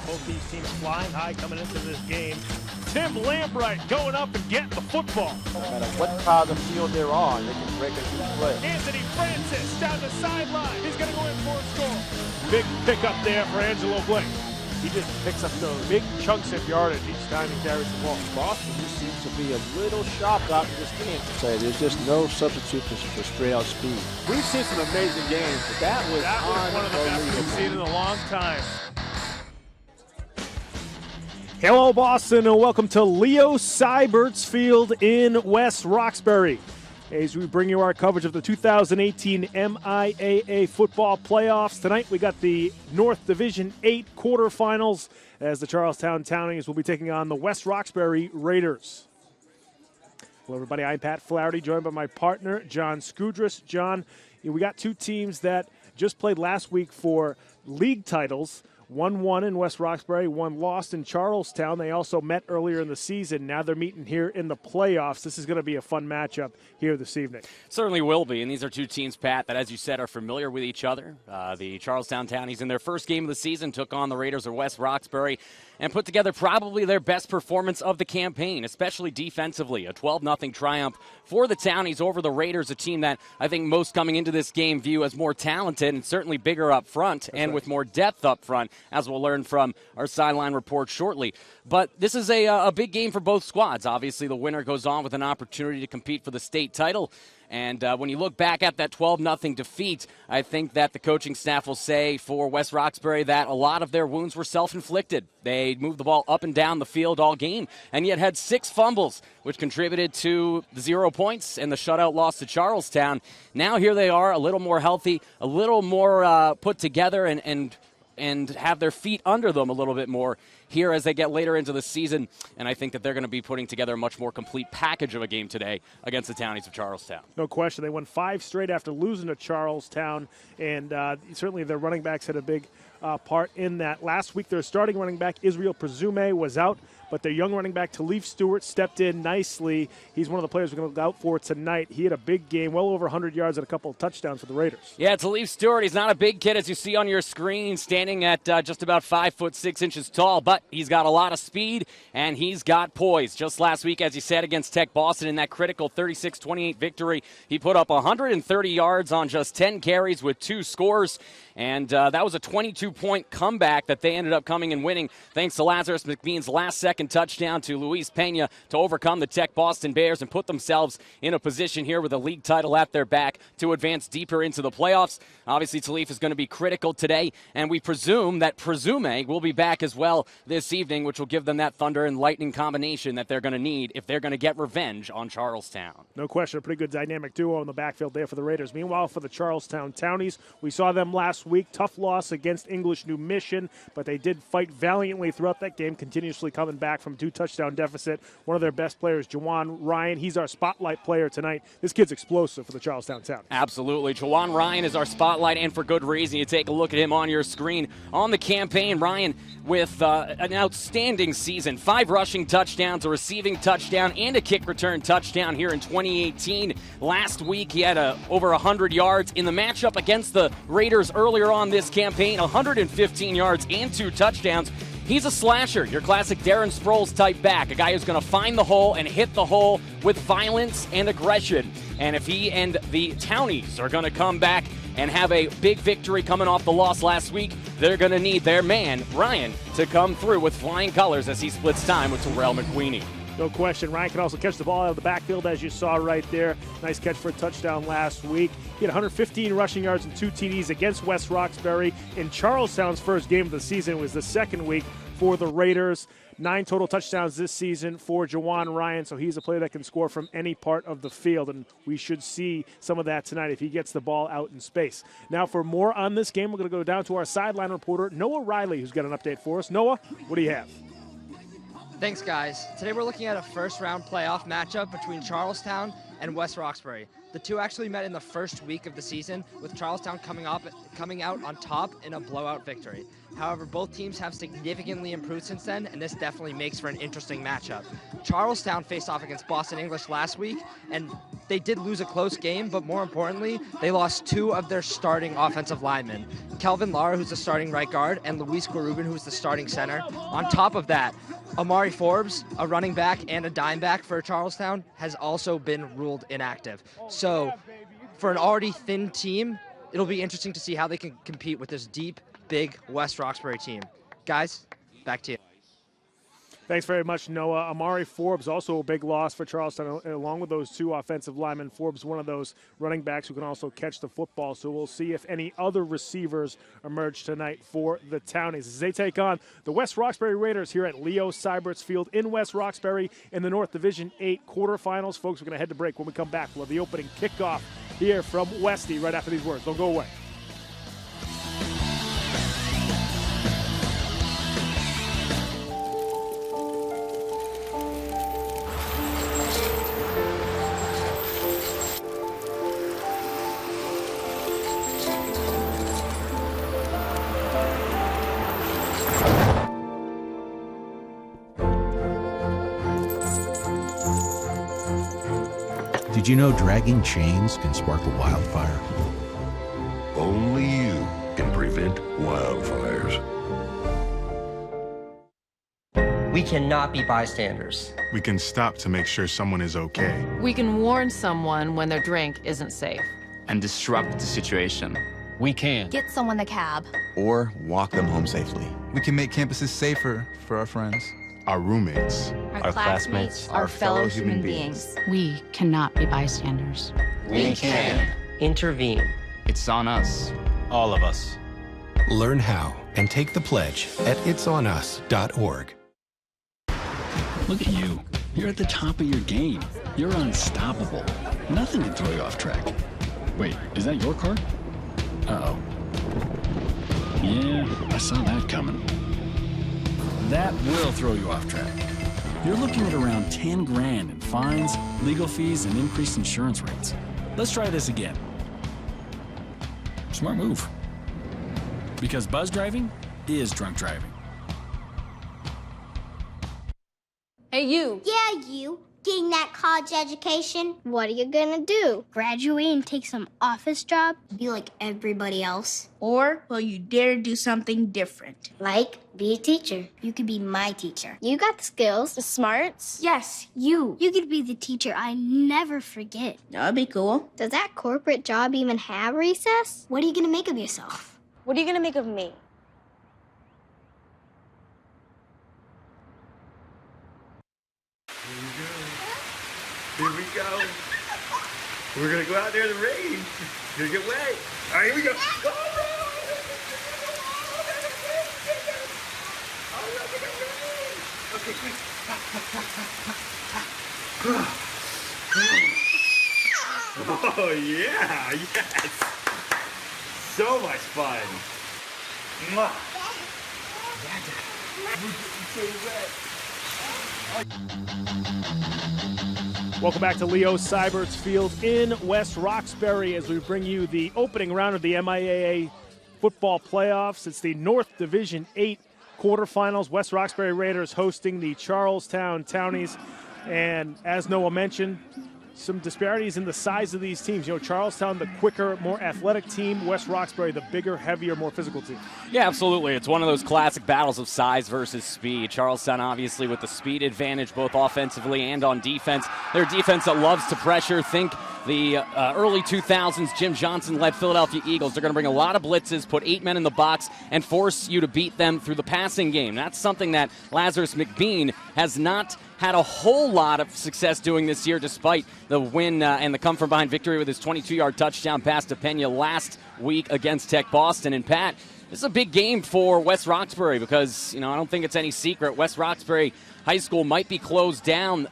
Both these teams flying high coming into this game. Tim Lambright going up and getting the football. No matter what part of the field they're on, they can break a huge play. Anthony Francis down the sideline. He's going to go in for a score. Big pickup there for Angelo Blake. He just picks up those big chunks of yardage each time he carries the ball. Boston just seems to be a little sharp out in this game. There's just no substitute for straight out speed. We've seen some amazing games, but that was one of the best we've seen in a long time. Hello, Boston, and welcome to Leo Sybertz Field in West Roxbury. As we bring you our coverage of the 2018 MIAA Football Playoffs. Tonight we got the North Division 8 quarterfinals as the Charlestown Townies will be taking on the West Roxbury Raiders. Hello, everybody. I'm Pat Flaherty, joined by my partner, John Skudras. John, we got two teams that just played last week for league titles. One won in West Roxbury, one lost in Charlestown. They also met earlier in the season. Now they're meeting here in the playoffs. This is going to be a fun matchup here this evening. Certainly will be, and these are two teams, Pat, that, as you said, are familiar with each other. The Charlestown Townies, in their first game of the season, took on the Raiders of West Roxbury and put together probably their best performance of the campaign, especially defensively. A 12-0 triumph for the Townies over the Raiders, a team that I think most coming into this game view as more talented and certainly bigger up front and with more depth up front, as we'll learn from our sideline report shortly. But this is a big game for both squads. Obviously, the winner goes on with an opportunity to compete for the state title. And when you look back at that 12-0 defeat, I think that the coaching staff will say for West Roxbury that a lot of their wounds were self-inflicted. They moved the ball up and down the field all game and yet had 6 fumbles, which contributed to the 0 points and the shutout loss to Charlestown. Now here they are, a little more healthy, a little more put together and have their feet under them a little bit more here as they get later into the season. And I think that they're going to be putting together a much more complete package of a game today against the Townies of Charlestown. No question. They won 5 straight after losing to Charlestown, and certainly their running backs had a big part in that. Last week, their starting running back, Israel Presume, was out, but their young running back, Elise Stewart, stepped in nicely. He's one of the players we're going to look out for tonight. He had a big game, well over 100 yards and a couple of touchdowns for the Raiders. Yeah, it's Elise Stewart. He's not a big kid, as you see on your screen, standing at just about 5'6" tall, but he's got a lot of speed, and he's got poise. Just last week, as you said, against Tech Boston in that critical 36-28 victory, he put up 130 yards on just 10 carries with 2 scores. And that was a 22-point comeback that they ended up coming and winning thanks to Lazarus McBean's last-second touchdown to Luis Pena to overcome the Tech Boston Bears and put themselves in a position here with a league title at their back to advance deeper into the playoffs. Obviously, Talif is going to be critical today, and we presume that Presume will be back as well this evening, which will give them that thunder and lightning combination that they're going to need if they're going to get revenge on Charlestown. No question, a pretty good dynamic duo in the backfield there for the Raiders. Meanwhile, for the Charlestown Townies, we saw them last week. Tough loss against English New Mission, but they did fight valiantly throughout that game, continuously coming back from 2-touchdown deficit. One of their best players, Jajuan Ryan, he's our spotlight player tonight. This kid's explosive for the Charlestown Townies. Absolutely. Jajuan Ryan is our spotlight, and for good reason. You take a look at him on your screen. On the campaign, Ryan with an outstanding season. 5 rushing touchdowns, a receiving touchdown, and a kick return touchdown here in 2018. Last week, he had over 100 yards in the matchup against the Raiders earlier on this campaign, 115 yards and 2 touchdowns. He's a slasher, your classic Darren Sproles type back, a guy who's going to find the hole and hit the hole with violence and aggression. And if he and the Townies are going to come back and have a big victory coming off the loss last week, they're going to need their man, Ryan, to come through with flying colors as he splits time with Terrell Mcweenie. No question. Ryan can also catch the ball out of the backfield, as you saw right there. Nice catch for a touchdown last week. He had 115 rushing yards and 2 TDs against West Roxbury. In Charlestown's first game of the season, it was the second week for the Raiders. 9 total touchdowns this season for Jajuan Ryan, so he's a player that can score from any part of the field, and we should see some of that tonight if he gets the ball out in space. Now, for more on this game, we're going to go down to our sideline reporter, Noah Riley, who's got an update for us. Noah, what do you have? Thanks, guys. Today we're looking at a first-round playoff matchup between Charlestown and West Roxbury. The two actually met in the first week of the season, with Charlestown coming out on top in a blowout victory. However, both teams have significantly improved since then, and this definitely makes for an interesting matchup. Charlestown faced off against Boston English last week, and they did lose a close game, but more importantly, they lost 2 of their starting offensive linemen. Kelvin Lara, who's the starting right guard, and Luis Guarubin, who's the starting center. On top of that, Amari Forbes, a running back and a dime back for Charlestown, has also been ruled inactive. So for an already thin team, it'll be interesting to see how they can compete with this deep, big West Roxbury team. Guys, back to you. Thanks very much, Noah. Amari Forbes, also a big loss for Charlestown, along with those 2 offensive linemen. Forbes, one of those running backs who can also catch the football. So we'll see if any other receivers emerge tonight for the Townies as they take on the West Roxbury Raiders here at Leo Sybertz Field in West Roxbury in the North Division 8 quarterfinals. Folks, we're going to head to break. When we come back, we'll have the opening kickoff here from Westy right after these words. Don't go away. Did you know dragging chains can spark a wildfire? Only you can prevent wildfires. We cannot be bystanders. We can stop to make sure someone is okay. We can warn someone when their drink isn't safe. And disrupt the situation. We can get someone a cab. Or walk them home safely. We can make campuses safer for our friends. Our roommates. Our classmates. Our fellow human beings. We cannot be bystanders. We can intervene. It's on us. all of us. Learn how and take the pledge at itsonus.org. Look at you. You're at the top of your game. You're unstoppable. Nothing can throw you off track. Wait, is that your car? Uh-oh. Yeah, I saw that coming. That will throw you off track. You're looking at around 10 grand in fines, legal fees, and increased insurance rates. Let's try this again. Smart move. Because buzz driving is drunk driving. Hey, you. Yeah, you. Getting that college education? What are you gonna do? Graduate and take some office job? Be like everybody else? Or will you dare do something different? Like, be a teacher. You could be my teacher. You got the skills, the smarts. Yes, you. You could be the teacher I never forget. That'd be cool. Does that corporate job even have recess? What are you gonna make of yourself? What are you gonna make of me? Here we go. We're gonna go out there in the rain. It's gonna get wet. All right, here we go. Go! Okay, quick. Oh yeah, yes. So much fun. Mwah. Welcome back to Leo Sybertz Field in West Roxbury as we bring you the opening round of the MIAA Football Playoffs. It's the North Division 8 quarterfinals. West Roxbury Raiders hosting the Charlestown Townies. And as Noah mentioned, some disparities in the size of these teams. You know, Charlestown, the quicker, more athletic team. West Roxbury, the bigger, heavier, more physical team. Yeah, absolutely. It's one of those classic battles of size versus speed. Charlestown, obviously, with the speed advantage, both offensively and on defense. Their defense that loves to pressure. Think the early 2000s Jim Johnson-led Philadelphia Eagles. They're going to bring a lot of blitzes, put 8 men in the box, and force you to beat them through the passing game. That's something that Lazarus McBean has not had a whole lot of success doing this year, despite the win and the come-from-behind victory with his 22-yard touchdown pass to Pena last week against Tech Boston. And, Pat, this is a big game for West Roxbury because, you know, I don't think it's any secret. West Roxbury High School might be closed down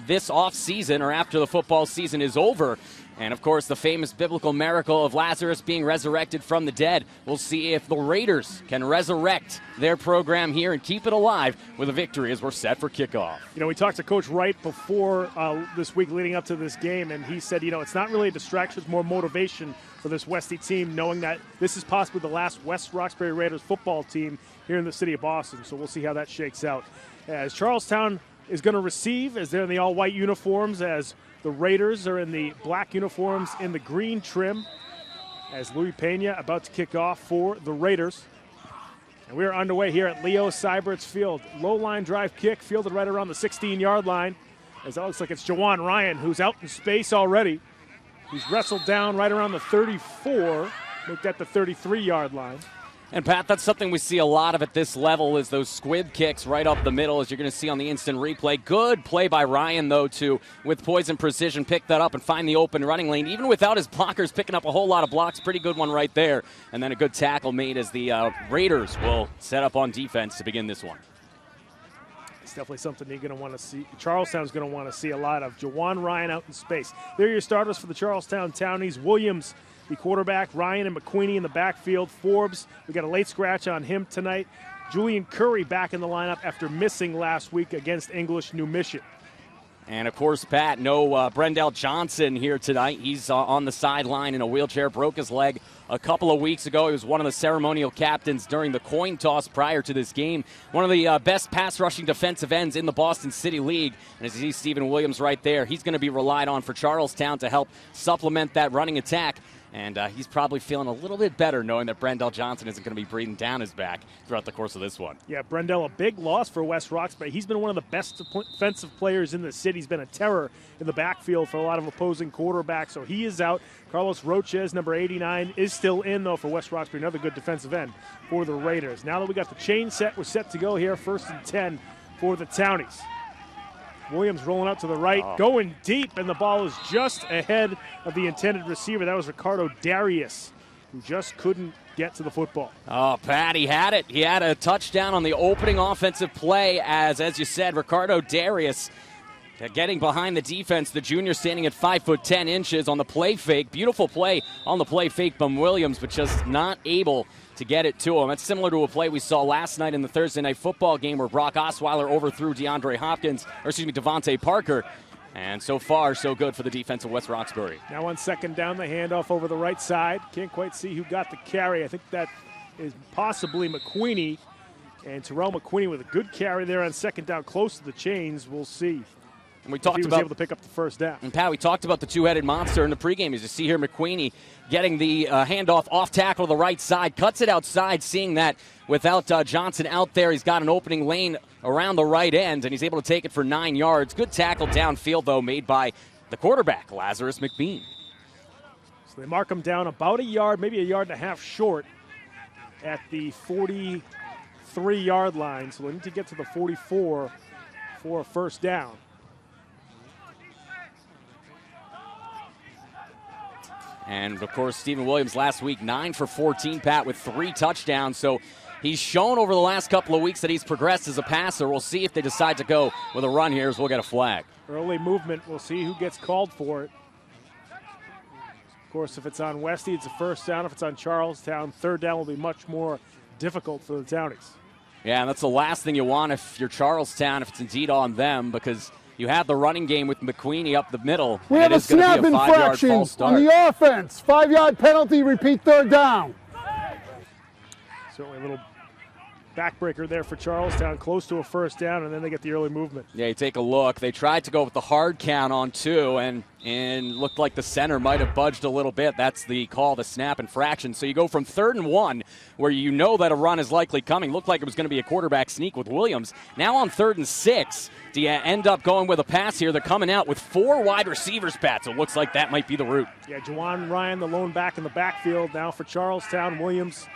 this off-season or after the football season is over. And, of course, the famous biblical miracle of Lazarus being resurrected from the dead. We'll see if the Raiders can resurrect their program here and keep it alive with a victory as we're set for kickoff. You know, we talked to Coach Wright before this week leading up to this game, and he said, you know, it's not really a distraction, it's more motivation for this Westy team, knowing that this is possibly the last West Roxbury Raiders football team here in the city of Boston. So we'll see how that shakes out. As Charlestown is going to receive, as they're in the all-white uniforms, as the The Raiders are in the black uniforms in the green trim as Louis Pena about to kick off for the Raiders. And we are underway here at Leo Sybertz Field. Low line drive kick fielded right around the 16-yard line, as that looks like it's Jajuan Ryan who's out in space already. He's wrestled down right around the 34, make that the 33-yard line. And, Pat, that's something we see a lot of at this level is those squib kicks right up the middle, as you're going to see on the instant replay. Good play by Ryan, though, to, with poise and precision, pick that up and find the open running lane. Even without his blockers picking up a whole lot of blocks, pretty good one right there. And then a good tackle made as the Raiders will set up on defense to begin this one. It's definitely something you're going to want to see. Charlestown's going to want to see a lot of. Jajuan Ryan out in space. There are your starters for the Charlestown Townies. Williams, the quarterback, Ryan and McWeenie in the backfield. Forbes, we got a late scratch on him tonight. Julian Curry back in the lineup after missing last week against English New Mission. And, of course, Pat, no Brendell Johnson here tonight. He's on the sideline in a wheelchair, broke his leg a couple of weeks ago. He was one of the ceremonial captains during the coin toss prior to this game. One of the best pass-rushing defensive ends in the Boston City League. And as you see Stephen Williams right there, he's going to be relied on for Charlestown to help supplement that running attack. And he's probably feeling a little bit better knowing that Brendell Johnson isn't going to be breathing down his back throughout the course of this one. Yeah, Brendell, a big loss for West Roxbury. He's been one of the best defensive players in the city. He's been a terror in the backfield for a lot of opposing quarterbacks, so he is out. Carlos Roches, number 89, is still in, though, for West Roxbury. Another good defensive end for the Raiders. Now that we got the chain set, we're set to go here. 1st and 10 for the Townies. Williams rolling out to the right, going deep, and the ball is just ahead of the intended receiver. That was Ricardo Darius, who just couldn't get to the football. Oh, Pat, he had it. He had a touchdown on the opening offensive play as you said, Ricardo Darius getting behind the defense, the junior standing at 5'10" on the play fake. Beautiful play on the play fake from Williams, but just not able to get it to him. That's similar to a play we saw last night in the Thursday night football game where Brock Osweiler overthrew Devontae Parker. And so far, so good for the defense of West Roxbury. Now on 2nd down, the handoff over the right side. Can't quite see who got the carry. I think that is possibly McWeenie. And Terrell Mcweenie with a good carry there on 2nd down, close to the chains. We'll see. And we talked about able to pick up the 1st down. And Pat, we talked about the two-headed monster in the pregame. As you see here, McWeenie getting the handoff off tackle to the right side, cuts it outside, seeing that without Johnson out there, he's got an opening lane around the right end, and he's able to take it for 9 yards. Good tackle downfield, though, made by the quarterback, Lazarus McBean. So they mark him down about a yard, maybe a yard and a half short at the 43-yard line. So they need to get to the 44 for a 1st down. And, of course, Stephen Williams last week, 9 for 14, Pat, with 3 touchdowns. So he's shown over the last couple of weeks that he's progressed as a passer. We'll see if they decide to go with a run here as we'll get a flag. Early movement. We'll see who gets called for it. Of course, if it's on Westie, it's a 1st down. If it's on Charlestown, 3rd down will be much more difficult for the Townies. Yeah, and that's the last thing you want if you're Charlestown, if it's indeed on them, because you have the running game with McWeenie up the middle. We have a snap infraction on the offense. 5-yard penalty, repeat 3rd down. Certainly a little backbreaker there for Charlestown, close to a 1st down, and then they get the early movement. Yeah, you take a look. They tried to go with the hard count on 2, and looked like the center might have budged a little bit. That's the call, the snap infraction. So you go from 3rd and 1, where you know that a run is likely coming. Looked like it was going to be a quarterback sneak with Williams. Now on 3rd and 6, do you end up going with a pass here? They're coming out with 4 wide receivers, Pat, so it looks like that might be the route. Yeah, Jajuan Ryan, the lone back in the backfield. Now for Charlestown, Williams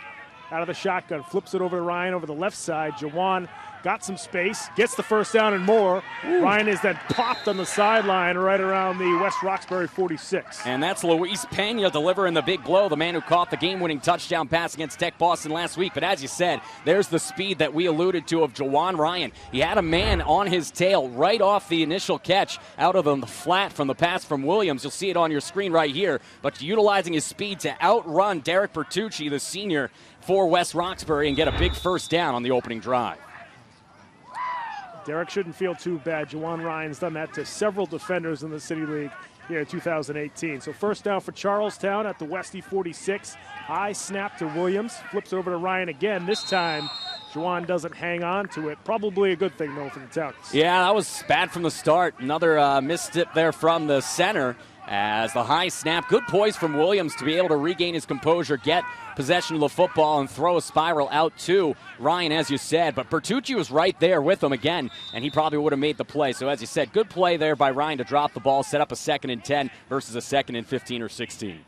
out of the shotgun, flips it over to Ryan over the left side. Jajuan got some space, gets the 1st down and more. Ooh. Ryan is then popped on the sideline right around the West Roxbury 46. And that's Luis Pena delivering the big blow, the man who caught the game-winning touchdown pass against Tech Boston last week. But as you said, there's the speed that we alluded to of Jajuan Ryan. He had a man on his tail right off the initial catch out of the flat from the pass from Williams. You'll see it on your screen right here. But utilizing his speed to outrun Derek Bertucci, the senior for West Roxbury, and get a big 1st down on the opening drive. Derek shouldn't feel too bad. Jajuan Ryan's done that to several defenders in the City League here in 2018. So 1st down for Charlestown at the Westie 46. High snap to Williams. Flips over to Ryan again. This time Jajuan doesn't hang on to it. Probably a good thing, though, for the Townies. Yeah, that was bad from the start. Another misstep there from the center as the high snap. Good poise from Williams to be able to regain his composure, get possession of the football, and throw a spiral out to Ryan, as you said. But Bertucci was right there with him again, and he probably would have made the play. So, as you said, good play there by Ryan to drop the ball, set up a 2nd and 10 versus a 2nd and 15 or 16.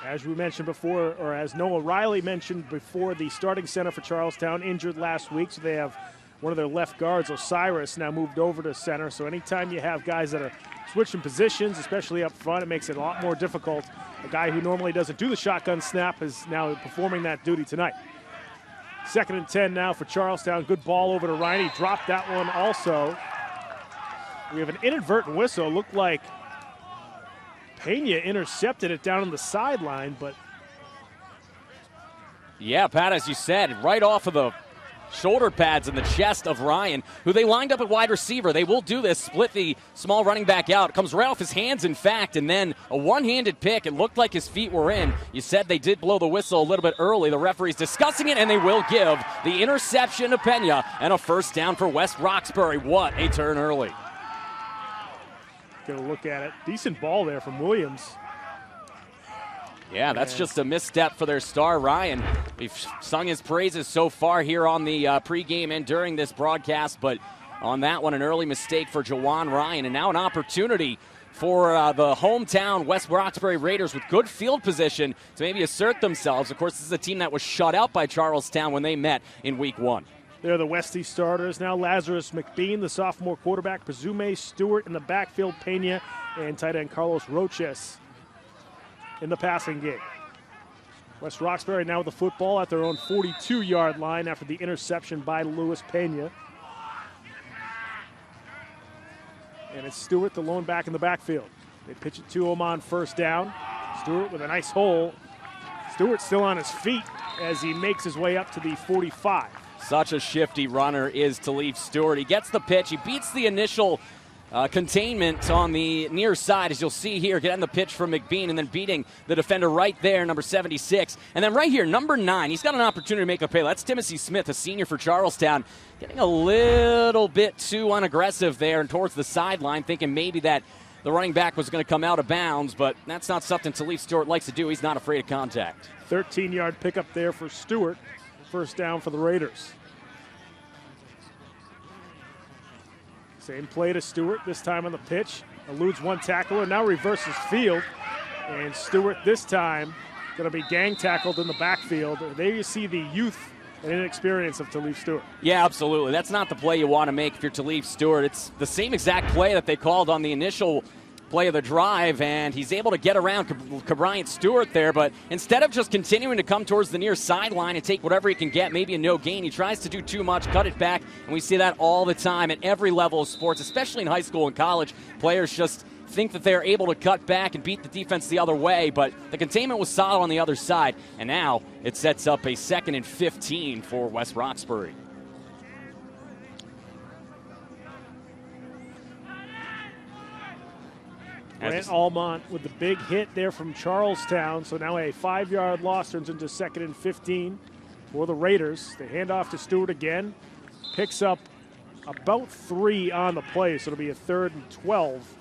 As we mentioned before, or as Noah Riley mentioned before, the starting center for Charlestown injured last week, so they have one of their left guards, Osiris, now moved over to center. So anytime you have guys that are switching positions, especially up front, it makes it a lot more difficult. A guy who normally doesn't do the shotgun snap is now performing that duty tonight. 2nd and 10 now for Charlestown. Good ball over to Ryan. He dropped that one also. We have an inadvertent whistle. Looked like Pena intercepted it down on the sideline, but... Yeah, Pat, as you said, right off of the shoulder pads in the chest of Ryan, who they lined up at wide receiver. They will do this, split the small running back out. It comes right off his hands, in fact, and then a one-handed pick. It looked like his feet were in. You said they did blow the whistle a little bit early. The referee's discussing it, and they will give the interception to Pena and a first down for West Roxbury. What a turn early. Get a look at it. Decent ball there from Williams. Yeah, that's just a misstep for their star, Ryan. We've sung his praises so far here on the pregame and during this broadcast, but on that one, an early mistake for Jajuan Ryan, and now an opportunity for the hometown West Roxbury Raiders with good field position to maybe assert themselves. Of course, this is a team that was shut out by Charlestown when they met in Week 1. They're the Westie starters. Now Lazarus McBean, the sophomore quarterback, Presume Stewart in the backfield, Pena, and tight end Carlos Roches in the passing game. West Roxbury now with the football at their own 42-yard line after the interception by Luis Pena. And it's Stewart, the lone back in the backfield. They pitch it to him on first down. Stewart with a nice hole. Stewart still on his feet as he makes his way up to the 45. Such a shifty runner is Elise Stewart. He gets the pitch. He beats the initial containment on the near side, as you'll see here, getting the pitch from McBean and then beating the defender right there, number 76. And then right here, number 9, he's got an opportunity to make a play. That's Timothy Smith, a senior for Charlestown, getting a little bit too unaggressive there and towards the sideline, thinking maybe that the running back was going to come out of bounds, but that's not something Elise Stewart likes to do. He's not afraid of contact. 13-yard pickup there for Stewart. First down for the Raiders. Same play to Stewart, this time on the pitch. Eludes one tackler, now reverses field. And Stewart this time going to be gang tackled in the backfield. There you see the youth and inexperience of Talib Stewart. Yeah, absolutely. That's not the play you want to make if you're Talib Stewart. It's the same exact play that they called on the initial play of the drive, and he's able to get around Bryant Stewart there, but instead of just continuing to come towards the near sideline and take whatever he can get, maybe a no gain, he tries to do too much, cut it back, and we see that all the time at every level of sports, especially in high school and college. Players just think that they're able to cut back and beat the defense the other way, but the containment was solid on the other side, and now it sets up a 2nd and 15 for West Roxbury. Grant Almont with the big hit there from Charlestown. So now a 5-yard loss turns into 2nd and 15 for the Raiders. They hand off to Stewart again. Picks up about 3 on the play, so it'll be a 3rd and 12.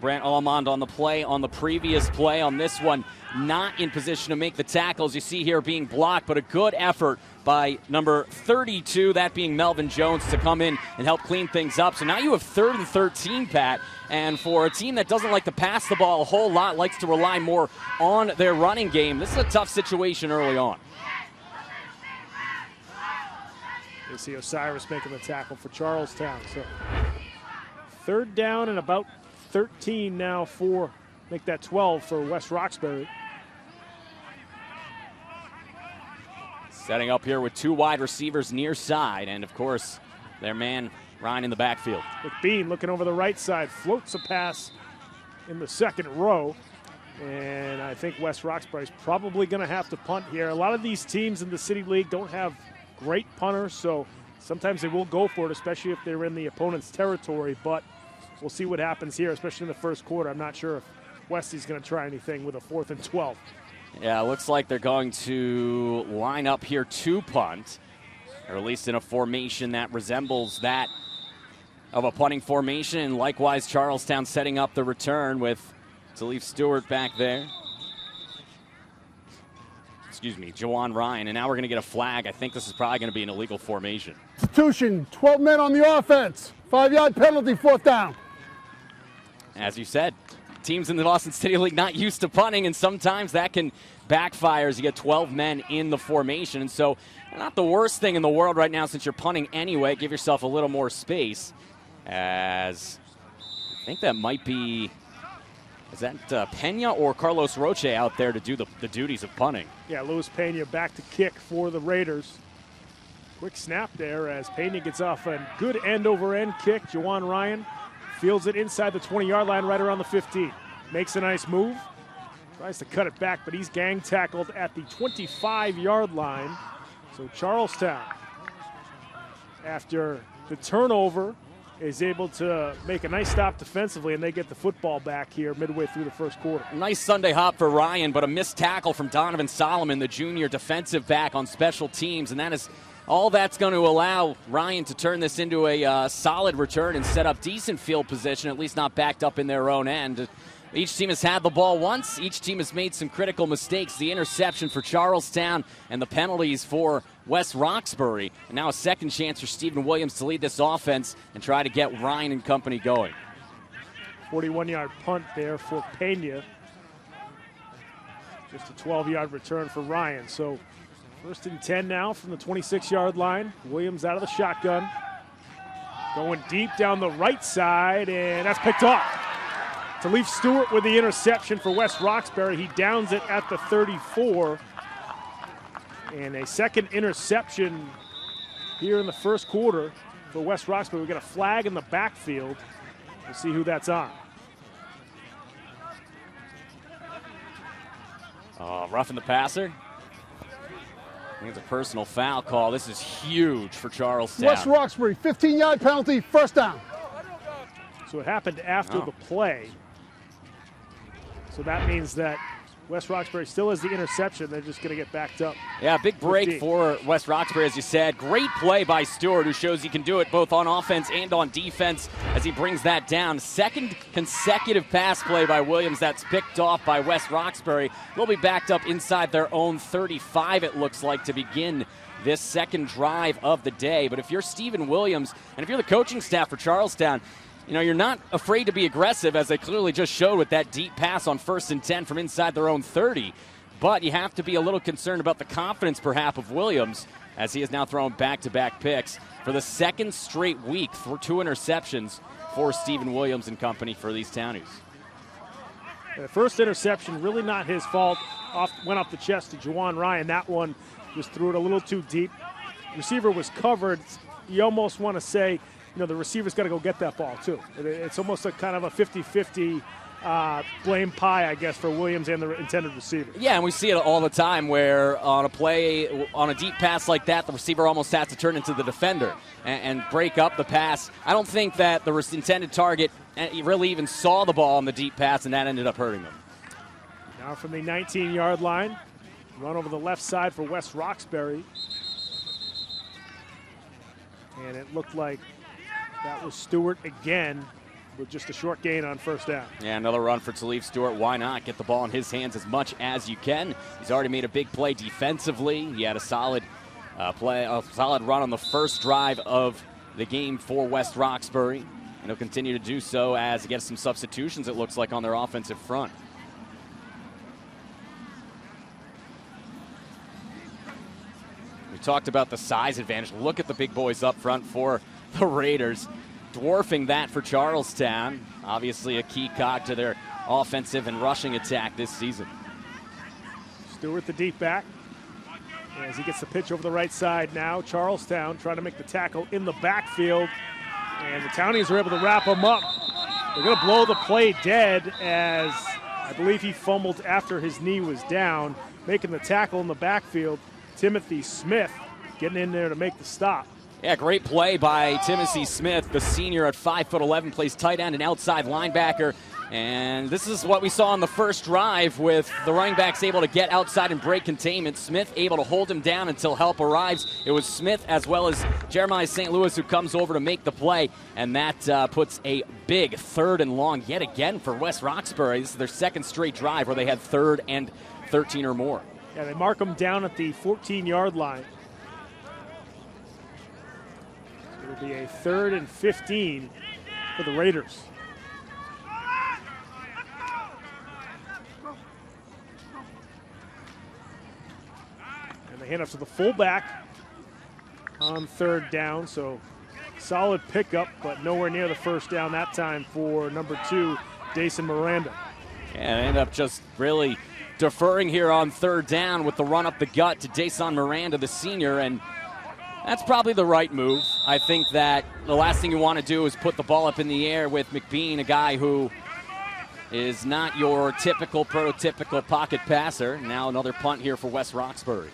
Grant Almond on the play, on the previous play, on this one, not in position to make the tackles. You see here being blocked, but a good effort by number 32, that being Melvin Jones, to come in and help clean things up. So now you have 3rd and 13, Pat, and for a team that doesn't like to pass the ball a whole lot, likes to rely more on their running game, this is a tough situation early on. You see Osiris making the tackle for Charlestown. So 3rd down and about 13 now for, make that 12 for West Roxbury. Setting up here with 2 wide receivers near side, and of course, their man Ryan in the backfield. McBean looking over the right side, floats a pass in the 2nd row, and I think West Roxbury's probably going to have to punt here. A lot of these teams in the City League don't have great punters, so sometimes they will go for it, especially if they're in the opponent's territory, but we'll see what happens here, especially in the first quarter. I'm not sure if Westie's going to try anything with a 4th and 12. Yeah, looks like they're going to line up here to punt, or at least in a formation that resembles that of a punting formation. And likewise, Charlestown setting up the return with Elise Stewart back there. Excuse me, Jajuan Ryan. And now we're going to get a flag. I think this is probably going to be an illegal formation. Substitution, 12 men on the offense. 5-yard penalty, 4th down. As you said, teams in the Boston City League not used to punting, and sometimes that can backfire as you get 12 men in the formation. And so not the worst thing in the world right now since you're punting anyway. Give yourself a little more space, as I think that might be, is that Pena or Carlos Roche out there to do the duties of punting? Yeah, Luis Pena back to kick for the Raiders. Quick snap there as Pena gets off a good end-over-end kick. Jajuan Ryan fields it inside the 20-yard line right around the 15. Makes a nice move. Tries to cut it back, but he's gang tackled at the 25-yard line. So Charlestown, after the turnover, is able to make a nice stop defensively, and they get the football back here midway through the first quarter. Nice Sunday hop for Ryan, but a missed tackle from Donovan Solomon, the junior defensive back on special teams, and that is all that's going to allow Ryan to turn this into a solid return and set up decent field position, at least not backed up in their own end. Each team has had the ball once. Each team has made some critical mistakes. The interception for Charlestown and the penalties for West Roxbury. And now a second chance for Stephen Williams to lead this offense and try to get Ryan and company going. 41-yard punt there for Pena. Just a 12-yard return for Ryan. So 1st and 10 now from the 26-yard line. Williams out of the shotgun. Going deep down the right side, and that's picked off. Elise Stewart with the interception for West Roxbury. He downs it at the 34. And a second interception here in the first quarter for West Roxbury. We got a flag in the backfield. We'll see who that's on. Roughing the passer. I think it's a personal foul call. This is huge for Charlestown. West Roxbury, 15-yard penalty, 1st down. So it happened after the play. So that means that West Roxbury still has the interception. They're just going to get backed up. Yeah, big break for West Roxbury, as you said. Great play by Stewart, who shows he can do it both on offense and on defense as he brings that down. Second consecutive pass play by Williams that's picked off by West Roxbury. They'll be backed up inside their own 35, it looks like, to begin this second drive of the day. But if you're Stephen Williams, and if you're the coaching staff for Charlestown, you know, you're not afraid to be aggressive, as they clearly just showed with that deep pass on 1st and 10 from inside their own 30. But you have to be a little concerned about the confidence, perhaps, of Williams, as he has now thrown back-to-back picks for the second straight week for 2 interceptions for Stephen Williams and company for these Townies. The first interception, really not his fault. Went off the chest to Jajuan Ryan. That one just threw it a little too deep. Receiver was covered. You almost want to say, you know, the receiver's got to go get that ball, too. It's almost a kind of a 50-50 blame pie, I guess, for Williams and the intended receiver. Yeah, and we see it all the time where on a play, on a deep pass like that, the receiver almost has to turn into the defender and break up the pass. I don't think that the intended target really even saw the ball on the deep pass, and that ended up hurting them. Now from the 19-yard line, run over the left side for West Roxbury. And it looked like that was Stewart again with just a short gain on 1st down. Yeah, another run for Elise Stewart. Why not get the ball in his hands as much as you can? He's already made a big play defensively. He had a solid run on the first drive of the game for West Roxbury. And he'll continue to do so as he gets some substitutions, it looks like, on their offensive front. We talked about the size advantage. Look at the big boys up front for the Raiders, dwarfing that for Charlestown. Obviously a key cog to their offensive and rushing attack this season. Stewart, the deep back, as he gets the pitch over the right side now. Charlestown trying to make the tackle in the backfield, and the Townies are able to wrap him up. They're going to blow the play dead, as I believe he fumbled after his knee was down. Making the tackle in the backfield, Timothy Smith getting in there to make the stop. Yeah, great play by Timothy Smith, the senior at 5'11", plays tight end and outside linebacker. And this is what we saw on the first drive with the running backs able to get outside and break containment. Smith able to hold him down until help arrives. It was Smith as well as Jeremiah St. Louis who comes over to make the play. And that puts a big 3rd and long yet again for West Roxbury. This is their second straight drive where they had 3rd and 13 or more. Yeah, they mark them down at the 14-yard line. It'll be a 3rd and 15 for the Raiders. Hand off to the fullback on 3rd down, so solid pickup, but nowhere near the first down that time for number 2, Dason Miranda. And end up just really deferring here on 3rd down with the run up the gut to Dason Miranda, the senior, and that's probably the right move. I think that the last thing you want to do is put the ball up in the air with McBean, a guy who is not your typical, prototypical pocket passer. Now another punt here for West Roxbury.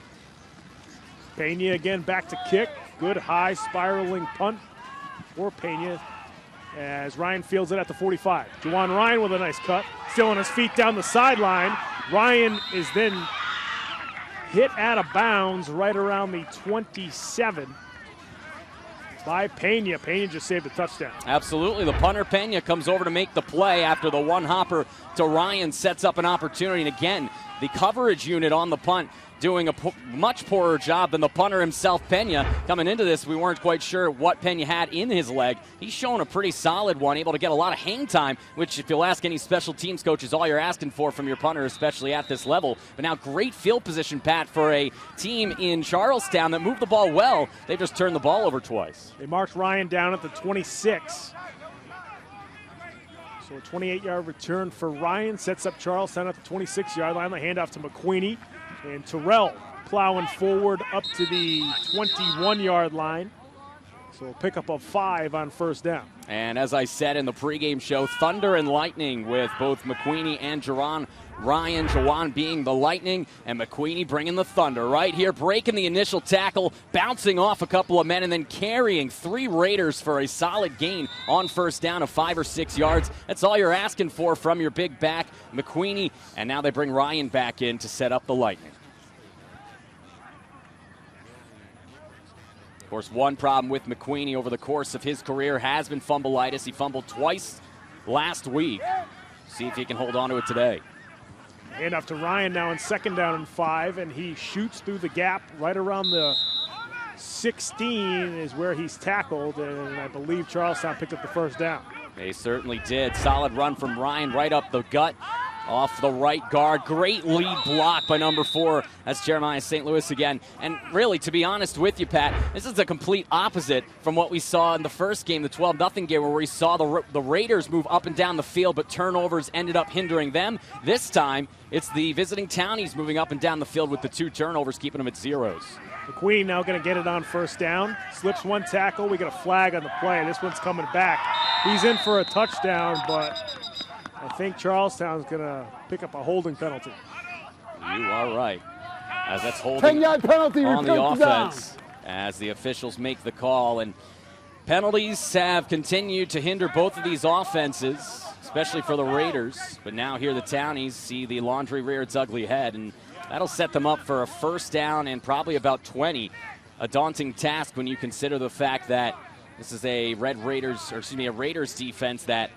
Pena again back to kick. Good high spiraling punt for Pena as Ryan fields it at the 45. Jajuan Ryan with a nice cut. Still on his feet down the sideline. Ryan is then hit out of bounds right around the 27 by Pena. Pena just saved a touchdown. Absolutely. The punter Pena comes over to make the play after the one hopper to Ryan sets up an opportunity. And again, the coverage unit on the punt doing a much poorer job than the punter himself, Pena. Coming into this, we weren't quite sure what Pena had in his leg. He's shown a pretty solid one, able to get a lot of hang time, which if you'll ask any special teams coach is all you're asking for from your punter, especially at this level. But now great field position, Pat, for a team in Charlestown that moved the ball well. They just turned the ball over twice. They marked Ryan down at the 26. So a 28-yard return for Ryan sets up Charlestown at the 26-yard line. The handoff to McWeenie. And Terrell plowing forward up to the 21-yard line. So a pickup of 5 on 1st down. And as I said in the pregame show, thunder and lightning with both McWeenie and Jajuan Ryan. Jajuan being the lightning and McWeenie bringing the thunder. Right here, breaking the initial tackle, bouncing off a couple of men, and then carrying 3 Raiders for a solid gain on 1st down of 5 or 6 yards. That's all you're asking for from your big back, McWeenie. And now they bring Ryan back in to set up the lightning. Of course, one problem with McWeenie over the course of his career has been fumbleitis. He fumbled twice last week. See if he can hold on to it today. Handoff to Ryan now in 2nd down and 5, and he shoots through the gap right around the 16 is where he's tackled, and I believe Charlestown picked up the 1st down. They certainly did. Solid run from Ryan right up the gut. Off the right guard. Great lead block by number 4. That's Jeremiah St. Louis again. And really, to be honest with you, Pat, this is the complete opposite from what we saw in the first game, the 12-0 game, where we saw the Raiders move up and down the field, but turnovers ended up hindering them. This time, it's the visiting Townies moving up and down the field with the 2 turnovers, keeping them at 0s. McQueen now going to get it on 1st down. Slips one tackle. We got a flag on the play. This one's coming back. He's in for a touchdown, but I think Charlestown's going to pick up a holding penalty. You are right. As that's holding 10-yard penalty on the offense down. As the officials make the call. And penalties have continued to hinder both of these offenses, especially for the Raiders. But now here the Townies see the laundry rear its ugly head, and that'll set them up for a 1st down and probably about 20. A daunting task when you consider the fact that this is a Raiders defense that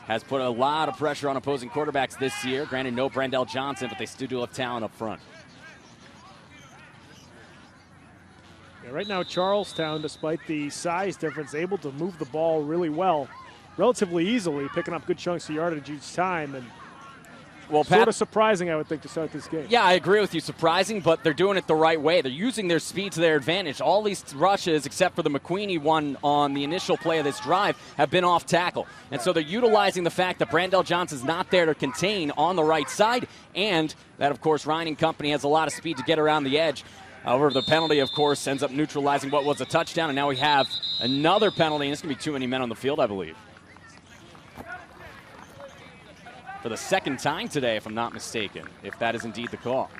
has put a lot of pressure on opposing quarterbacks this year. Granted, no Brandell Johnson, but they still do have talent up front. Yeah, right now, Charlestown, despite the size difference, able to move the ball really well, relatively easily, picking up good chunks of yardage each time. And well, sort of surprising, I would think, to start this game. Yeah, I agree with you. Surprising, but they're doing it the right way. They're using their speed to their advantage. All these rushes, except for the McWeenie one on the initial play of this drive, have been off tackle. And so they're utilizing the fact that Brandell Johnson's not there to contain on the right side, and that, of course, Ryan and company has a lot of speed to get around the edge. However, the penalty, of course, ends up neutralizing what was a touchdown, and now we have another penalty, and it's going to be too many men on the field, I believe. For the 2nd time today, if I'm not mistaken, if that is indeed the call.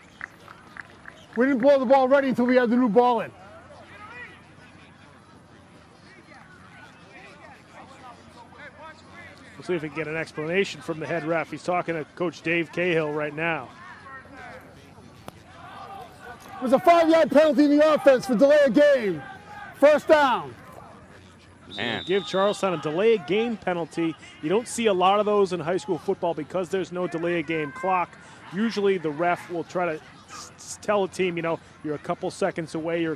We didn't blow the ball ready until we had the new ball in. We'll see if we can get an explanation from the head ref. He's talking to Coach Dave Cahill right now. There's a 5-yard penalty in the offense for delay of game. First down. So give Charlestown a delay of game penalty. You don't see a lot of those in high school football because there's no delay of game clock. Usually the ref will try to tell a team, you know, you're a couple seconds away,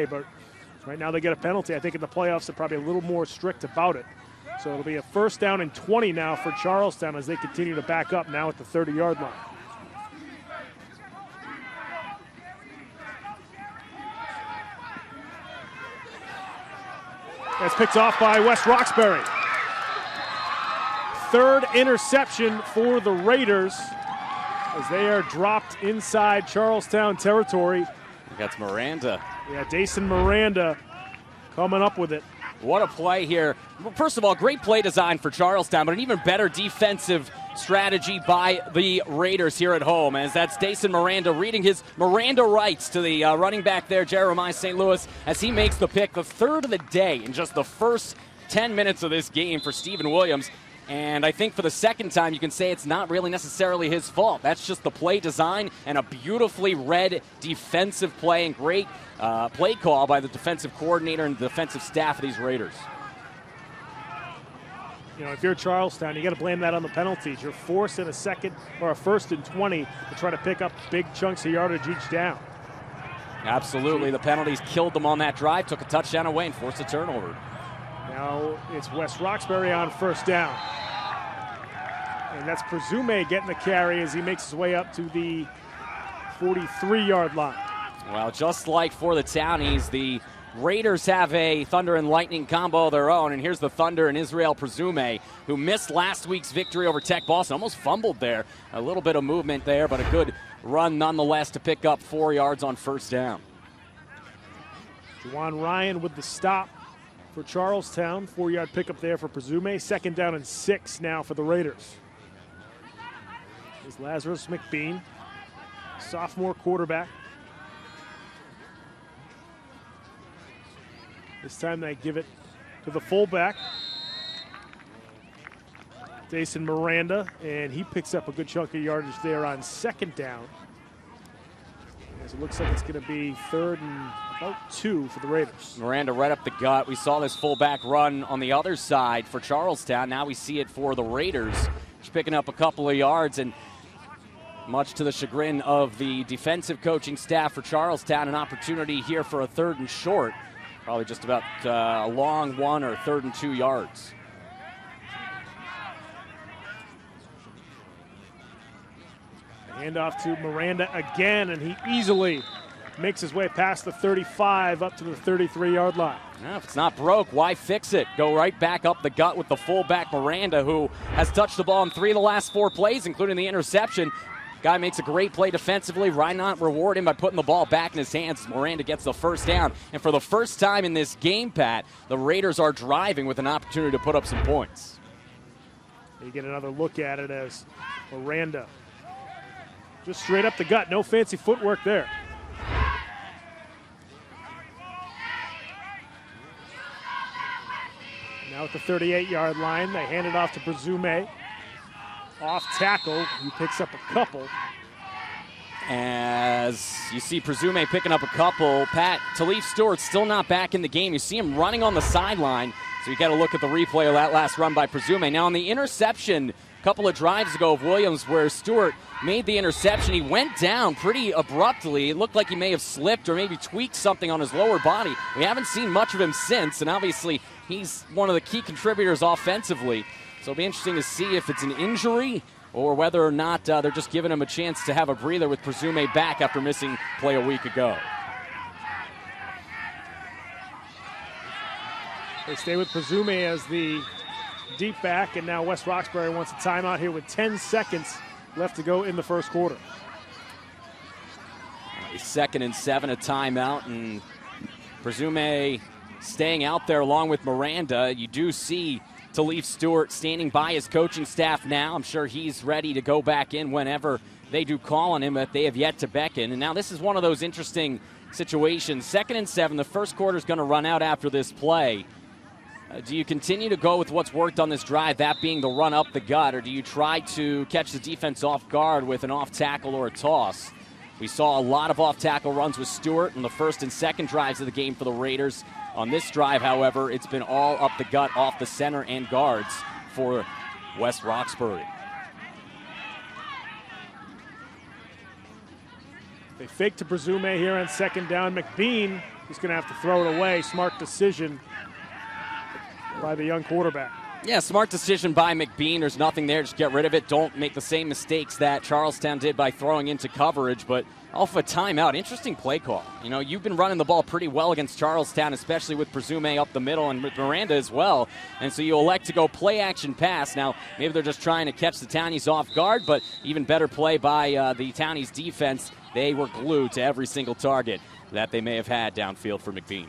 but right now they get a penalty. I think in the playoffs they're probably a little more strict about it. So it'll be a first down and 20 now for Charlestown as they continue to back up now at the 30-yard line. That's picked off by West Roxbury. Third interception for the Raiders as they are dropped inside Charlestown territory. That's Miranda. Yeah, Dason Miranda coming up with it. What a play here. First of all, great play design for Charlestown, but an even better defensive strategy by the Raiders here at home, as that's Dason Miranda reading his Miranda rights to the running back there, Jeremiah St. Louis, as he makes the pick, the third of the day in just the first 10 minutes of this game for Stephen Williams. And I think for the second time, you can say it's not really necessarily his fault. That's just the play design and a beautifully read defensive play and great play call by the defensive coordinator and the defensive staff of these Raiders. You know, if you're Charlestown, you got to blame that on the penalties. You're forced in a second or a first and 20 to try to pick up big chunks of yardage each down. Absolutely. The penalties killed them on that drive, took a touchdown away and forced a turnover. Now it's West Roxbury on first down. And that's Presume getting the carry as he makes his way up to the 43-yard line. Well, just like for the Townies, the Raiders have a Thunder and Lightning combo of their own, and here's the Thunder and Israel Presume, who missed last week's victory over Tech Boston. Almost fumbled there. A little bit of movement there, but a good run nonetheless to pick up 4 yards on first down. Jajuan Ryan with the stop for Charlestown. 4-yard pickup there for Presume. Second down and 6 now for the Raiders. Here's Lazarus McBean, sophomore quarterback. This time they give it to the fullback, Dason Miranda, and he picks up a good chunk of yardage there on second down. As it looks like it's going to be third and about 2 for the Raiders. Miranda right up the gut. We saw this fullback run on the other side for Charlestown. Now we see it for the Raiders. Just picking up a couple of yards, and much to the chagrin of the defensive coaching staff for Charlestown, an opportunity here for a third and short. Probably just about a long 1 or third and 2 yards. Handoff to Miranda again, and he easily makes his way past the 35 up to the 33-yard line. Now, if it's not broke, why fix it? Go right back up the gut with the fullback Miranda, who has touched the ball in 3 of the last 4 plays, including the interception. Guy makes a great play defensively. Why not reward him by putting the ball back in his hands? Miranda gets the first down. And for the first time in this game, Pat, the Raiders are driving with an opportunity to put up some points. You get another look at it as Miranda just straight up the gut. No fancy footwork there. Now at the 38-yard line, they hand it off to Presume. Off tackle, he picks up a couple. As you see Presume picking up a couple, Pat, Elise Stewart still not back in the game. You see him running on the sideline, so you got to look at the replay of that last run by Presume. Now on the interception a couple of drives ago of Williams where Stewart made the interception, he went down pretty abruptly. It looked like he may have slipped or maybe tweaked something on his lower body. We haven't seen much of him since, and obviously he's one of the key contributors offensively. So it'll be interesting to see if it's an injury or whether or not they're just giving him a chance to have a breather with Presume back after missing play a week ago. They stay with Presume as the deep back, and now West Roxbury wants a timeout here with 10 seconds left to go in the first quarter. A 2nd and 7, a timeout, and Presume staying out there along with Miranda. You do see Elise Stewart standing by his coaching staff now. I'm sure he's ready to go back in whenever they do call on him, but they have yet to beckon. And now this is one of those interesting situations. 2nd and 7, the first quarter is going to run out after this play. Do you continue to go with what's worked on this drive, that being the run up the gut, or do you try to catch the defense off guard with an off tackle or a toss? We saw a lot of off tackle runs with Stewart in the first and second drives of the game for the Raiders. On this drive, however, it's been all up the gut, off the center and guards for West Roxbury. They fake to Presume here on second down. McBean is going to have to throw it away. Smart decision by the young quarterback. Yeah, smart decision by McBean. There's nothing there. Just get rid of it. Don't make the same mistakes that Charlestown did by throwing into coverage. But off a timeout, interesting play call. You know, you've been running the ball pretty well against Charlestown, especially with Presume up the middle and with Miranda as well. And so you elect to go play action pass. Now, maybe they're just trying to catch the Townies off guard, but even better play by the Townies defense. They were glued to every single target that they may have had downfield for McBean.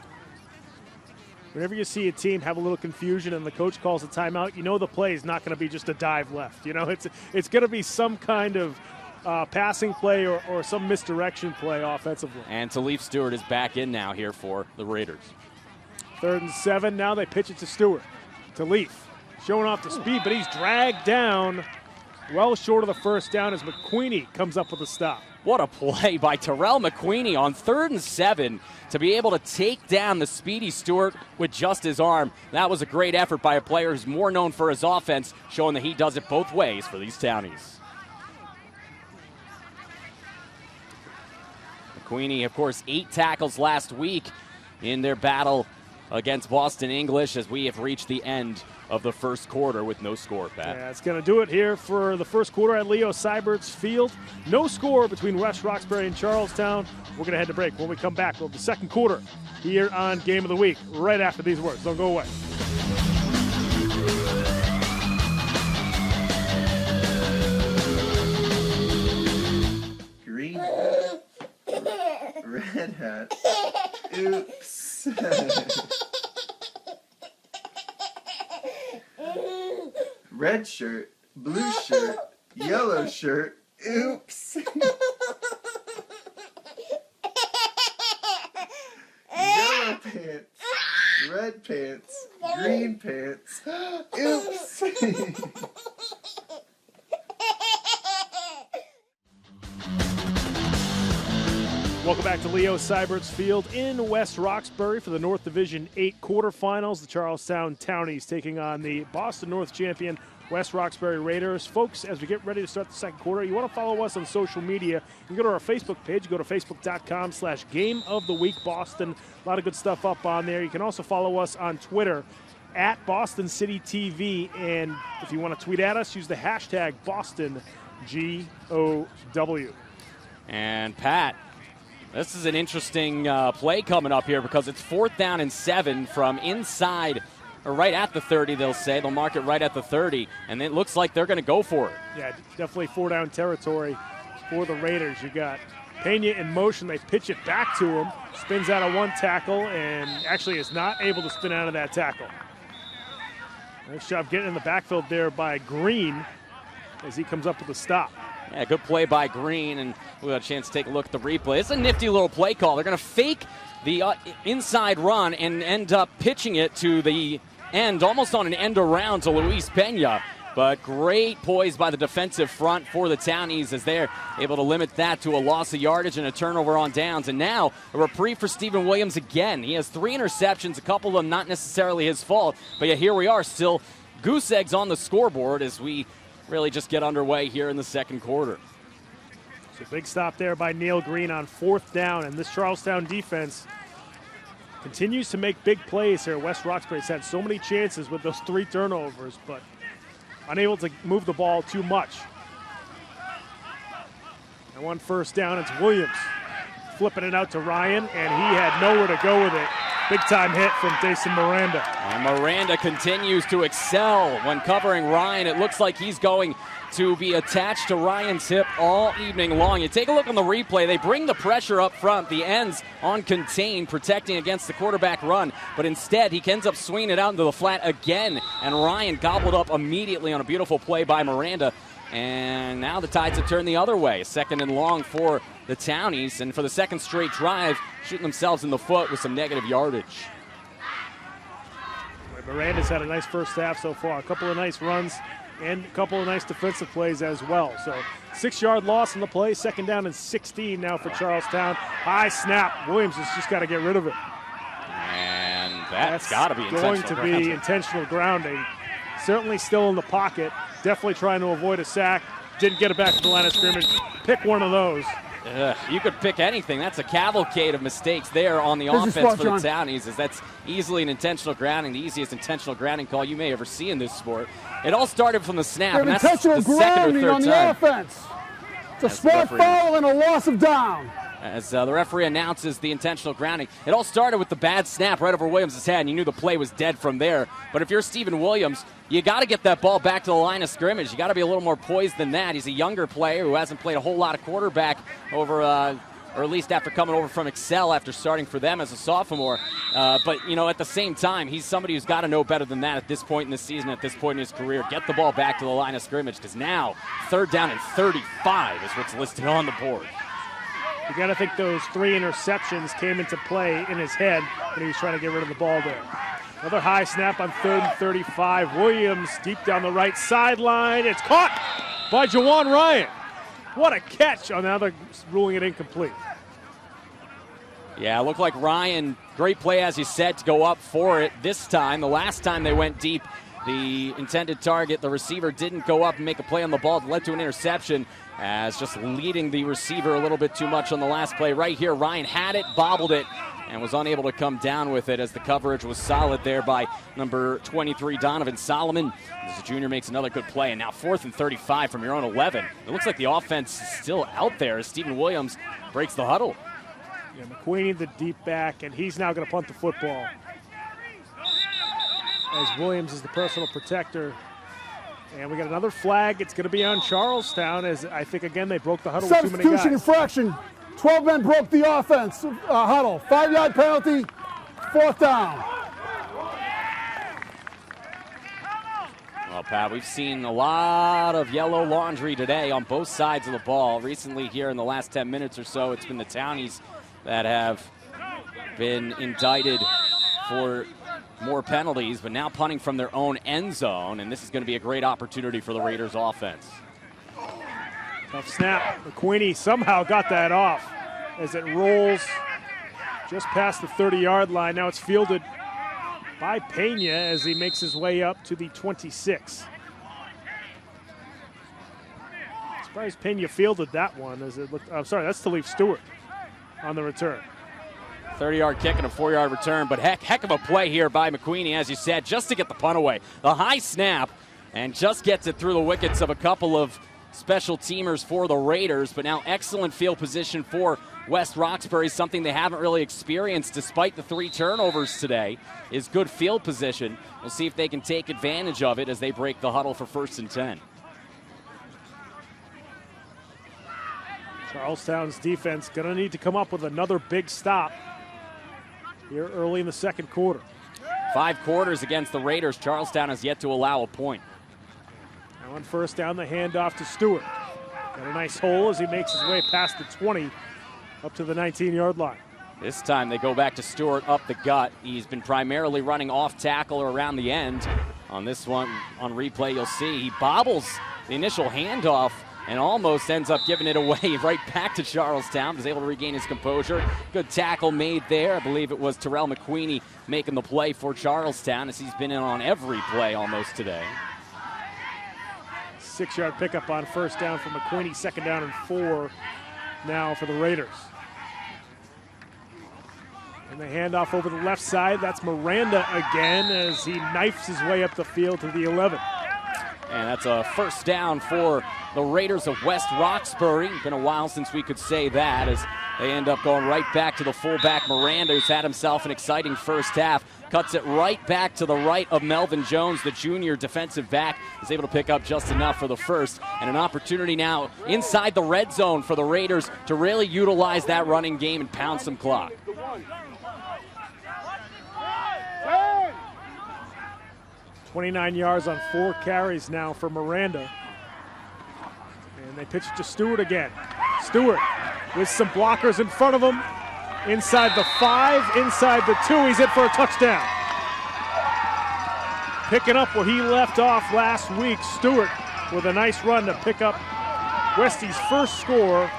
Whenever you see a team have a little confusion and the coach calls a timeout, you know the play is not going to be just a dive left. You know, it's going to be some kind of passing play or some misdirection play offensively. And Elise Stewart is back in now here for the Raiders. 3rd and 7. Now they pitch it to Stewart. To Leaf, showing off the speed, but he's dragged down well short of the first down as McWeenie comes up with a stop. What a play by Terrell Mcweenie on 3rd and 7 to be able to take down the speedy Stewart with just his arm. That was a great effort by a player who's more known for his offense, showing that he does it both ways for these Townies. McWeenie, of course, 8 tackles last week in their battle against Boston English as we have reached the end of the first quarter with no score, Pat. Yeah, it's going to do it here for the first quarter at Leo Sybertz Field. No score between West Roxbury and Charlestown. We're going to head to break. When we come back, we'll have the second quarter here on Game of the Week right after these words. Don't go away. Green hat, red hat, oops. Red shirt, blue shirt, yellow shirt, oops. Yellow pants, red pants, green pants, oops. Welcome back to Leo Sybertz Field in West Roxbury for the North Division 8 quarterfinals. The Charlestown Townies taking on the Boston North champion West Roxbury Raiders. Folks, as we get ready to start the second quarter, you want to follow us on social media. You can go to our Facebook page. Go to facebook.com/GameOfTheWeekBoston. A lot of good stuff up on there. You can also follow us on Twitter at Boston City TV. And if you want to tweet at us, use the hashtag BostonGOW. And Pat, this is an interesting play coming up here because it's 4th down and 7 from inside, or right at the 30, they'll say. They'll mark it right at the 30, and it looks like they're going to go for it. Yeah, definitely 4-down territory for the Raiders. You got Pena in motion. They pitch it back to him. Spins out of one tackle and actually is not able to spin out of that tackle. Nice job getting in the backfield there by Green as he comes up with a stop. Yeah, good play by Green, and we got a chance to take a look at the replay. It's a nifty little play call. They're going to fake the inside run and end up pitching it to the end, almost on an end around to Luis Pena. But great poise by the defensive front for the Townies as they're able to limit that to a loss of yardage and a turnover on downs. And now a reprieve for Stephen Williams again. He has 3 interceptions, a couple of them not necessarily his fault. But yeah, here we are, still goose eggs on the scoreboard as we really just get underway here in the second quarter. So big stop there by Neil Green on 4th down, and this Charlestown defense continues to make big plays here. West Roxbury's had so many chances with those 3 turnovers, but unable to move the ball too much. And on 1st down, it's Williams flipping it out to Ryan, and he had nowhere to go with it. Big-time hit from Jason Miranda. And Miranda continues to excel when covering Ryan. It looks like he's going to be attached to Ryan's hip all evening long. You take a look on the replay. They bring the pressure up front. The ends on contain, protecting against the quarterback run. But instead, he ends up swinging it out into the flat again. And Ryan gobbled up immediately on a beautiful play by Miranda. And now the Tides have turned the other way. 2nd and long for the Townies. And for the second straight drive, shooting themselves in the foot with some negative yardage. Miranda's had a nice first half so far. A couple of nice runs and a couple of nice defensive plays as well. So 6-yard loss in the play. 2nd down and 16 now for Charlestown. High snap. Williams has just got to get rid of it. And that's got to be going to be intentional grounding. Certainly still in the pocket. Definitely trying to avoid a sack. Didn't get it back to the line of scrimmage. Pick one of those. You could pick anything. That's a cavalcade of mistakes there on the offense for the Townies, as that's easily an intentional grounding, the easiest intentional grounding call you may ever see in this sport. It all started from the snap, and that's the second or third on the offense. It's a smart foul and a loss of down. As the referee announces the intentional grounding. It all started with the bad snap right over Williams' head, and you knew the play was dead from there. But if you're Stephen Williams, you got to get that ball back to the line of scrimmage. You got to be a little more poised than that. He's a younger player who hasn't played a whole lot of quarterback over, or at least after coming over from Excel after starting for them as a sophomore. But, you know, at the same time, he's somebody who's got to know better than that at this point in the season, at this point in his career. Get the ball back to the line of scrimmage, because now 3rd down and 35 is what's listed on the board. You got to think those 3 interceptions came into play in his head when he was trying to get rid of the ball there. Another high snap on 3rd and 35. Williams deep down the right sideline. It's caught by Jajuan Ryan. What a catch on the other, ruling it incomplete. Yeah, it looked like Ryan, great play as he said, to go up for it this time. The last time they went deep, the intended target, the receiver, didn't go up and make a play on the ball. It led to an interception, as just leading the receiver a little bit too much on the last play. Right here, Ryan had it, bobbled it, and was unable to come down with it, as the coverage was solid there by number 23, Donovan Solomon. As the junior makes another good play, and now 4th and 35 from your own 11. It looks like the offense is still out there as Stephen Williams breaks the huddle. Yeah, Mcweenie, the deep back, and he's now going to punt the football, as Williams is the personal protector. And we got another flag. It's going to be on Charlestown, as I think, again, they broke the huddle with too many guys. Substitution infraction. 12 men broke the offense huddle. 5-yard penalty, 4th down. Well, Pat, we've seen a lot of yellow laundry today on both sides of the ball. Recently here in the last 10 minutes or so, it's been the Townies that have been indicted for more penalties, but now punting from their own end zone, and this is going to be a great opportunity for the Raiders offense. Tough snap. Mcweenie somehow got that off as it rolls just past the 30-yard line. Now it's fielded by Pena as he makes his way up to the 26. Surprised Pena fielded that one as it looked. I'm sorry, that's Elise Stewart on the return. 30-yard kick and a 4-yard return, but heck of a play here by Mcweenie, as you said, just to get the punt away. The high snap, and just gets it through the wickets of a couple of special teamers for the Raiders, but now excellent field position for West Roxbury, something they haven't really experienced despite the 3 turnovers today, is good field position. We'll see if they can take advantage of it as they break the huddle for 1st and 10. Charlestown's defense going to need to come up with another big stop here early in the 2nd quarter. 5 quarters against the Raiders. Charlestown has yet to allow a point. Now on 1st down, the handoff to Stewart. Got a nice hole as he makes his way past the 20 up to the 19-yard line. This time they go back to Stewart up the gut. He's been primarily running off tackle or around the end. On this one, on replay, you'll see he bobbles the initial handoff and almost ends up giving it away right back to Charlestown. Was able to regain his composure. Good tackle made there. I believe it was Terrell Mcweenie making the play for Charlestown, as he's been in on every play almost today. 6-yard pickup on 1st down for Mcweenie. 2nd down and 4 now for the Raiders. And the handoff over the left side. That's Miranda again as he knifes his way up the field to the 11. And that's a 1st down for the Raiders of West Roxbury. Been a while since we could say that, as they end up going right back to the fullback Miranda, who's had himself an exciting first half. Cuts it right back to the right of Melvin Jones, the junior defensive back. Is able to pick up just enough for the 1st. And an opportunity now inside the red zone for the Raiders to really utilize that running game and pound some clock. 29 yards on 4 carries now for Miranda. And they pitch it to Stewart again. Stewart with some blockers in front of him. Inside the 5, inside the 2. He's in for a touchdown. picking up where he left off last week. Stewart with a nice run to pick up Westy's first score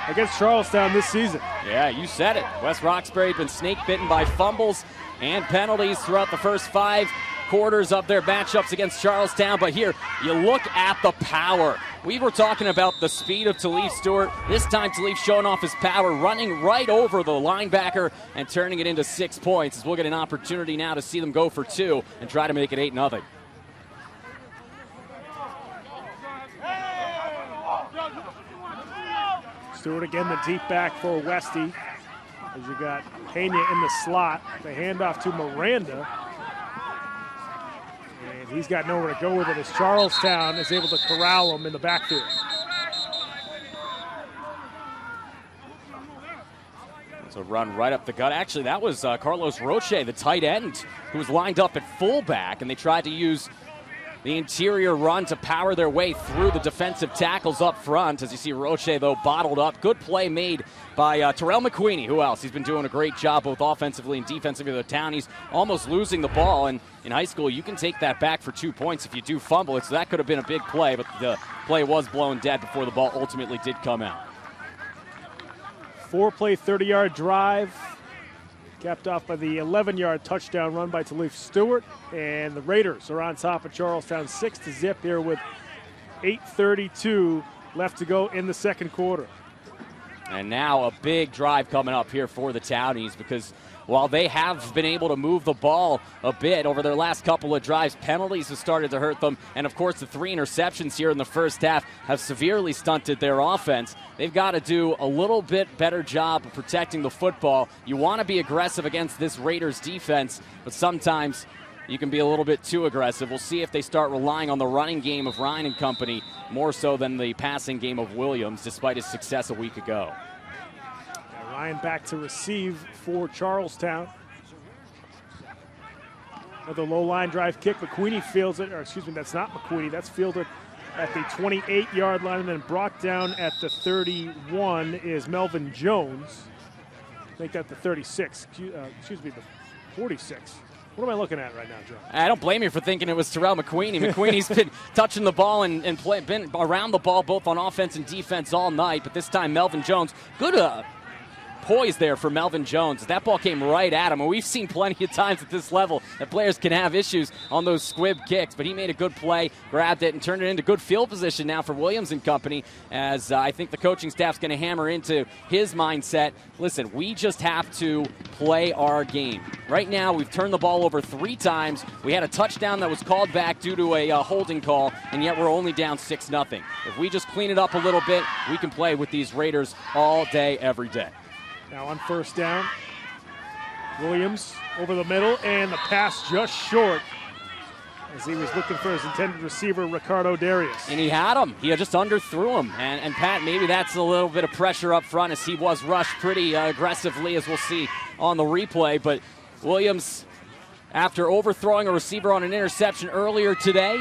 against Charlestown this season. Yeah, you said it. West Roxbury had been snake bitten by fumbles and penalties throughout the first 5 quarters of their matchups against Charlestown, but here you look at the power. We were talking about the speed of Elise Stewart. This time Elise showing off his power, running right over the linebacker and turning it into 6 points, as we'll get an opportunity now to see them go for 2 and try to make it 8-0. Stewart again, the deep back for Westy, as you got Pena in the slot. The handoff to Miranda. And he's got nowhere to go with it as Charlestown is able to corral him in the backfield. It's a run right up the gut. Actually, that was Carlos Roche, the tight end, who was lined up at fullback, and they tried to use the interior run to power their way through the defensive tackles up front. As you see Roche, though, bottled up. Good play made by Terrell Mcweenie. Who else? He's been doing a great job both offensively and defensively. The Townies almost losing the ball. And in high school, you can take that back for 2 points if you do fumble it. So that could have been a big play, but the play was blown dead before the ball ultimately did come out. 4-play, 30-yard drive, capped off by the 11-yard touchdown run by Elise Stewart. And the Raiders are on top of Charlestown 6-0 here with 8:32 left to go in the second quarter. And now a big drive coming up here for the Townies, because while they have been able to move the ball a bit over their last couple of drives, penalties have started to hurt them. And, of course, the 3 interceptions here in the first half have severely stunted their offense. They've got to do a little bit better job of protecting the football. You want to be aggressive against this Raiders defense, but sometimes you can be a little bit too aggressive. We'll see if they start relying on the running game of Ryan and company more so than the passing game of Williams, despite his success a week ago. Ryan back to receive for Charlestown. Another low line drive kick. McQueenie fields it, or excuse me, that's not McQueenie. That's fielded at the 28-yard line, and then brought down at the 31 is Melvin Jones. I think that's the 36. Excuse me, the 46. What am I looking at right now, Joe? I don't blame you for thinking it was Terrell Mcweenie. McQueenie's been touching the ball and been around the ball both on offense and defense all night, but this time Melvin Jones, good poise there for Melvin Jones. That ball came right at him, and we've seen plenty of times at this level that players can have issues on those squib kicks, but he made a good play, grabbed it, and turned it into good field position now for Williams and company, as I think the coaching staff's going to hammer into his mindset. Listen, we just have to play our game. Right now, we've turned the ball over 3 times. We had a touchdown that was called back due to a holding call, and yet we're only down 6-0. If we just clean it up a little bit, we can play with these Raiders all day, every day. Now on first down, Williams over the middle, and the pass just short as he was looking for his intended receiver, Ricardo Darius. And he had him. He just underthrew him. And Pat, maybe that's a little bit of pressure up front, as he was rushed pretty aggressively, as we'll see on the replay. But Williams, after overthrowing a receiver on an interception earlier today,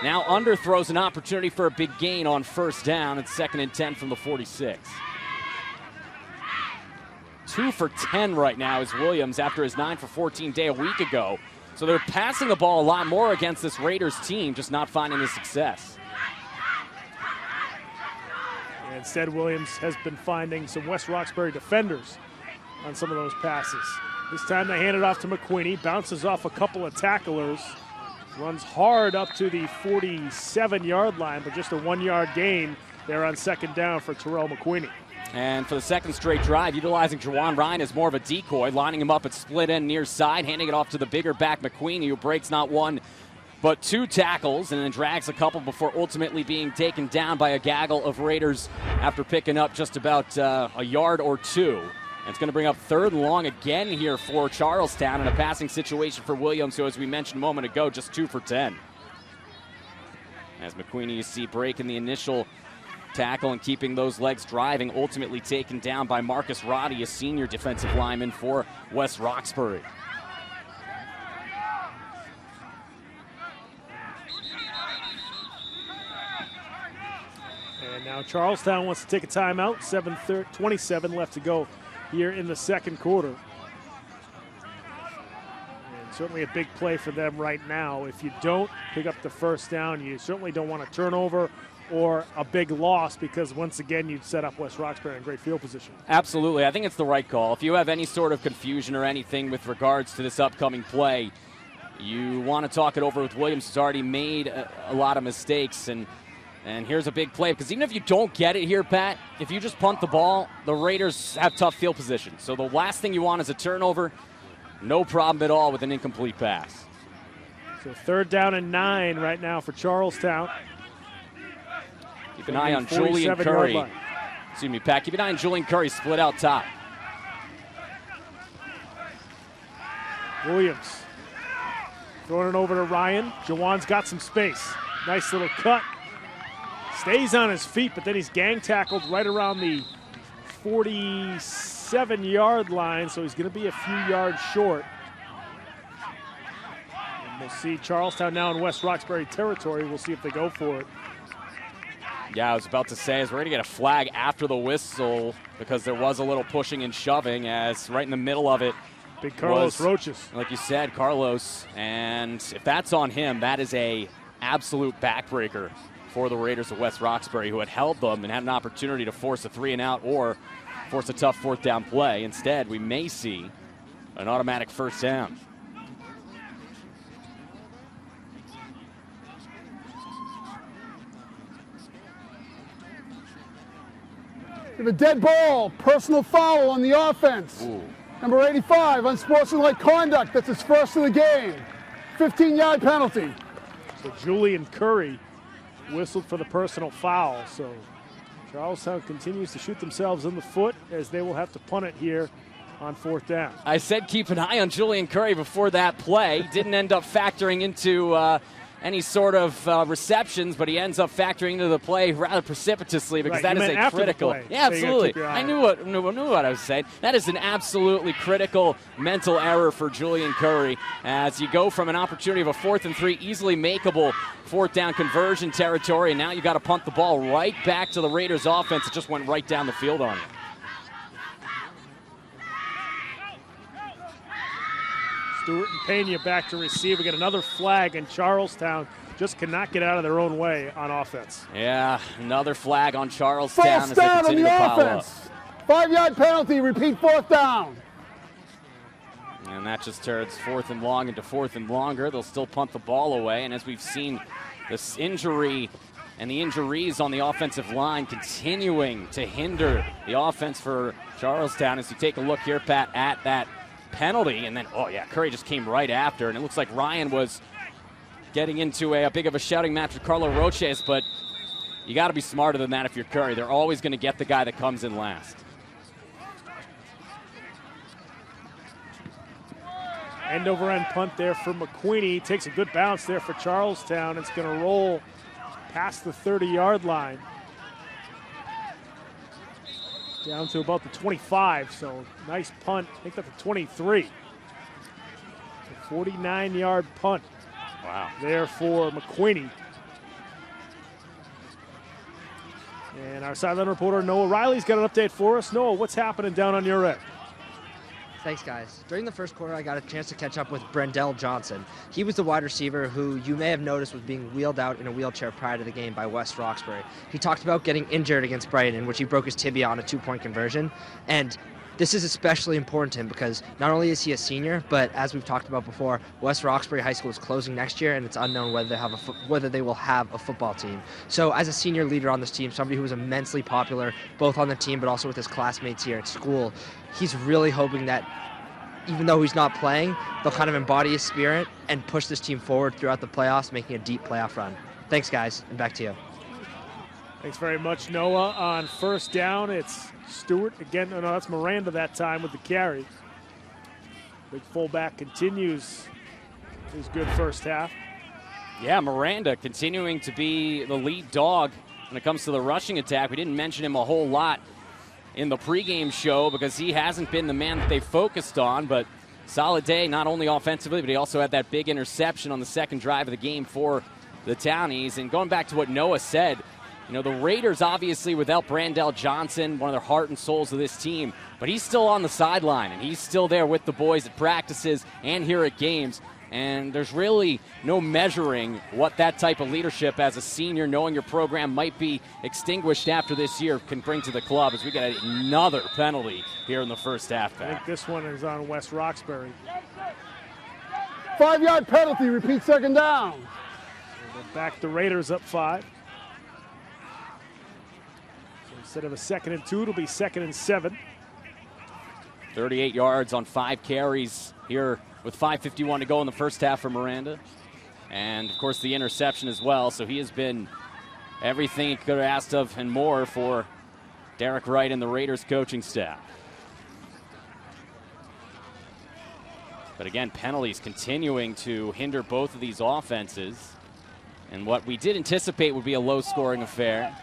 now underthrows an opportunity for a big gain on first down. It's 2nd and 10 from the 46. 2 for 10 right now is Williams after his 9 for 14 day a week ago. So they're passing the ball a lot more against this Raiders team, just not finding the success. And instead, Williams has been finding some West Roxbury defenders on some of those passes. This time they hand it off to McQueenie, bounces off a couple of tacklers, runs hard up to the 47-yard line, but just a 1-yard gain there on second down for Terrell Mcweenie. And for the second straight drive, utilizing Jajuan Ryan as more of a decoy, lining him up at split end near side, handing it off to the bigger back McQueenie, who breaks not 1 but 2 tackles and then drags a couple before ultimately being taken down by a gaggle of Raiders after picking up just about a yard or 2. And it's going to bring up 3rd and long again here for Charlestown in a passing situation for Williams, who, as we mentioned a moment ago, just 2 for 10. As McQueenie, you see, breaking the initial tackle and keeping those legs driving, ultimately taken down by Marcus Roddy, a senior defensive lineman for West Roxbury. And now Charlestown wants to take a timeout. 7:27 left to go here in the second quarter. And Certainly a big play for them right now. If you don't pick up the first down, you certainly don't want a turnover or a big loss, because once again you'd set up West Roxbury in great field position. Absolutely. I think it's the right call. If you have any sort of confusion or anything with regards to this upcoming play, you want to talk it over with Williams, who's already made a lot of mistakes. And here's a big play, because even if you don't get it here, Pat, if you just punt the ball, the Raiders have tough field position. So the last thing you want is a turnover. No problem at all with an incomplete pass. So 3rd down and 9 right now for Charlestown. Keep an eye on Julian Curry. Excuse me, Pat. Keep an eye on Julian Curry, split out top. Williams throwing it over to Ryan. Jajuan's got some space. Nice little cut. Stays on his feet, but then he's gang tackled right around the 47-yard line, so he's going to be a few yards short. And we'll see Charlestown now in West Roxbury territory. We'll see if they go for it. Yeah, I was about to say, as we're going to get a flag after the whistle, because there was a little pushing and shoving, as right in the middle of it, big Carlos Roches. Like you said, Carlos. And if that's on him, that is a absolute backbreaker for the Raiders of West Roxbury, who had held them and had an opportunity to force a 3-and-out or force a tough 4th down play. Instead, we may see an automatic 1st down. We have a dead ball, personal foul on the offense. Ooh. Number 85, unsportsmanlike conduct. That's his first of the game. 15-yard penalty. So Julian Curry whistled for the personal foul. So Charlestown continues to shoot themselves in the foot, as they will have to punt it here on 4th down. I said keep an eye on Julian Curry before that play. Didn't end up factoring into any sort of receptions, but he ends up factoring into the play rather precipitously, because that is a critical. Yeah, absolutely. I knew what I was saying. That is an absolutely critical mental error for Julian Curry, as you go from an opportunity of a 4th and 3, easily makeable 4th down conversion territory, and now you got to punt the ball right back to the Raiders offense. It just went right down the field on it. Stewart and Pena back to receive. We get another flag, and Charlestown just cannot get out of their own way on offense. Yeah, another flag on Charlestown. First down on the offense. 5-yard penalty, repeat 4th down. And that just turns 4th and long into 4th and longer. They'll still punt the ball away, and as we've seen, this injury and the injuries on the offensive line continuing to hinder the offense for Charlestown. As you take a look here, Pat, at that penalty, and then, oh yeah, Curry just came right after, and it looks like Ryan was getting into a big of a shouting match with Carlo Roches, but you got to be smarter than that if you're Curry. They're always going to get the guy that comes in last. End over end punt there for McWeenie. Takes a good bounce there for Charlestown. It's going to roll past the 30-yard line, down to about the 25, so nice punt. I think that's a 23. A 49-yard punt. Wow. There for McWeenie. And our sideline reporter, Noah Riley's got an update for us. Noah, what's happening down on your end? Thanks, guys. During the first quarter, I got a chance to catch up with Brendell Johnson. He was the wide receiver who you may have noticed was being wheeled out in a wheelchair prior to the game by West Roxbury. He talked about getting injured against Brighton, in which he broke his tibia on a 2-point conversion. And this is especially important to him because not only is he a senior, but as we've talked about before, West Roxbury High School is closing next year, and it's unknown whether they will have a football team. So as a senior leader on this team, somebody who was immensely popular, both on the team but also with his classmates here at school, he's really hoping that even though he's not playing, they'll kind of embody his spirit and push this team forward throughout the playoffs, making a deep playoff run. Thanks, guys, and back to you. Thanks very much, Noah. On 1st down, it's Stewart again. No, that's Miranda that time with the carry. Big fullback continues his good first half. Yeah, Miranda continuing to be the lead dog when it comes to the rushing attack. We didn't mention him a whole lot in the pregame show because he hasn't been the man that they focused on, but solid day, not only offensively, but he also had that big interception on the second drive of the game for the Townies. And going back to what Noah said, You know, the Raiders, obviously, without Brandell Johnson, one of their heart and souls of this team, but he's still on the sideline, and he's still there with the boys at practices and here at games. And there's really no measuring what that type of leadership as a senior, knowing your program might be extinguished after this year, can bring to the club as we get another penalty here in the first half. I think this one is on West Roxbury. 5-yard penalty, repeat second down. Back the Raiders up 5. So instead of a 2nd and 2, it'll be 2nd and 7. 38 yards on 5 carries here with 5:51 to go in the first half for Miranda. And, of course, the interception as well. So he has been everything he could have asked of and more for Derek Wright and the Raiders coaching staff. But, again, penalties continuing to hinder both of these offenses. And what we did anticipate would be a low-scoring affair.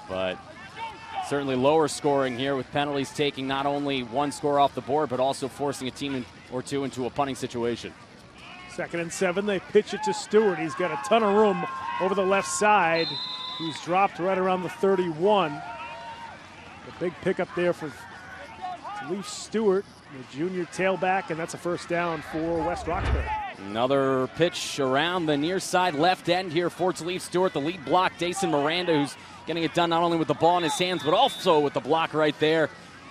But certainly lower scoring here with penalties taking not only one score off the board, but also forcing a team or two into a punting situation. 2nd and 7, they pitch it to Stewart. He's got a ton of room over the left side. He's dropped right around the 31. A big pickup there for Elise Stewart, the junior tailback, and that's a first down for West Roxbury. Another pitch around the near side left end here for Elise Stewart. The lead block, Dason Miranda, who's getting it done not only with the ball in his hands, but also with the block right there.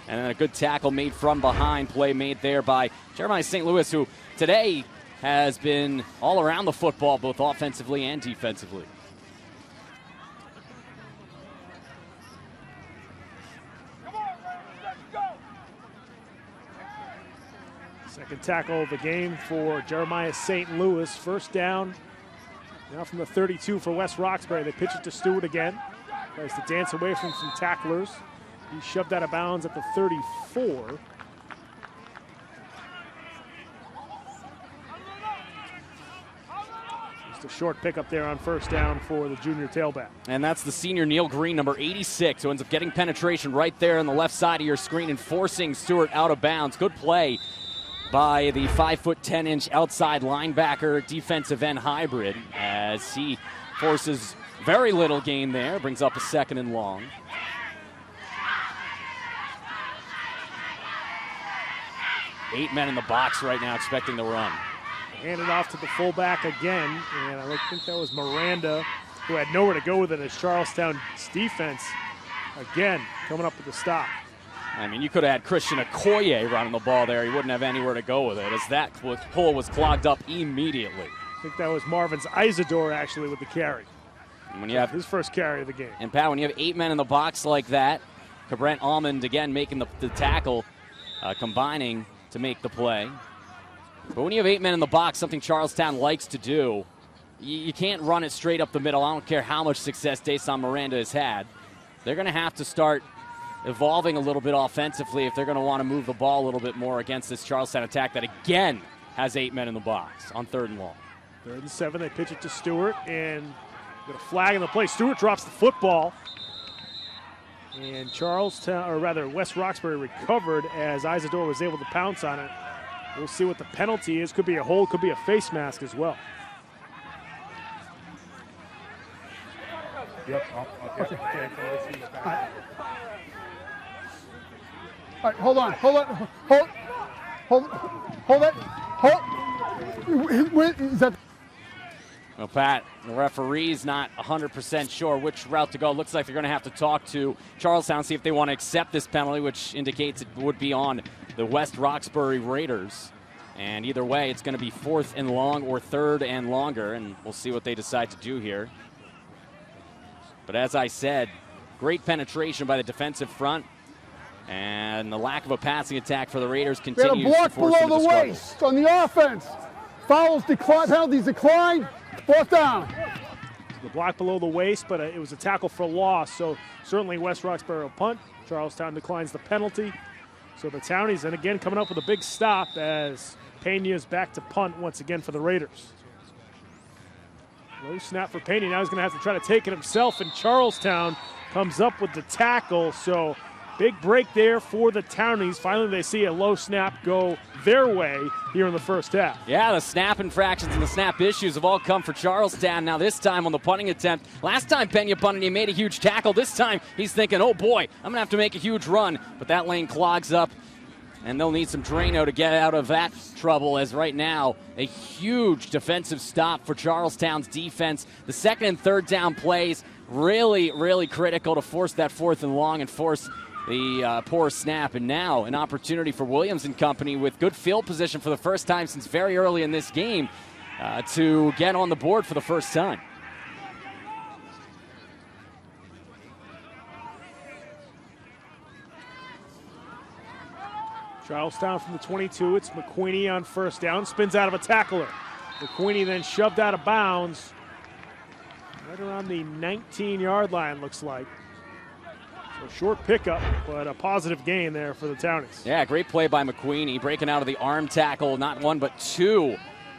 And then a good tackle made from behind, play made there by Jeremiah St. Louis, who today has been all around the football, both offensively and defensively. Second tackle of the game for Jeremiah St. Louis. First down now from the 32 for West Roxbury. They pitch it to Stewart again. Tries to dance away from some tacklers. He shoved out of bounds at the 34. Just a short pickup there on first down for the junior tailback. And that's the senior Neil Green, number 86, who ends up getting penetration right there on the left side of your screen and forcing Stewart out of bounds. Good play by the 5'10" outside linebacker defensive end hybrid as he forces very little gain there, brings up a 2nd and long. Eight men in the box right now expecting the run. Hand it off to the fullback again, and I think that was Miranda who had nowhere to go with it as Charlestown's defense again coming up with the stop. I mean, you could have had Christian Okoye running the ball there. He wouldn't have anywhere to go with it as that hole was clogged up immediately. I think that was Marvin's Isidore actually with the carry. And when you have his first carry of the game. And Pat, when you have 8 men in the box like that, Cabrent Almond again making the tackle, combining to make the play. But when you have 8 men in the box, something Charlestown likes to do, you can't run it straight up the middle. I don't care how much success Dason Miranda has had. They're going to have to start evolving a little bit offensively if they're going to want to move the ball a little bit more against this Charlestown attack that again has 8 men in the box on 3rd and long. 3rd and 7, they pitch it to Stewart and got a flag in the play. Stewart drops the football. And Charlestown, or rather West Roxbury recovered as Isidore was able to pounce on it. We'll see what the penalty is. Could be a hold, could be a face mask as well. Yep. Okay. All right, hold on. Is that? Well, Pat, the referee's not 100% sure which route to go. Looks like they're going to have to talk to Charlestown, see if they want to accept this penalty, which indicates it would be on the West Roxbury Raiders. And either way, it's going to be 4th and long or 3rd and longer, and we'll see what they decide to do here. But as I said, great penetration by the defensive front, and the lack of a passing attack for the Raiders continues. We had a block below the waist on the offense. Fouls decline, penalties decline. 4th down. The block below the waist, but it was a tackle for loss, so certainly West Roxbury will punt. Charlestown declines the penalty. So the Townies, and again, coming up with a big stop as Pena's back to punt once again for the Raiders. Low snap for Pena. Now he's going to have to try to take it himself, and Charlestown comes up with the tackle. So Big break there for the Townies. Finally, they see a low snap go their way here in the first half. Yeah, the snap infractions and the snap issues have all come for Charlestown. Now this time on the punting attempt. Last time Pena punted, he made a huge tackle. This time he's thinking, oh boy, I'm going to have to make a huge run. But that lane clogs up, and they'll need some Drano to get out of that trouble, as right now a huge defensive stop for Charlestown's defense. The second and third down plays really, really critical to force that 4th and long and force the poor snap. And now an opportunity for Williams and company with good field position for the first time since very early in this game to get on the board for the first time. Charlestown from the 22. It's McWeenie on first down. Spins out of a tackler. McWeenie then shoved out of bounds right around the 19-yard line, looks like. So short pickup, but a positive gain there for the Townies. Yeah, great play by McWeenie, breaking out of the arm tackle, not one but two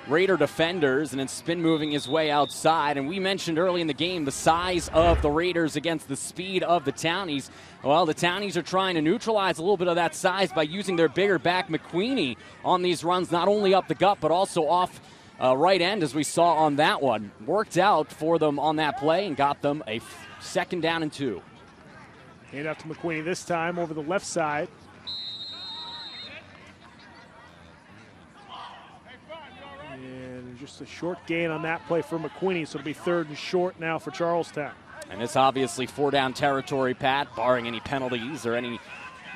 Raider defenders, and then spin moving his way outside. And we mentioned early in the game the size of the Raiders against the speed of the Townies. Well, the Townies are trying to neutralize a little bit of that size by using their bigger back McWeenie on these runs, not only up the gut but also off right end, as we saw on that one. Worked out for them on that play and got them a second down and 2. Hand off to McWeenie this time over the left side. And just a short gain on that play for McWeenie, so it'll be 3rd and short now for Charlestown. And it's obviously 4-down territory, Pat, barring any penalties or any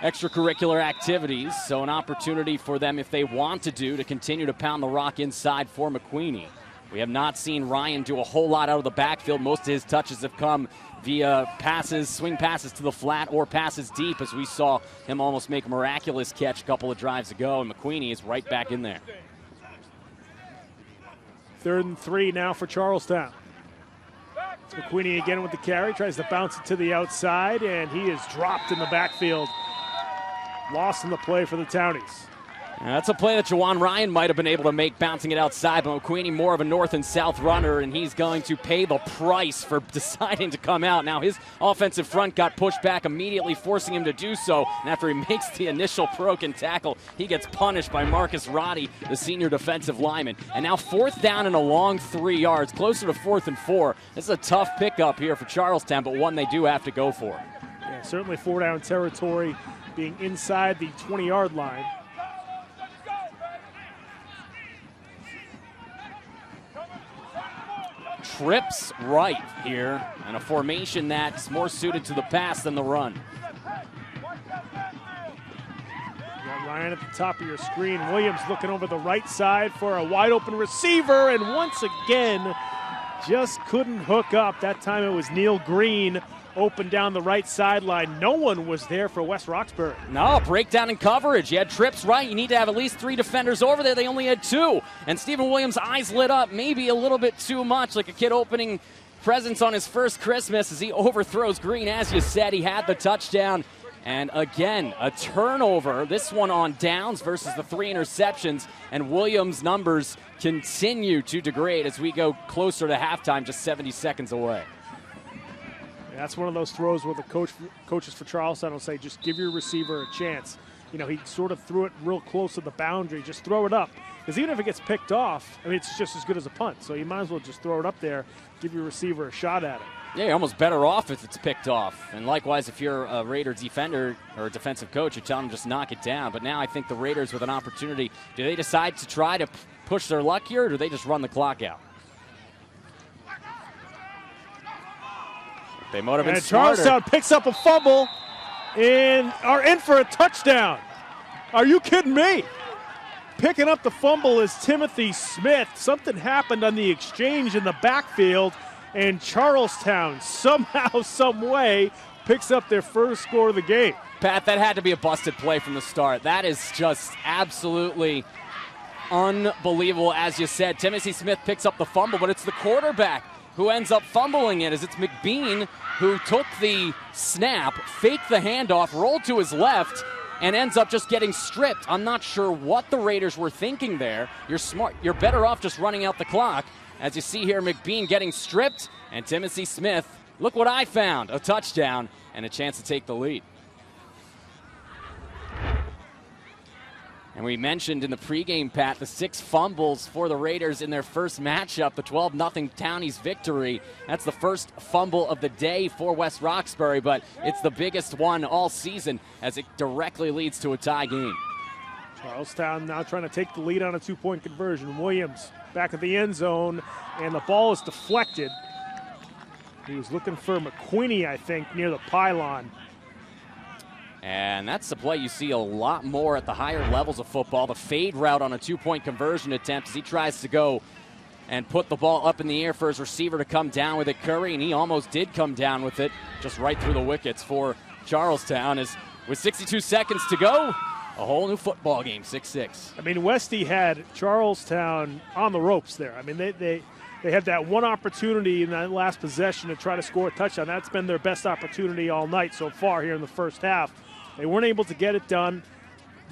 extracurricular activities. So an opportunity for them, if they want to continue to pound the rock inside for McWeenie. We have not seen Ryan do a whole lot out of the backfield. Most of his touches have come via passes, swing passes to the flat or passes deep, as we saw him almost make a miraculous catch a couple of drives ago, and McWeenie is right back in there. 3rd and 3 now for Charlestown. It's McWeenie again with the carry, tries to bounce it to the outside, and he is dropped in the backfield. Lost in the play for the Townies. And that's a play that Jajuan Ryan might have been able to make, bouncing it outside, but McWeenie more of a north and south runner, and he's going to pay the price for deciding to come out. Now his offensive front got pushed back immediately, forcing him to do so, and after he makes the initial broken tackle, he gets punished by Marcus Roddy, the senior defensive lineman. And now 4th down and a long 3 yards, closer to 4th and 4. This is a tough pickup here for Charlestown, but one they do have to go for. Yeah, certainly 4-down territory, being inside the 20-yard line. Trips right here, and a formation that's more suited to the pass than the run. You got Ryan at the top of your screen. Williams looking over the right side for a wide open receiver, and once again, just couldn't hook up. That time it was Neil Green open down the right sideline. No one was there for West Roxbury. No, breakdown in coverage. You had trips right. You need to have at least 3 defenders over there. They only had 2. And Stephen Williams' eyes lit up maybe a little bit too much, like a kid opening presents on his first Christmas, as he overthrows Green. As you said, he had the touchdown. And again, a turnover, this one on downs versus the 3 interceptions. And Williams' numbers continue to degrade as we go closer to halftime, just 70 seconds away. That's one of those throws where the coaches for Charlestown will say, just give your receiver a chance. You know, he sort of threw it real close to the boundary. Just throw it up. Because even if it gets picked off, I mean, it's just as good as a punt. So you might as well just throw it up there, give your receiver a shot at it. Yeah, you're almost better off if it's picked off. And likewise, if you're a Raider defender or a defensive coach, you're telling them just knock it down. But now I think the Raiders with an opportunity, do they decide to try to push their luck here, or do they just run the clock out? They might have been smarter. Charlestown picks up a fumble and are in for a touchdown. Are you kidding me? Picking up the fumble is Timothy Smith. Something happened on the exchange in the backfield, and Charlestown somehow, some way, picks up their first score of the game. Pat, that had to be a busted play from the start. That is just absolutely unbelievable. As you said, Timothy Smith picks up the fumble, but it's the quarterback who ends up fumbling it, as it's McBean who took the snap, faked the handoff, rolled to his left, and ends up just getting stripped. I'm not sure what the Raiders were thinking there. You're smart. You're better off just running out the clock. As you see here, McBean getting stripped, and Timothy Smith, look what I found, a touchdown and a chance to take the lead. And we mentioned in the pregame, Pat, the 6 fumbles for the Raiders in their first matchup, the 12-0 Townies victory. That's the first fumble of the day for West Roxbury, but it's the biggest one all season as it directly leads to a tie game. Charlestown now trying to take the lead on a 2-point conversion. Williams back at the end zone, and the ball is deflected. He was looking for McWeenie, I think, near the pylon. And that's the play you see a lot more at the higher levels of football. The fade route on a 2-point conversion attempt as he tries to go and put the ball up in the air for his receiver to come down with it, Curry, and he almost did come down with it, just right through the wickets for Charlestown. As with 62 seconds to go, a whole new football game, 6-6. I mean, Westy had Charlestown on the ropes there. I mean, they had that one opportunity in that last possession to try to score a touchdown. That's been their best opportunity all night so far here in the first half. They weren't able to get it done.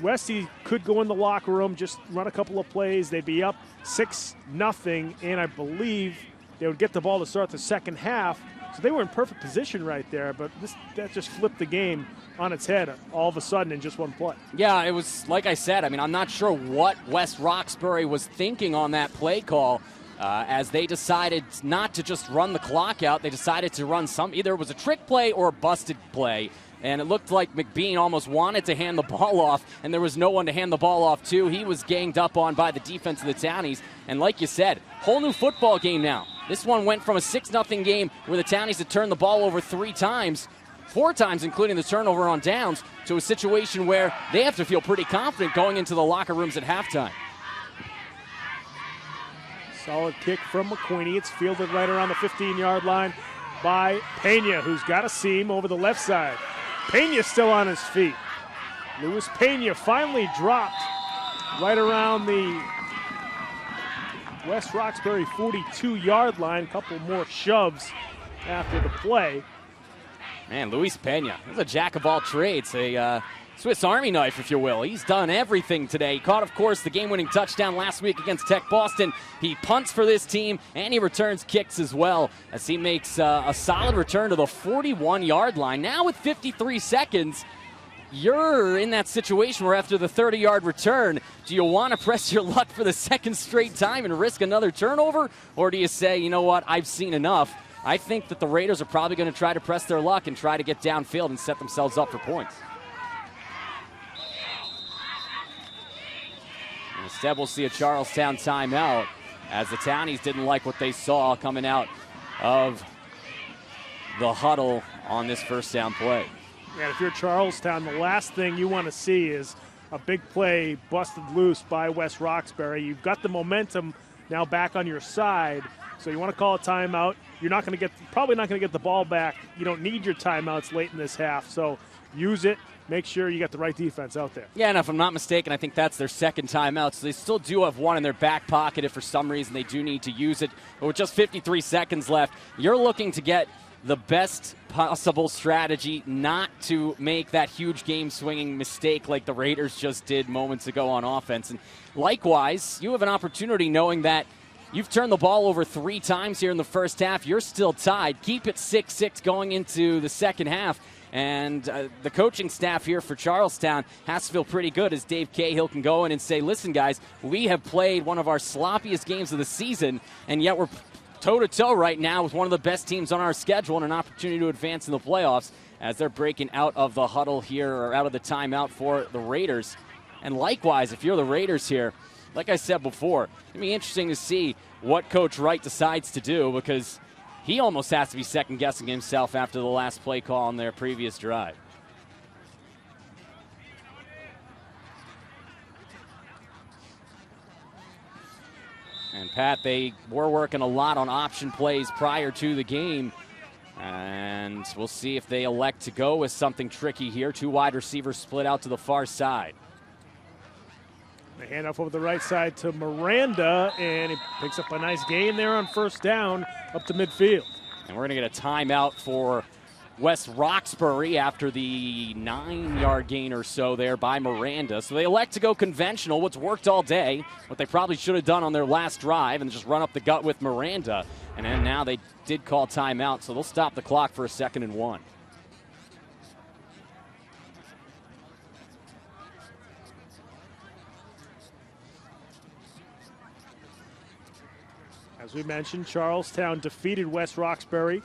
Westy could go in the locker room, just run a couple of plays. They'd be up 6-0, and I believe they would get the ball to start the second half. So they were in perfect position right there, but that just flipped the game on its head all of a sudden in just one play. Yeah, it was, like I said, I mean, I'm not sure what West Roxbury was thinking on that play call as they decided not to just run the clock out. They decided to run either it was a trick play or a busted play. And it looked like McBean almost wanted to hand the ball off, and there was no one to hand the ball off to. He was ganged up on by the defense of the Townies. And like you said, whole new football game now. This one went from a 6-0 game where the Townies had turned the ball over 4 times, including the turnover on downs, to a situation where they have to feel pretty confident going into the locker rooms at halftime. Solid kick from McWeenie. It's fielded right around the 15-yard line by Pena, who's got a seam over the left side. Pena still on his feet. Luis Pena finally dropped right around the West Roxbury 42-yard line. A couple more shoves after the play. Man, Luis Pena, he's a jack of all trades, a Swiss Army knife, if you will. He's done everything today. He caught, of course, the game-winning touchdown last week against Tech Boston. He punts for this team, and he returns kicks as well as he makes a solid return to the 41-yard line. Now with 53 seconds, you're in that situation where after the 30-yard return, do you want to press your luck for the second straight time and risk another turnover? Or do you say, you know what, I've seen enough? I think that the Raiders are probably going to try to press their luck and try to get downfield and set themselves up for points. Instead, we'll see a Charlestown timeout as the Townies didn't like what they saw coming out of the huddle on this first down play. Yeah, if you're Charlestown, the last thing you want to see is a big play busted loose by West Roxbury. You've got the momentum now back on your side, so you want to call a timeout. You're probably not going to get the ball back. You don't need your timeouts late in this half, so use it. Make sure you got the right defense out there. Yeah, and if I'm not mistaken, I think that's their second timeout. So they still do have one in their back pocket if for some reason they do need to use it. But with just 53 seconds left, you're looking to get the best possible strategy not to make that huge game-swinging mistake like the Raiders just did moments ago on offense. And likewise, you have an opportunity knowing that you've turned the ball over 3 times here in the first half. You're still tied. Keep it 6-6 going into the second half. And the coaching staff here for Charlestown has to feel pretty good as Dave Cahill can go in and say, listen, guys, we have played one of our sloppiest games of the season, and yet we're toe-to-toe right now with one of the best teams on our schedule and an opportunity to advance in the playoffs as they're breaking out of the huddle here, or out of the timeout for the Raiders. And likewise, if you're the Raiders here, like I said before, it'll be interesting to see what Coach Wright decides to do, because he almost has to be second-guessing himself after the last play call on their previous drive. And, Pat, they were working a lot on option plays prior to the game. And we'll see if they elect to go with something tricky here. 2 wide receivers split out to the far side. The handoff over the right side to Miranda, and he picks up a nice gain there on first down up to midfield. And we're going to get a timeout for West Roxbury after the 9-yard gain or so there by Miranda. So they elect to go conventional, what's worked all day, what they probably should have done on their last drive, and just run up the gut with Miranda. And then now they did call timeout, so they'll stop the clock for a 2nd and 1. As we mentioned, Charlestown defeated West Roxbury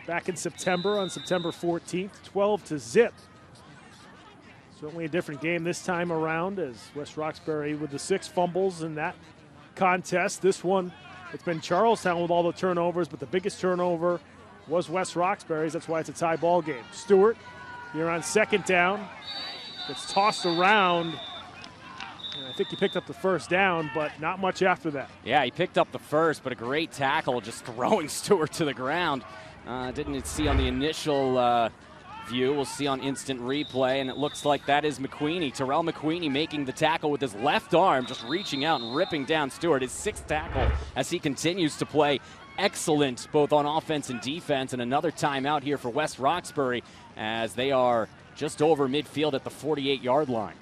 back in September, on September 14th, 12-0. Certainly a different game this time around, as West Roxbury with the 6 fumbles in that contest. This one, it's been Charlestown with all the turnovers, but the biggest turnover was West Roxbury's. That's why it's a tie ball game. Stewart, you're on second down. Gets tossed around. And I think he picked up the first down, but not much after that. Yeah, he picked up the first, but a great tackle just throwing Stewart to the ground. Didn't see on the initial view. We'll see on instant replay, and it looks like that is Mcweenie. Terrell Mcweenie making the tackle with his left arm, just reaching out and ripping down Stewart. His 6th tackle as he continues to play excellent both on offense and defense. And another timeout here for West Roxbury as they are just over midfield at the 48-yard line.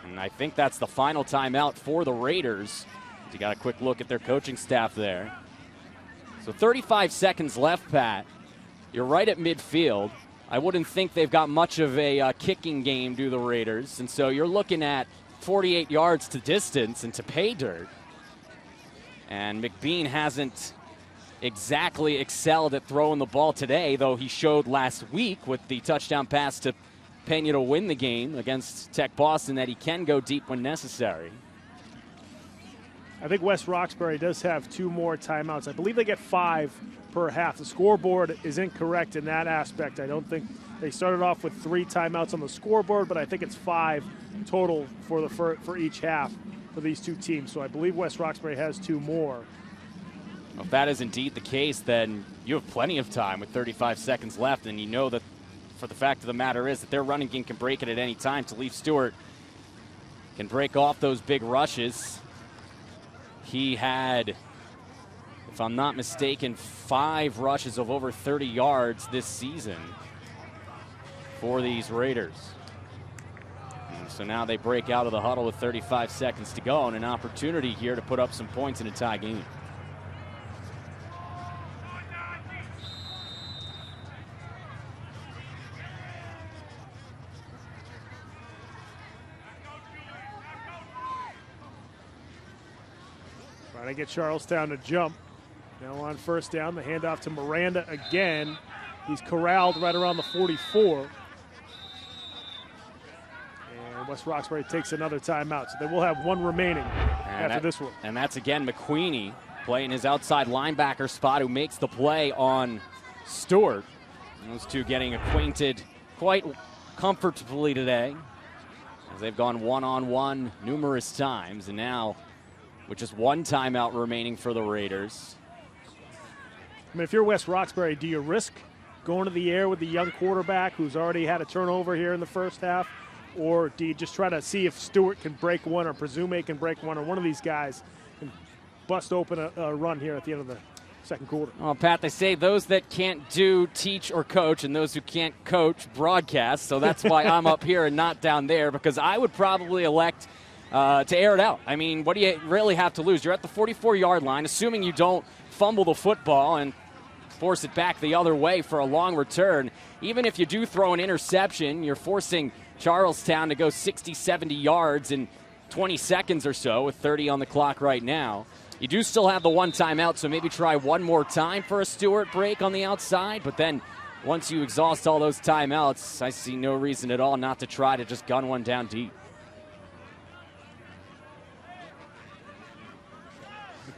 And I think that's the final timeout for the Raiders. You got a quick look at their coaching staff there. So 35 seconds left, Pat. You're right at midfield. I wouldn't think they've got much of a kicking game, do the Raiders. And so you're looking at 48 yards to distance and to pay dirt. And McBean hasn't exactly excelled at throwing the ball today, though he showed last week with the touchdown pass to Pena to win the game against Tech Boston that he can go deep when necessary. I think West Roxbury does have 2 more timeouts. I believe they get 5 per half. The scoreboard is incorrect in that aspect. I don't think they started off with 3 timeouts on the scoreboard, but I think it's 5 total for each half for these 2 teams. So I believe West Roxbury has 2 more. Well, if that is indeed the case, then you have plenty of time with 35 seconds left, and you know that for the fact of the matter is that their running game can break it at any time. Elise Stewart can break off those big rushes. He had, if I'm not mistaken, 5 rushes of over 30 yards this season for these Raiders. And so now they break out of the huddle with 35 seconds to go and an opportunity here to put up some points in a tie game. Trying to get Charlestown to jump. Now on first down, the handoff to Miranda again. He's corralled right around the 44. And West Roxbury takes another timeout. So they will have 1 remaining after this one. And that's again McQueenie playing his outside linebacker spot, who makes the play on Stewart. And those 2 getting acquainted quite comfortably today, as they've gone one-on-one numerous times. And now with just 1 timeout remaining for the Raiders. I mean, if you're West Roxbury, do you risk going to the air with the young quarterback who's already had a turnover here in the first half? Or do you just try to see if Stewart can break one, or Presume can break one, or one of these guys can bust open a run here at the end of the second quarter? Well, Pat, they say those that can't do teach or coach, and those who can't coach broadcast. So that's why I'm up here and not down there, because I would probably elect to air it out. I mean, what do you really have to lose? You're at the 44-yard line, assuming you don't fumble the football and force it back the other way for a long return. Even if you do throw an interception, you're forcing Charlestown to go 60, 70 yards in 20 seconds or so with 30 on the clock right now. You do still have the 1 timeout, so maybe try 1 more time for a Stewart break on the outside, but then once you exhaust all those timeouts, I see no reason at all not to try to just gun one down deep.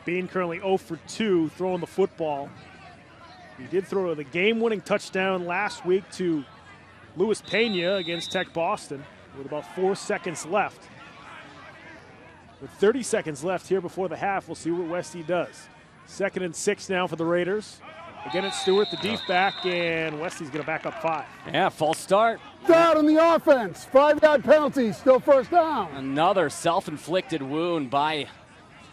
McBean currently 0 for 2 throwing the football. He did throw the game-winning touchdown last week to Luis Pena against Tech Boston with about 4 seconds left. With 30 seconds left here before the half, we'll see what Westy does. 2nd and 6 now for the Raiders. Again, it's Stewart, the deep back, and Westy's going to back up 5. Yeah, false start. Down on the offense. 5-yard penalty, still first down. Another self-inflicted wound by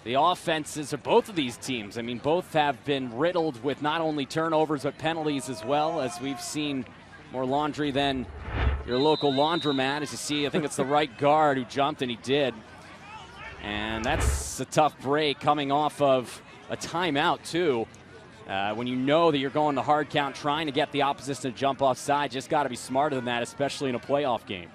the offenses of both of these teams. I mean, both have been riddled with not only turnovers but penalties as well, as we've seen more laundry than your local laundromat. As you see, I think it's the right guard who jumped, and he did. And that's a tough break coming off of a timeout, too. When you know that you're going to hard count, trying to get the opposition to jump offside, just got to be smarter than that, especially in a playoff game.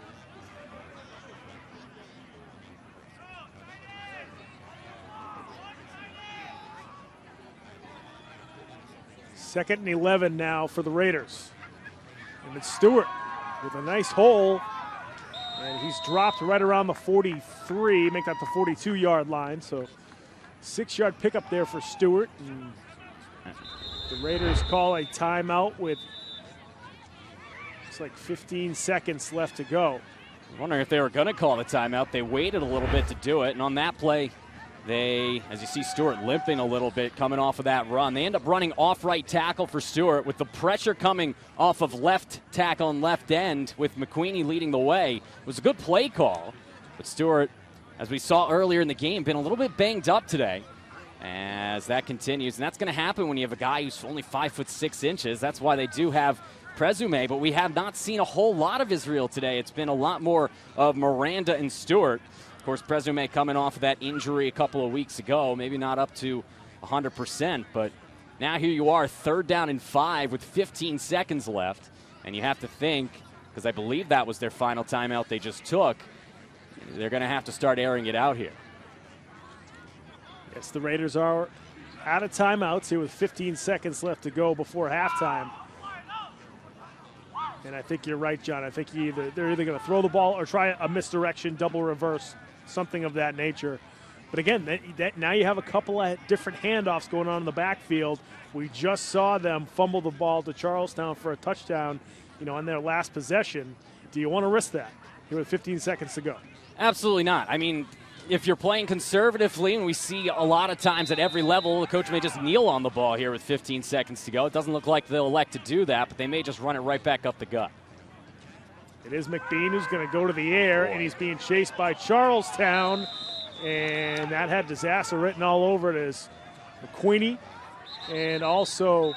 2nd and 11 now for the Raiders. And it's Stewart with a nice hole. And he's dropped right around the 43, make that the 42-yard line. So 6-yard pickup there for Stewart. And the Raiders call a timeout with, it's like 15 seconds left to go. I'm wondering if they were going to call the timeout. They waited a little bit to do it. And on that play, they, as you see Stewart limping a little bit coming off of that run, they end up running off right tackle for Stewart with the pressure coming off of left tackle and left end with McWeenie leading the way. It was a good play call, but Stewart, as we saw earlier in the game, been a little bit banged up today as that continues. And that's going to happen when you have a guy who's only 5'6". That's why they do have Presume, but we have not seen a whole lot of Israel today. It's been a lot more of Miranda and Stewart. Of course, Presume coming off of that injury a couple of weeks ago, maybe not up to 100%, but now here you are, 3rd down and 5 with 15 seconds left, and you have to think, because I believe that was their final timeout they just took, they're going to have to start airing it out here. Yes, the Raiders are out of timeouts here with 15 seconds left to go before halftime. And I think you're right, John. I think they're either going to throw the ball or try a misdirection, double reverse, something of that nature. But again, now you have a couple of different handoffs going on in the backfield. We just saw them fumble the ball to Charlestown for a touchdown, on their last possession. Do you want to risk that here with 15 seconds to go? Absolutely not. I mean, if you're playing conservatively, and we see a lot of times at every level, the coach may just kneel on the ball here with 15 seconds to go. It doesn't look like they'll elect to do that, but they may just run it right back up the gut. It is McBean who's going to go to the air, and he's being chased by Charlestown, and that had disaster written all over it as McWeenie and also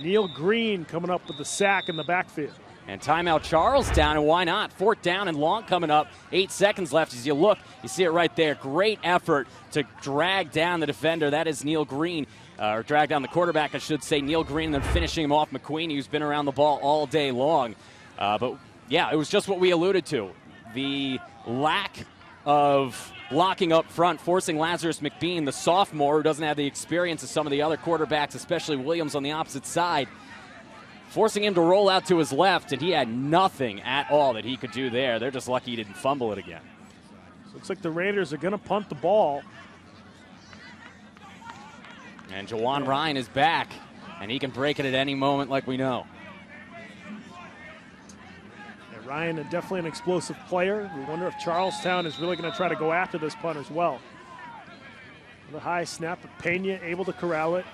Neil Green coming up with the sack in the backfield. And timeout Charlestown, and why not? 4th down and long coming up. 8 seconds left. As you look, you see it right there. Great effort to drag down the defender. That is Neil Green, or drag down the quarterback, I should say. Neil Green, and then finishing him off McWeenie, who's been around the ball all day long. But yeah, it was just what we alluded to. The lack of blocking up front, forcing Lazarus McBean, the sophomore who doesn't have the experience of some of the other quarterbacks, especially Williams on the opposite side, forcing him to roll out to his left, and he had nothing at all that he could do there. They're just lucky he didn't fumble it again. Looks like the Raiders are going to punt the ball. And Jajuan Ryan is back, and he can break it at any moment like we know. Ryan, definitely an explosive player. We wonder if Charlestown is really going to try to go after this punt as well. The high snap, but Pena able to corral it.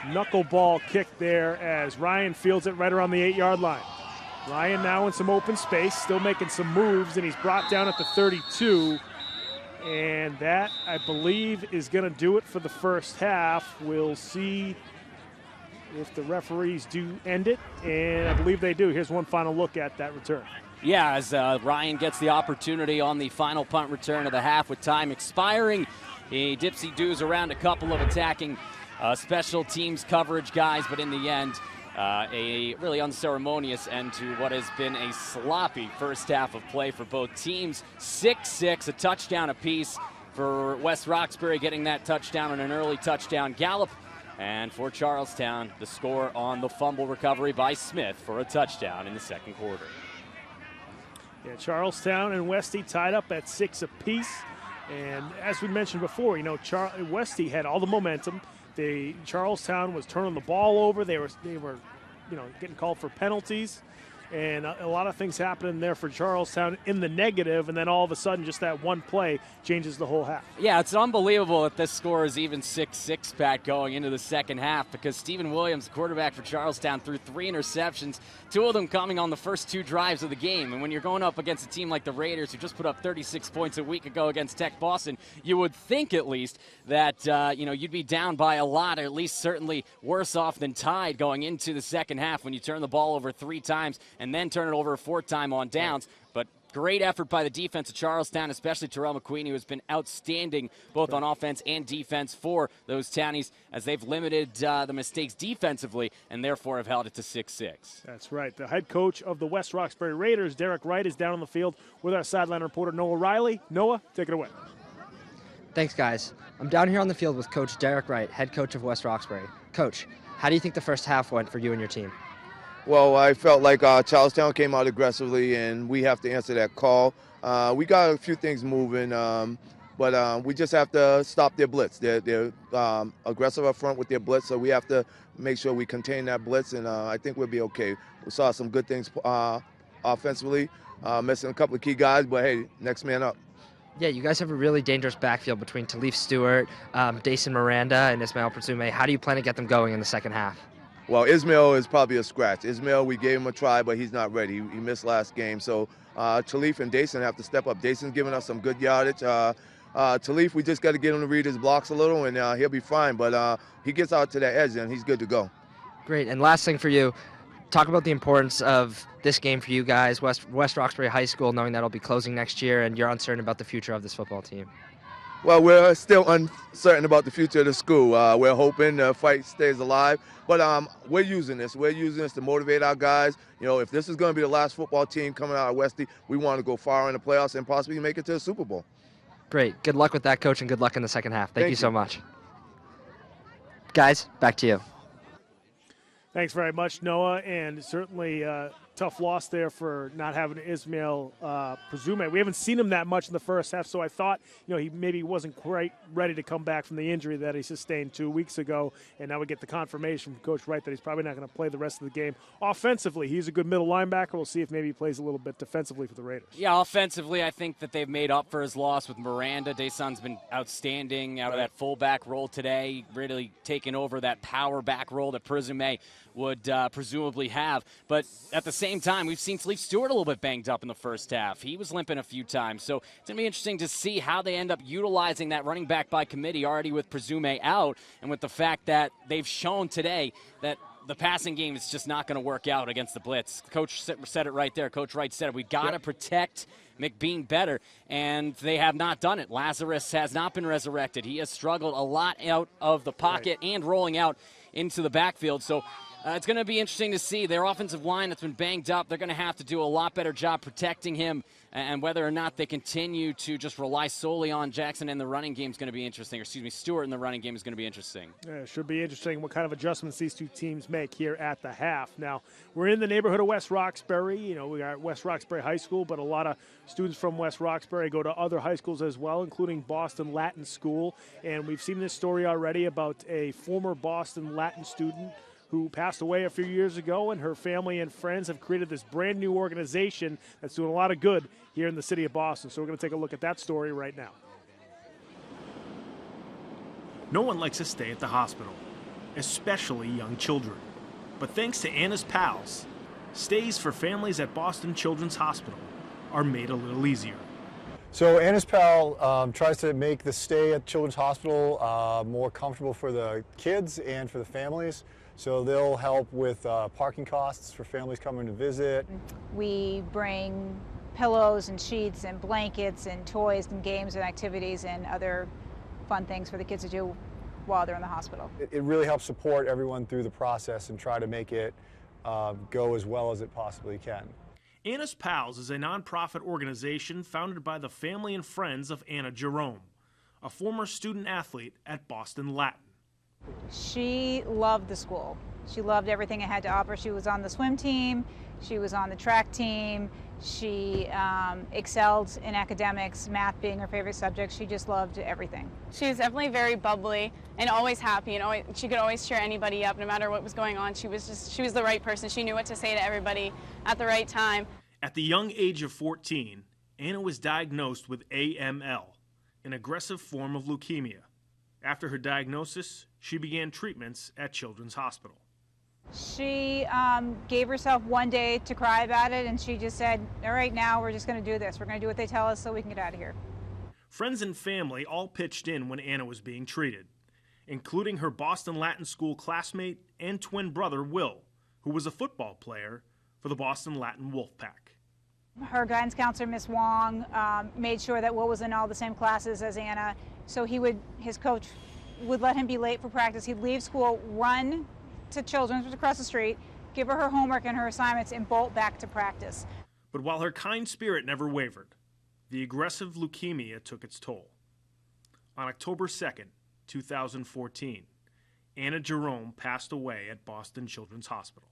Knuckleball kick there as Ryan fields it right around the 8-yard line. Ryan now in some open space, still making some moves, and he's brought down at the 32. And that, I believe, is going to do it for the first half. We'll see if the referees do end it, and I believe they do. Here's one final look at that return. Yeah, as Ryan gets the opportunity on the final punt return of the half with time expiring. He dipsy-doos around a couple of attacking special teams coverage guys, but in the end, a really unceremonious end to what has been a sloppy first half of play for both teams. 6-6, a touchdown apiece for West Roxbury, getting that touchdown and an early touchdown gallop. And for Charlestown, the score on the fumble recovery by Smith for a touchdown in the second quarter. Yeah, Charlestown and Westy tied up at 6 apiece. And as we mentioned before, Westy had all the momentum. Charlestown was turning the ball over. They were getting called for penalties. And a lot of things happening there for Charlestown in the negative, and then all of a sudden just that one play changes the whole half. Yeah, it's unbelievable that this score is even 6-6, Pat, going into the second half, because Stephen Williams, the quarterback for Charlestown, threw 3 interceptions, 2 of them coming on the first 2 drives of the game. And when you're going up against a team like the Raiders, who just put up 36 points a week ago against Tech Boston, you would think at least that you'd be down by a lot, or at least certainly worse off than tied going into the second half when you turn the ball over 3 times and then turn it over a 4th time on downs. But great effort by the defense of Charlestown, especially Terrell Mcweenie, who has been outstanding both on offense and defense for those Townies, as they've limited the mistakes defensively and therefore have held it to 6-6. That's right. The head coach of the West Roxbury Raiders, Derek Wright, is down on the field with our sideline reporter, Noah Riley. Noah, take it away. Thanks, guys. I'm down here on the field with Coach Derek Wright, head coach of West Roxbury. Coach, How do you think the first half went for you and your team? Well, I felt like Charlestown came out aggressively, and we have to answer that call. We got a few things moving, but we just have to stop their blitz. They're aggressive up front with their blitz, so we have to make sure we contain that blitz, and I think we'll be okay. We saw some good things offensively, missing a couple of key guys, but hey, next man up. Yeah, you guys have a really dangerous backfield between Elise Stewart, Dason Miranda, and Ismail Presume. How do you plan to get them going in the second half? Well, Ismail is probably a scratch. Ismail, we gave him a try, but he's not ready. He missed last game. So Talif and Dason have to step up. Dason's giving us some good yardage. Talif, we just got to get him to read his blocks a little, and he'll be fine. But he gets out to that edge, and he's good to go. Great. And last thing for you, talk about the importance of this game for you guys, West Roxbury High School, knowing that it'll be closing next year, and you're uncertain about the future of this football team. Well, we're still uncertain about the future of the school. We're hoping the fight stays alive, but we're using this. We're using this to motivate our guys. You know, if this is going to be the last football team coming out of Westy, we want to go far in the playoffs and possibly make it to the Super Bowl. Great. Good luck with that, Coach, and good luck in the second half. Thank you so much. Guys, back to you. Thanks very much, Noah, and certainly tough loss there for not having Ismail Presume. We haven't seen him that much in the first half, so I thought, he maybe wasn't quite ready to come back from the injury that he sustained 2 weeks ago, and now we get the confirmation from Coach Wright that he's probably not going to play the rest of the game. Offensively, he's a good middle linebacker. We'll see if maybe he plays a little bit defensively for the Raiders. Yeah, offensively, I think that they've made up for his loss with Miranda. Dason's been outstanding out of that fullback role today, really taking over that power back role that Presume would presumably have. But at the same time, we've seen Elise Stewart a little bit banged up in the first half. He was limping a few times. So it's going to be interesting to see how they end up utilizing that running back by committee already with Presume out, and with the fact that they've shown today that the passing game is just not going to work out against the blitz. Coach said it right there. Coach Wright said it. We got to protect McBean better, and they have not done it. Lazarus has not been resurrected. He has struggled a lot out of the pocket and rolling out into the backfield. So it's going to be interesting to see. Their offensive line that's been banged up, they're going to have to do a lot better job protecting him, and whether or not they continue to just rely solely on Jackson in the running game is going to be interesting. Stewart in the running game is going to be interesting. Yeah, it should be interesting what kind of adjustments these two teams make here at the half. Now, we're in the neighborhood of West Roxbury. We are at West Roxbury High School, but a lot of students from West Roxbury go to other high schools as well, including Boston Latin School. And we've seen this story already about a former Boston Latin student who passed away a few years ago, and her family and friends have created this brand new organization that's doing a lot of good here in the city of Boston. So we're going to take a look at that story right now. No one likes to stay at the hospital, especially young children. But thanks to Anna's Pals, stays for families at Boston Children's Hospital are made a little easier. So Anna's Pal tries to make the stay at Children's Hospital more comfortable for the kids and for the families. So they'll help with parking costs for families coming to visit. We bring pillows and sheets and blankets and toys and games and activities and other fun things for the kids to do while they're in the hospital. It really helps support everyone through the process and try to make it go as well as it possibly can. Anna's Pals is a nonprofit organization founded by the family and friends of Anna Jerome, a former student athlete at Boston Latin. She loved the school. She loved everything it had to offer. She was on the swim team. She was on the track team. She excelled in academics, math being her favorite subject. She just loved everything. She was definitely very bubbly and always happy, and she could always cheer anybody up no matter what was going on. She was the right person. She knew what to say to everybody at the right time. At the young age of 14, Anna was diagnosed with AML, an aggressive form of leukemia. After her diagnosis, she began treatments at Children's Hospital. She gave herself one day to cry about it, and she just said, all right, now we're just going to do this. We're going to do what they tell us so we can get out of here. Friends and family all pitched in when Anna was being treated, including her Boston Latin School classmate and twin brother, Will, who was a football player for the Boston Latin Wolfpack. Her guidance counselor, Miss Wong, made sure that Will was in all the same classes as Anna, so his coach would let him be late for practice. He'd leave school, run to Children's, which was across the street, give her homework and her assignments, and bolt back to practice. But while her kind spirit never wavered, the aggressive leukemia took its toll. On October 2nd, 2014, Anna Jerome passed away at Boston Children's Hospital.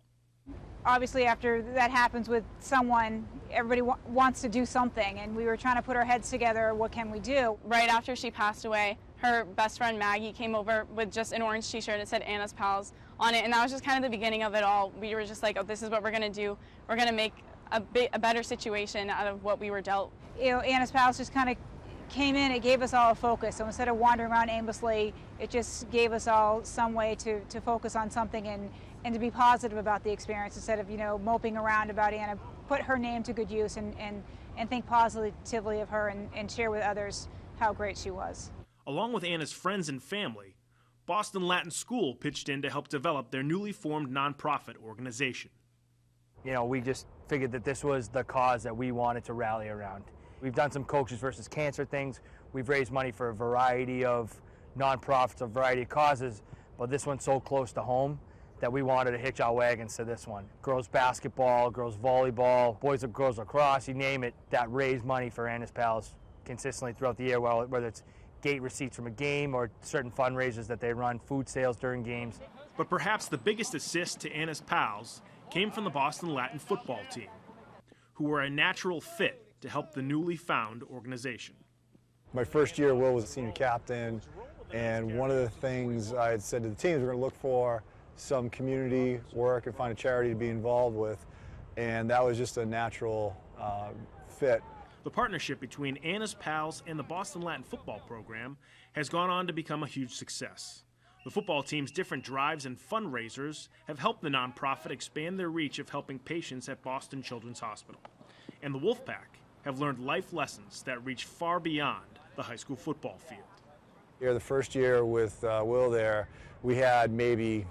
Obviously, after that happens with someone, everybody wants to do something, and we were trying to put our heads together. What can we do? Right after she passed away, her best friend Maggie came over with just an orange t-shirt that said Anna's Pals on it, and that was just kind of the beginning of it all. We were just like, oh, this is what we're going to do. We're going to make a better situation out of what we were dealt. You know, Anna's Pals just kind of came in. It gave us all a focus. So instead of wandering around aimlessly, it just gave us all some way to focus on something and to be positive about the experience instead of, you know, moping around about Anna. Put her name to good use and think positively of her and share with others how great she was. Along with Anna's friends and family, Boston Latin School pitched in to help develop their newly formed nonprofit organization. You know, we just figured that this was the cause that we wanted to rally around. We've done some Coaches versus Cancer things. We've raised money for a variety of nonprofits, a variety of causes, but this one's so close to home that we wanted to hitch our wagons to this one. Girls basketball, girls volleyball, boys and girls lacrosse, you name it, that raise money for Anna's Pals consistently throughout the year, whether it's gate receipts from a game or certain fundraisers that they run, food sales during games. But perhaps the biggest assist to Anna's Pals came from the Boston Latin football team, who were a natural fit to help the newly found organization. My first year, Will was a senior captain, and one of the things I had said to the team is we're going to look for some community work and find a charity to be involved with, and that was just a natural fit. The partnership between Anna's Pals and the Boston Latin football program has gone on to become a huge success. The football team's different drives and fundraisers have helped the nonprofit expand their reach of helping patients at Boston Children's Hospital. And the Wolfpack have learned life lessons that reach far beyond the high school football field. Here, the first year with Will there, we had maybe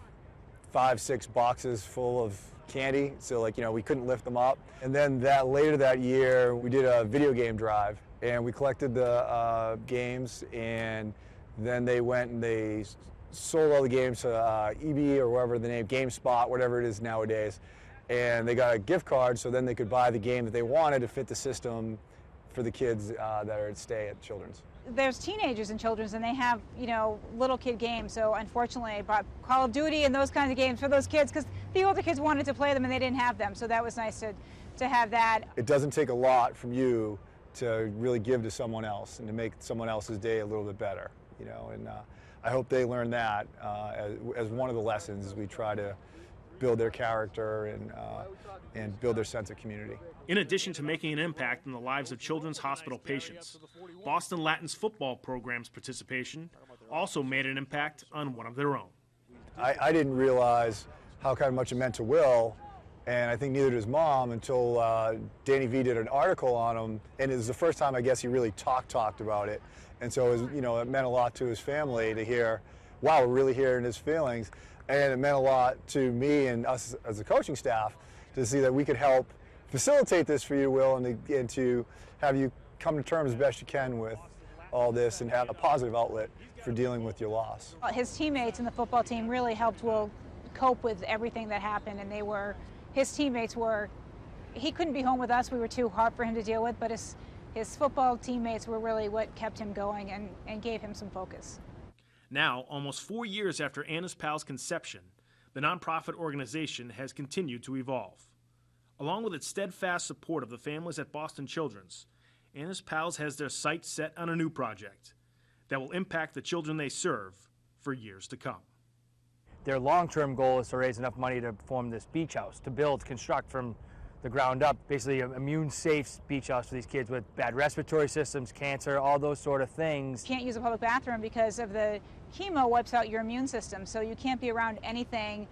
5-6 boxes full of candy, so we couldn't lift them up. And then later that year, we did a video game drive, and we collected the games, and then they went and they sold all the games to EB or whatever the name, GameSpot, whatever it is nowadays, and they got a gift card so then they could buy the game that they wanted to fit the system for the kids that are at stay at Children's. There's teenagers in Children's and they have, little kid games. So unfortunately, I bought Call of Duty and those kinds of games for those kids because the older kids wanted to play them and they didn't have them. So that was nice to have that. It doesn't take a lot from you to really give to someone else and to make someone else's day a little bit better, and I hope they learn that as one of the lessons as we try to build their character and build their sense of community. In addition to making an impact in the lives of Children's Hospital patients, Boston Latin's football program's participation also made an impact on one of their own. I didn't realize how kind of much it meant to Will, and I think neither did his mom until Danny V did an article on him, and it was the first time I guess he really talked about it. And so it meant a lot to his family to hear, wow, we're really hearing his feelings. And it meant a lot to me and us as a coaching staff to see that we could help facilitate this for you, Will, and to have you come to terms as best you can with all this and have a positive outlet for dealing with your loss. His teammates in the football team really helped Will cope with everything that happened, and his teammates were, he couldn't be home with us, we were too hard for him to deal with, but his football teammates were really what kept him going and gave him some focus. Now, almost 4 years after Anna's Pals' conception, the nonprofit organization has continued to evolve. Along with its steadfast support of the families at Boston Children's, Anna's Pals has their sights set on a new project that will impact the children they serve for years to come. Their long-term goal is to raise enough money to form this beach house, to construct from the ground up, basically an immune-safe beach house for these kids with bad respiratory systems, cancer, all those sort of things. You can't use a public bathroom because of the chemo wipes out your immune system, so you can't be around anything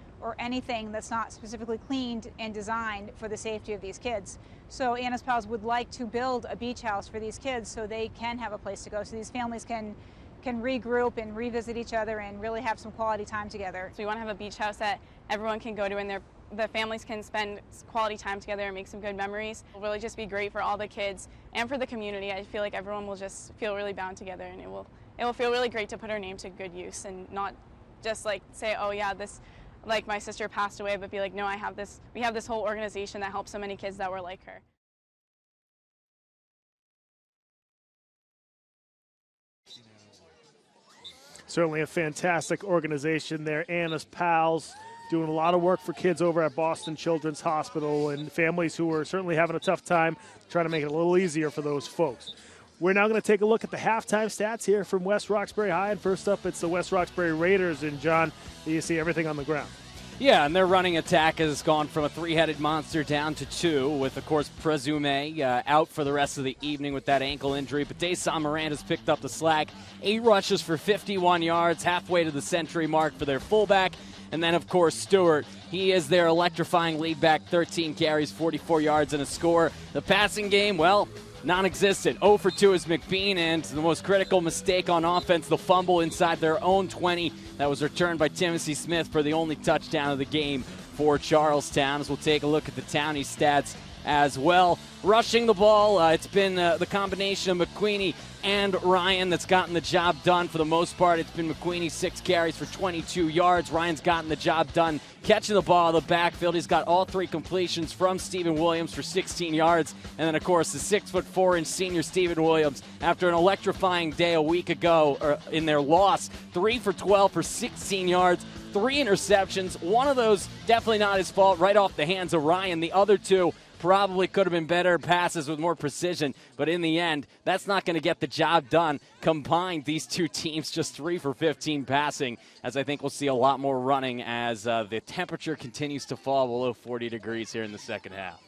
that's not specifically cleaned and designed for the safety of these kids. So Anna's Pals would like to build a beach house for these kids so they can have a place to go, so these families can regroup and revisit each other and really have some quality time together. So we want to have a beach house that everyone can go to and the families can spend quality time together and make some good memories. It'll really just be great for all the kids and for the community. I feel like everyone will just feel really bound together, and it will feel really great to put our name to good use and not just say, oh yeah, this, my sister passed away, but be like, no, we have this whole organization that helps so many kids that were like her. Certainly a fantastic organization there. Anna's Pals doing a lot of work for kids over at Boston Children's Hospital and families who are certainly having a tough time, trying to make it a little easier for those folks. We're now going to take a look at the halftime stats here from West Roxbury High. And first up, it's the West Roxbury Raiders. And, John, you see everything on the ground. Yeah, and their running attack has gone from a three-headed monster down to two, with, of course, Presume out for the rest of the evening with that ankle injury. But Desan Miranda's picked up the slack. 8 rushes for 51 yards, halfway to the century mark for their fullback. And then, of course, Stewart. He is their electrifying lead back, 13 carries, 44 yards, and a score. The passing game, well, non-existent. 0 for 2 is McBean, and the most critical mistake on offense, the fumble inside their own 20. That was returned by Timothy Smith for the only touchdown of the game for Charlestown. As we'll take a look at the Townies stats as well. Rushing the ball, it's been the combination of McWeenie and Ryan that's gotten the job done. For the most part, it's been McWeenie 6 carries for 22 yards. Ryan's gotten the job done catching the ball in the backfield. He's got all 3 completions from Stephen Williams for 16 yards. And then, of course, the 6'4" senior Stephen Williams, after an electrifying day a week ago in their loss, 3 for 12 for 16 yards. 3 interceptions. One of those definitely not his fault, right off the hands of Ryan. The other 2 probably could have been better passes with more precision, but in the end, that's not going to get the job done. Combined, these two teams just 3 for 15 passing, as I think we'll see a lot more running as the temperature continues to fall below 40 degrees here in the second half.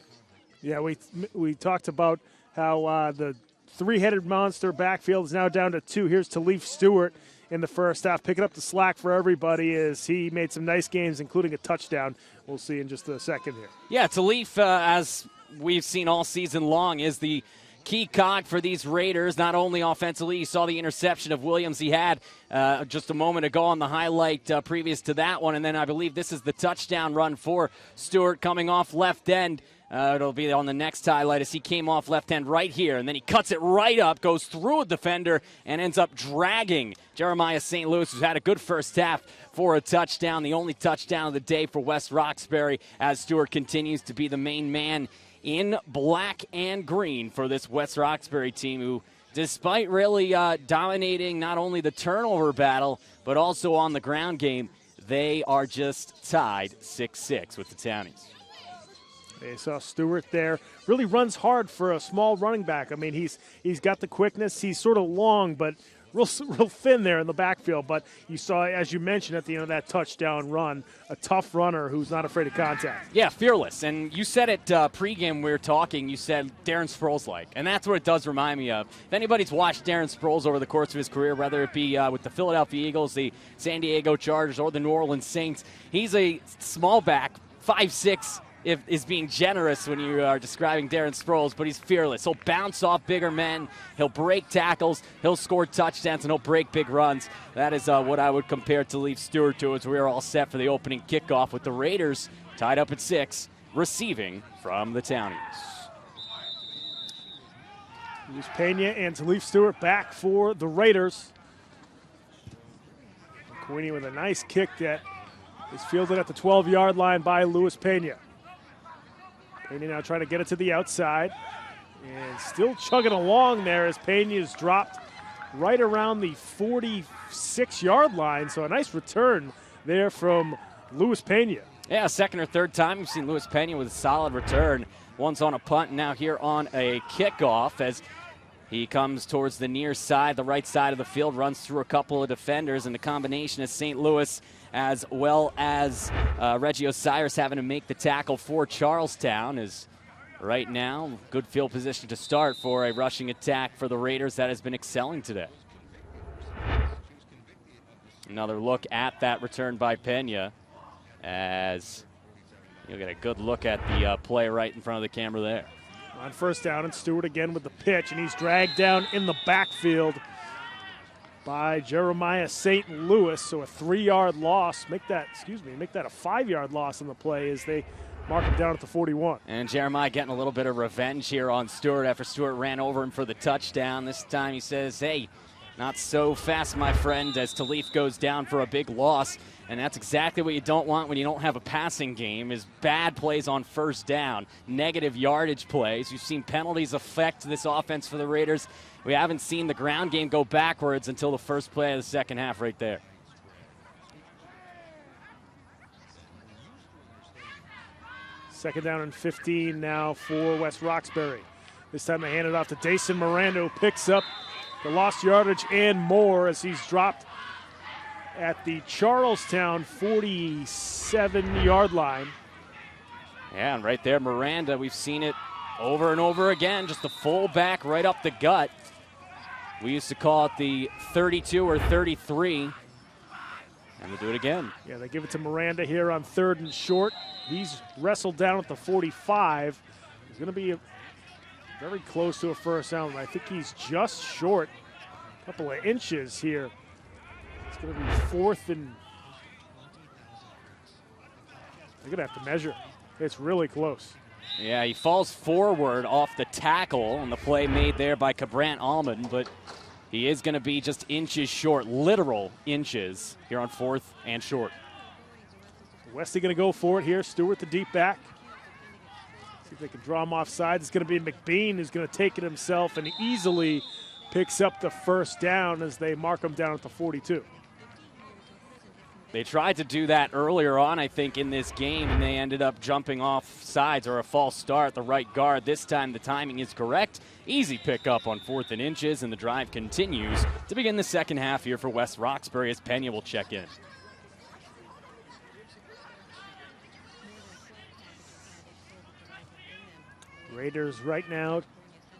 Yeah, we talked about how the three-headed monster backfield is now down to 2. Here's Elise Stewart in the first half, picking up the slack for everybody as he made some nice games, including a touchdown. We'll see in just a second here. Yeah, Talif, as we've seen all season long, is the key cog for these Raiders, not only offensively. You saw the interception of Williams he had just a moment ago on the highlight previous to that one, and then I believe this is the touchdown run for Stewart coming off left end. It'll be on the next highlight as he came off left hand right here, and then he cuts it right up, goes through a defender, and ends up dragging Jeremiah St. Louis, who's had a good first half, for a touchdown, the only touchdown of the day for West Roxbury, as Stewart continues to be the main man in black and green for this West Roxbury team, who, despite really dominating not only the turnover battle, but also on the ground game, they are just tied 6-6 with the Townies. They saw Stewart there. Really runs hard for a small running back. I mean, he's got the quickness. He's sort of long, but real thin there in the backfield. But you saw, as you mentioned at the end of that touchdown run, a tough runner who's not afraid of contact. Yeah, fearless. And you said it pregame we were talking, you said Darren Sproles-like. And that's what it does remind me of. If anybody's watched Darren Sproles over the course of his career, whether it be with the Philadelphia Eagles, the San Diego Chargers, or the New Orleans Saints, he's a small back, 5'6", is being generous when you are describing Darren Sproles, but he's fearless. He'll bounce off bigger men, he'll break tackles, he'll score touchdowns, and he'll break big runs. That is what I would compare to Elise Stewart to, as we are all set for the opening kickoff with the Raiders tied up at 6, receiving from the Townies. Luis Pena and Talif Stewart back for the Raiders. McWeenie with a nice kick that is fielded at the 12-yard line by Luis Pena. Pena now trying to get it to the outside. And still chugging along there as Pena is dropped right around the 46-yard line. So a nice return there from Luis Pena. Yeah, second or third time we've seen Luis Pena with a solid return. Once on a punt, now here on a kickoff as he comes towards the near side, the right side of the field, runs through a couple of defenders, and the combination of St. Louis as well as Reggie Osiris having to make the tackle for Charlestown is right now good field position to start for a rushing attack for the Raiders that has been excelling today. Another look at that return by Pena as you'll get a good look at the play right in front of the camera there. On first down, and Stewart again with the pitch, and he's dragged down in the backfield by Jeremiah St. Louis. So a 3-yard loss. Make that a 5-yard loss on the play as they mark him down at the 41. And Jeremiah getting a little bit of revenge here on Stewart after Stewart ran over him for the touchdown. This time he says, hey, Not so fast, my friend, as Talif goes down for a big loss. And that's exactly what you don't want when you don't have a passing game, is bad plays on first down, negative yardage plays. You've seen penalties affect this offense for the Raiders. We haven't seen the ground game go backwards until the first play of the second half right there. Second down and 15 now for West Roxbury. This time they hand it off to Dason Miranda, who picks up the lost yardage and more as he's dropped at the Charlestown 47-yard line. Yeah, and right there, Miranda, we've seen it over and over again, just the full back right up the gut. We used to call it the 32 or 33, and we'll do it again. Yeah, they give it to Miranda here on 3rd and short. He's wrestled down at the 45. He's going to be very close to a first down. I think he's just short a couple of inches here. It's going to be 4th and... They're going to have to measure. It's really close. Yeah, he falls forward off the tackle on the play made there by Cabrant Almond, but he is going to be just inches short, literal inches, here on 4th and short. Westy going to go for it here. Stewart, the deep back. See if they can draw him off sides. It's going to be McBean who's going to take it himself and easily picks up the first down as they mark him down at the 42. They tried to do that earlier on, I think, in this game, and they ended up jumping off sides or a false start, the right guard. This time the timing is correct. Easy pickup on 4th and inches, and the drive continues to begin the second half here for West Roxbury as Pena will check in. Raiders right now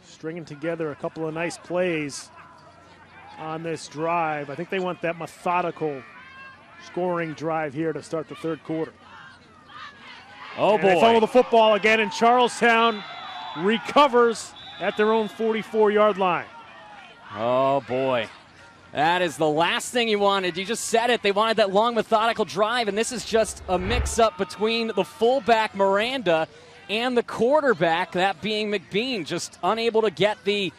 stringing together a couple of nice plays on this drive. I think they want that methodical scoring drive here to start the third quarter. Oh, boy. They fumble the football again, and Charlestown recovers at their own 44-yard line. Oh, boy. That is the last thing you wanted. You just said it. They wanted that long, methodical drive, and this is just a mix-up between the fullback, Miranda, and the quarterback, that being McBean, just unable to get the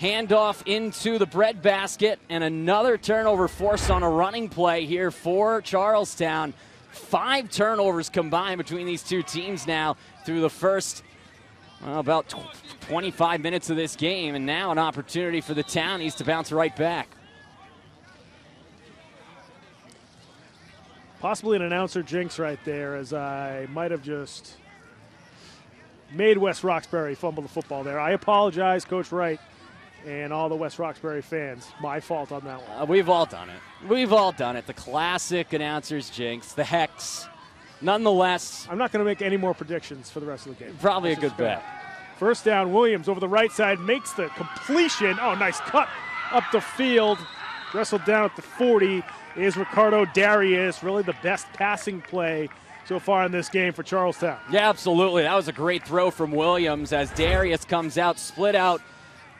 handoff into the breadbasket, and another turnover forced on a running play here for Charlestown. 5 turnovers combined between these two teams now through the first about 25 minutes of this game, and now an opportunity for the Townies to bounce right back. Possibly an announcer jinx right there, as I might have just made West Roxbury fumble the football there. I apologize, Coach Wright, and all the West Roxbury fans. My fault on that one. We've all done it. We've all done it. The classic announcer's jinx, the hex. Nonetheless, I'm not going to make any more predictions for the rest of the game. Probably a good bet. First down, Williams over the right side makes the completion. Oh, nice cut up the field. Wrestled down at the 40 is Ricardo Darius. Really the best passing play so far in this game for Charlestown. Yeah, absolutely. That was a great throw from Williams as Darius comes out, split out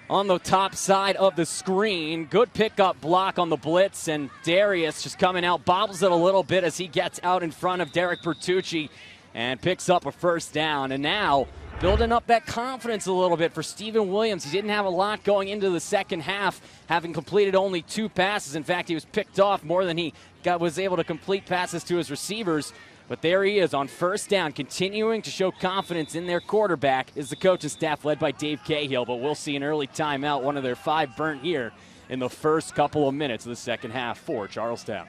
on the top side of the screen. Good pickup block on the blitz, and Darius just coming out, bobbles it a little bit as he gets out in front of Derek Bertucci and picks up a first down. And now building up that confidence a little bit for Stephen Williams. He didn't have a lot going into the second half, having completed only 2 passes. In fact, he was picked off more than he was able to complete passes to his receivers. But there he is on first down, continuing to show confidence in their quarterback is the coaching staff led by Dave Cahill. But we'll see an early timeout, one of their 5 burnt here in the first couple of minutes of the second half for Charlestown.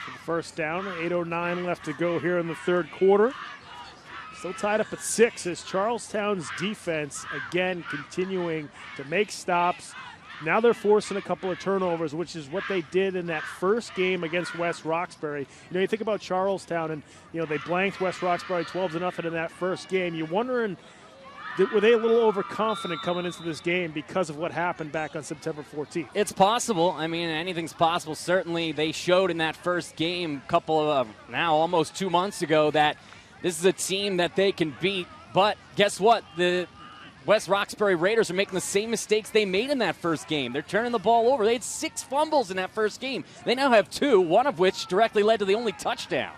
For the first down, 8:09 left to go here in the third quarter. Still tied up at 6 as Charlestown's defense, again, continuing to make stops. Now they're forcing a couple of turnovers, which is what they did in that first game against West Roxbury. You know, you think about Charlestown, and you know they blanked West Roxbury 12-0 in that first game. You're wondering, were they a little overconfident coming into this game because of what happened back on September 14th? It's possible. I mean, anything's possible. Certainly, they showed in that first game, now almost 2 months ago, that this is a team that they can beat. But guess what? The West Roxbury Raiders are making the same mistakes they made in that first game. They're turning the ball over. They had 6 fumbles in that first game. They now have 2, one of which directly led to the only touchdown.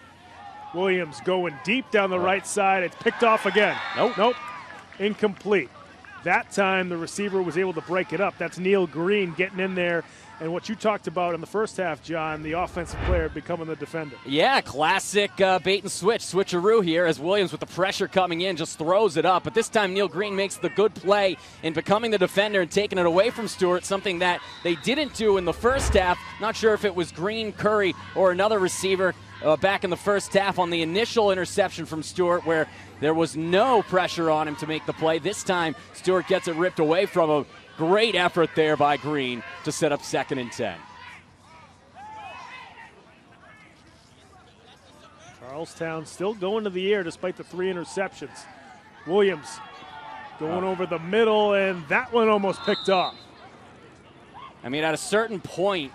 Williams going deep down the right side. It's picked off again. Nope. Incomplete. That time the receiver was able to break it up. That's Neil Green getting in there. And what you talked about in the first half, John, the offensive player becoming the defender. Yeah, classic bait and switcheroo here as Williams with the pressure coming in just throws it up. But this time Neil Green makes the good play in becoming the defender and taking it away from Stewart, something that they didn't do in the first half. Not sure if it was Green, Curry, or another receiver back in the first half on the initial interception from Stewart where there was no pressure on him to make the play. This time Stewart gets it ripped away from him. Great effort there by Green to set up 2nd and 10. Charlestown still going to the air despite the 3 interceptions. Williams going over the middle, and that one almost picked off. I mean, at a certain point,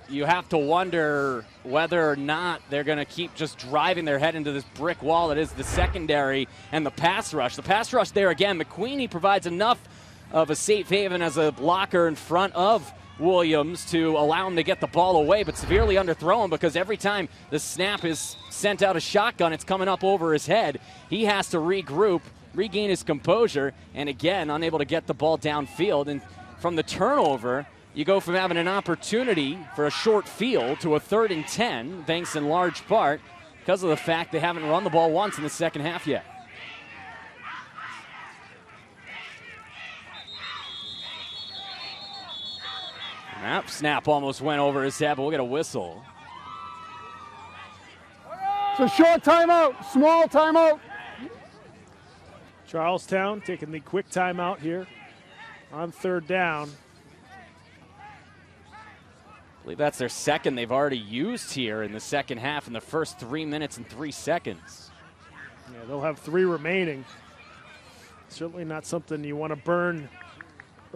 you have to wonder whether or not they're going to keep just driving their head into this brick wall that is the secondary and the pass rush. The pass rush there again, McWeenie provides enough of a safe haven as a blocker in front of Williams to allow him to get the ball away, but severely underthrow him because every time the snap is sent out a shotgun, it's coming up over his head. He has to regroup, regain his composure, and again, unable to get the ball downfield. And from the turnover, you go from having an opportunity for a short field to a 3rd and 10, thanks in large part because of the fact they haven't run the ball once in the second half yet. That snap almost went over his head, but we'll get a whistle. It's a short timeout, small timeout. Charlestown taking the quick timeout here on 3rd down. I believe that's their second they've already used here in the second half in the first 3 minutes and 3 seconds. Yeah, they'll have 3 remaining. Certainly not something you want to burn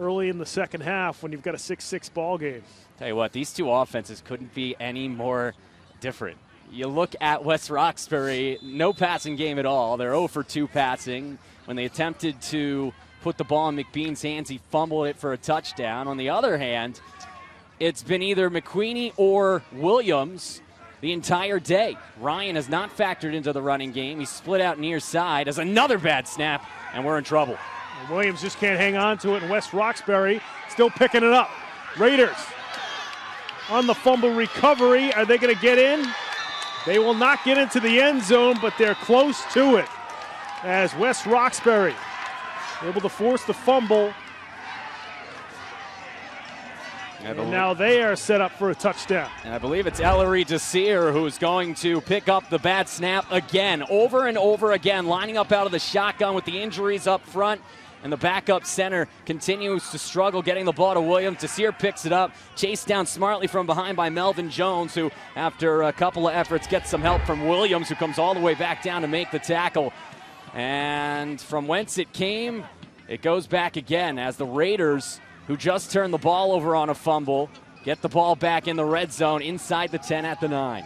early in the second half when you've got a 6-6 ball game. Tell you what, these two offenses couldn't be any more different. You look at West Roxbury, no passing game at all. They're 0 for 2 passing. When they attempted to put the ball in McBean's hands, he fumbled it for a touchdown. On the other hand, it's been either McWeenie or Williams the entire day. Ryan has not factored into the running game. He's split out near side as another bad snap, and we're in trouble. And Williams just can't hang on to it, and West Roxbury still picking it up. Raiders on the fumble recovery. Are they going to get in? They will not get into the end zone, but they're close to it as West Roxbury able to force the fumble. And now they are set up for a touchdown. And I believe it's Ellery Desir who's going to pick up the bad snap again, over and over again, lining up out of the shotgun with the injuries up front. And the backup center continues to struggle getting the ball to Williams. Desir picks it up, chased down smartly from behind by Melvin Jones, who after a couple of efforts gets some help from Williams, who comes all the way back down to make the tackle. And from whence it came, it goes back again as the Raiders, who just turned the ball over on a fumble, get the ball back in the red zone inside the 10 at the 9.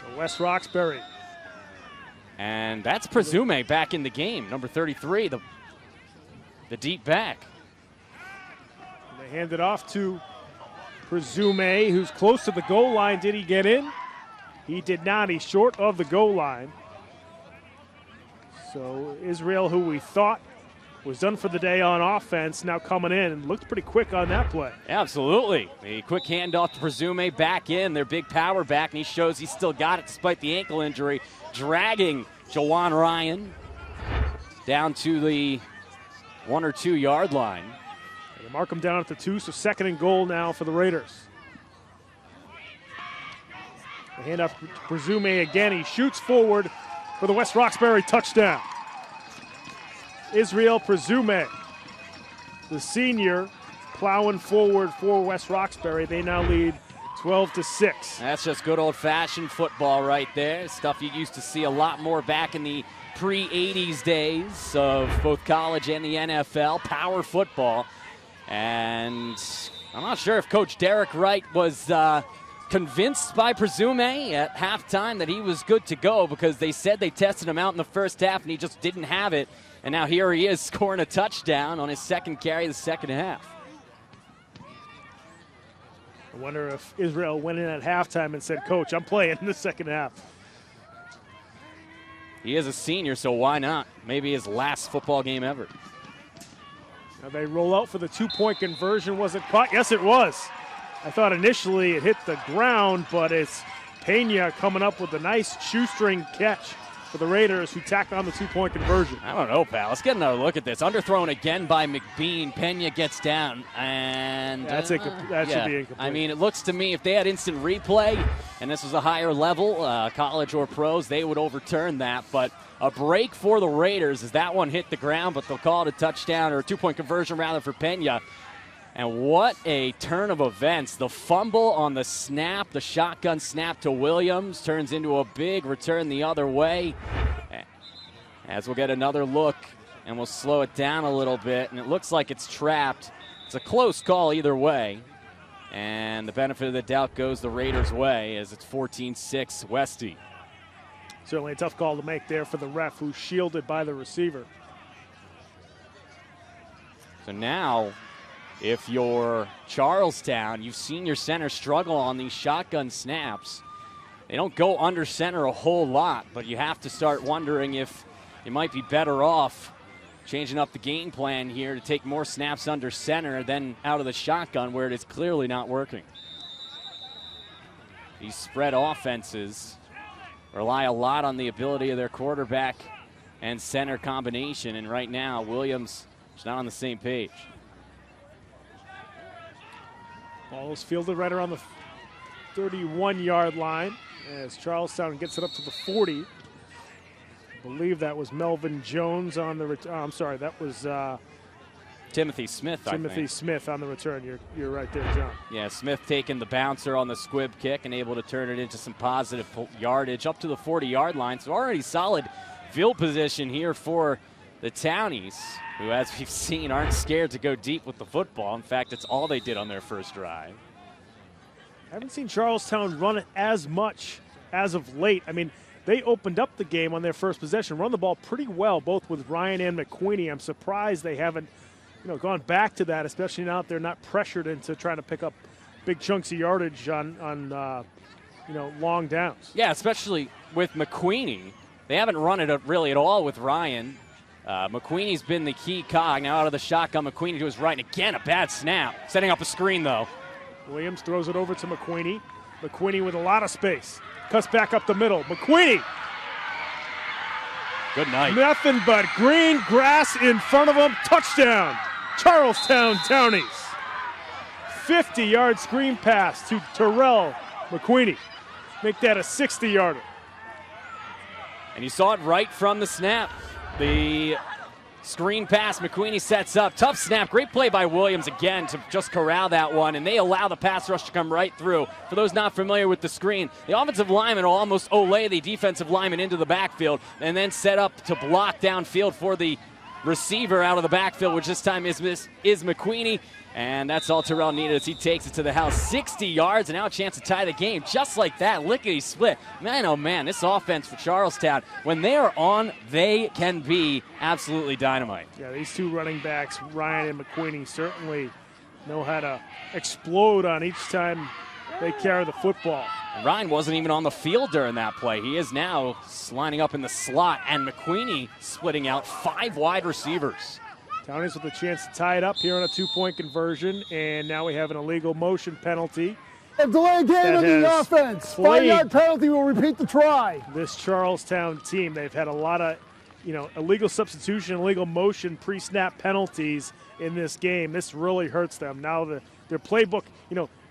So West Roxbury. And that's Presume back in the game, number 33, the deep back. And they hand it off to Presume, who's close to the goal line. Did he get in? He did not. He's short of the goal line. So Israel, who we thought was done for the day on offense, now coming in and looked pretty quick on that play. Absolutely. A quick handoff to Presume back in, their big power back, and he shows he's still got it despite the ankle injury, dragging Jajuan Ryan down to the 1 or 2 yard line. They mark him down at the 2, so 2nd and goal now for the Raiders. The handoff to Presume again. He shoots forward for the West Roxbury touchdown. Israel Presume, the senior, plowing forward for West Roxbury. They now lead 12-6. That's just good old-fashioned football right there. Stuff you used to see a lot more back in the pre-'80s days of both college and the NFL. Power football. And I'm not sure if Coach Derek Wright was convinced by Presume at halftime that he was good to go, because they said they tested him out in the first half and he just didn't have it. And now here he is scoring a touchdown on his second carry of the second half. I wonder if Israel went in at halftime and said, Coach, I'm playing in the second half. He is a senior, so why not? Maybe his last football game ever. Now they roll out for the two-point conversion. Was it caught? Yes, it was. I thought initially it hit the ground, but it's Pena coming up with a nice shoestring catch for the Raiders, who tacked on the two-point conversion. I don't know, pal. Let's get another look at this. Underthrown again by McBean. Pena gets down, and that should be incomplete. I mean, it looks to me if they had instant replay, and this was a higher level, college or pros, they would overturn that. But a break for the Raiders as that one hit the ground, but they'll call it a touchdown, or a two-point conversion rather, for Pena. And what a turn of events. The fumble on the snap, the shotgun snap to Williams, turns into a big return the other way. As we'll get another look, and we'll slow it down a little bit, and it looks like it's trapped. It's a close call either way. And the benefit of the doubt goes the Raiders' way as it's 14-6 Westy. Certainly a tough call to make there for the ref, who's shielded by the receiver. So now, if you're Charlestown, you've seen your center struggle on these shotgun snaps. They don't go under center a whole lot, but you have to start wondering if you might be better off changing up the game plan here to take more snaps under center than out of the shotgun, where it is clearly not working. These spread offenses rely a lot on the ability of their quarterback and center combination, and right now Williams is not on the same page. Ball is fielded right around the 31-yard line as Charlestown gets it up to the 40. I believe that was Melvin Jones on the return. I'm sorry, that was Timothy Smith, Timothy Smith on the return. You're right there, John. Yeah, Smith taking the bouncer on the squib kick and able to turn it into some positive yardage up to the 40-yard line. So already solid field position here for the Townies, who, as we've seen, aren't scared to go deep with the football. In fact, it's all they did on their first drive. I haven't seen Charlestown run it as much as of late. I mean, they opened up the game on their first possession, run the ball pretty well, both with Ryan and McWeenie. I'm surprised they haven't, gone back to that, especially now that they're not pressured into trying to pick up big chunks of yardage on long downs. Yeah, especially with McWeenie. They haven't run it really at all with Ryan. McQueenie's been the key cog. Now out of the shotgun, McWeenie to his right. And again, a bad snap. Setting up a screen, though. Williams throws it over to McWeenie. McWeenie with a lot of space. Cuts back up the middle. McWeenie. Good night. Nothing but green grass in front of him. Touchdown. Charlestown Townies. 50-yard screen pass to Terrell Mcweenie. Make that a 60-yarder. And you saw it right from the snap. The screen pass, McWeenie sets up. Tough snap. Great play by Williams again to just corral that one. And they allow the pass rush to come right through. For those not familiar with the screen, the offensive lineman will almost olay the defensive lineman into the backfield and then set up to block downfield for the receiver out of the backfield, which this time is McWeenie. And that's all Terrell needed as he takes it to the house. 60 yards and now a chance to tie the game. Just like that, lickety split. Man, oh man, this offense for Charlestown, when they are on, they can be absolutely dynamite. Yeah, these two running backs, Ryan and McWeenie, certainly know how to explode on each time they carry the football. And Ryan wasn't even on the field during that play. He is now lining up in the slot, and McWeenie splitting out 5 wide receivers. Townies with a chance to tie it up here on a 2-point conversion, and now we have an illegal motion penalty. A delay game of the offense. 5-yard penalty will repeat the try. This Charlestown team, they've had a lot of, illegal substitution, illegal motion, pre-snap penalties in this game. This really hurts them. Now their playbook,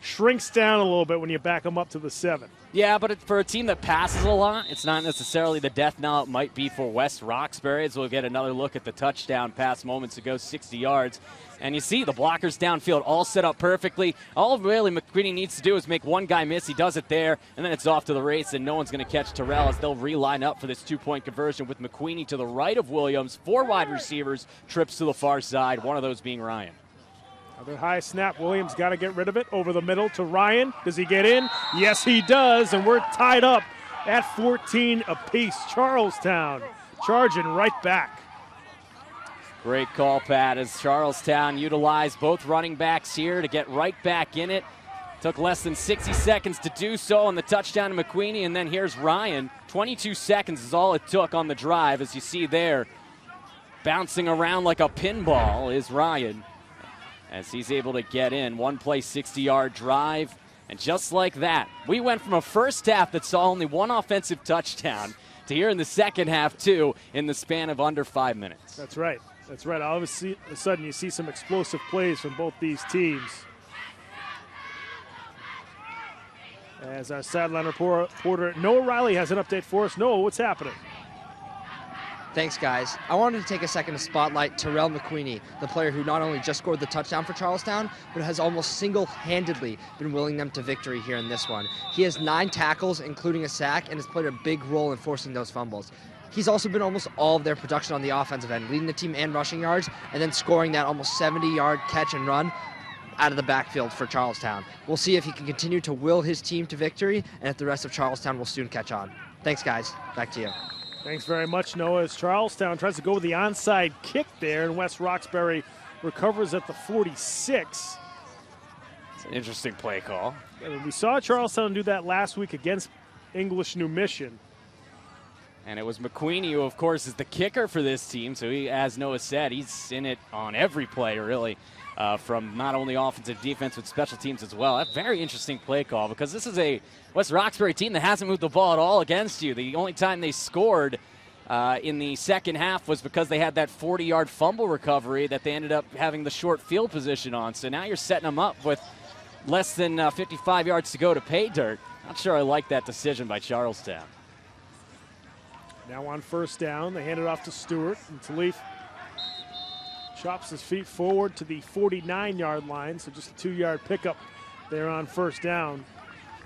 shrinks down a little bit when you back them up to the 7. Yeah, but for a team that passes a lot, it's not necessarily the death knell it might be for West Roxbury. As we'll get another look at the touchdown pass moments ago, 60 yards. And you see the blockers downfield all set up perfectly. All really McWeenie needs to do is make one guy miss. He does it there, and then it's off to the race, and no one's going to catch Terrell as they'll reline up for this 2-point conversion with McWeenie to the right of Williams. 4 wide receivers, trips to the far side, one of those being Ryan. Another high snap. Williams got to get rid of it. Over the middle to Ryan. Does he get in? Yes, he does. And we're tied up at 14 apiece. Charlestown charging right back. Great call, Pat, as Charlestown utilized both running backs here to get right back in it. Took less than 60 seconds to do so on the touchdown to McWeenie, and then here's Ryan. 22 seconds is all it took on the drive, as you see there. Bouncing around like a pinball is Ryan, as he's able to get in. One play, 60-yard drive, and just like that, we went from a first half that saw only one offensive touchdown to here in the second half, two, in the span of under 5 minutes. That's right. That's right. All of a sudden, you see some explosive plays from both these teams. As our sideline reporter Noah Riley has an update for us. Noah, what's happening? Thanks, guys. I wanted to take a second to spotlight Terrell Mcweenie, the player who not only just scored the touchdown for Charlestown, but has almost single-handedly been willing them to victory here in this one. He has 9 tackles, including a sack, and has played a big role in forcing those fumbles. He's also been almost all of their production on the offensive end, leading the team and rushing yards, and then scoring that almost 70-yard catch and run out of the backfield for Charlestown. We'll see if he can continue to will his team to victory, and if the rest of Charlestown will soon catch on. Thanks, guys. Back to you. Thanks very much, Noah. As Charlestown tries to go with the onside kick there, and West Roxbury recovers at the 46. It's an interesting play call. We saw Charlestown do that last week against English New Mission. And it was McWeenie, who, of course, is the kicker for this team. So, he, as Noah said, he's in it on every play, really, from not only offensive, defense, but special teams as well. That's a very interesting play call, because this is a West Roxbury team that hasn't moved the ball at all against you. The only time they scored in the second half was because they had that 40-yard fumble recovery that they ended up having the short field position on. So now you're setting them up with less than 55 yards to go to pay dirt. Not sure I like that decision by Charlestown. Now on first down, they hand it off to Stewart, and Talif chops his feet forward to the 49-yard line, so just a 2-yard pickup there on first down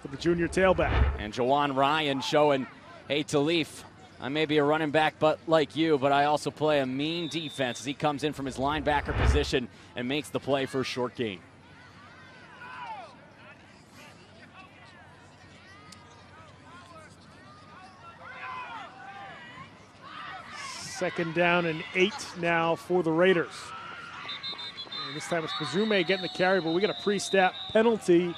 for the junior tailback. And Jajuan Ryan showing, hey, Talif, I may be a running back but like you, but I also play a mean defense, as he comes in from his linebacker position and makes the play for a short gain. Second down and 8 now for the Raiders. And this time it's Pazume getting the carry, but we got a pre-snap penalty.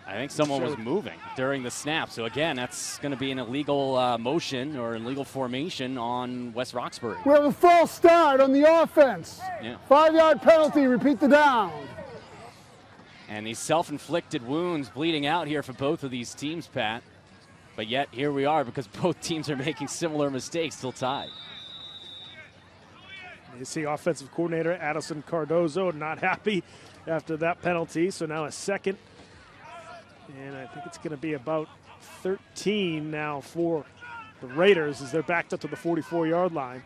I think someone was moving during the snap. So, again, that's going to be an illegal motion or illegal formation on West Roxbury. We have a false start on the offense. Yeah. 5-yard penalty, repeat the down. And these self-inflicted wounds bleeding out here for both of these teams, Pat. But yet, here we are, because both teams are making similar mistakes, still tied. You see offensive coordinator Addison Cardozo not happy after that penalty. So now a second. And I think it's going to be about 13 now for the Raiders as they're backed up to the 44-yard line.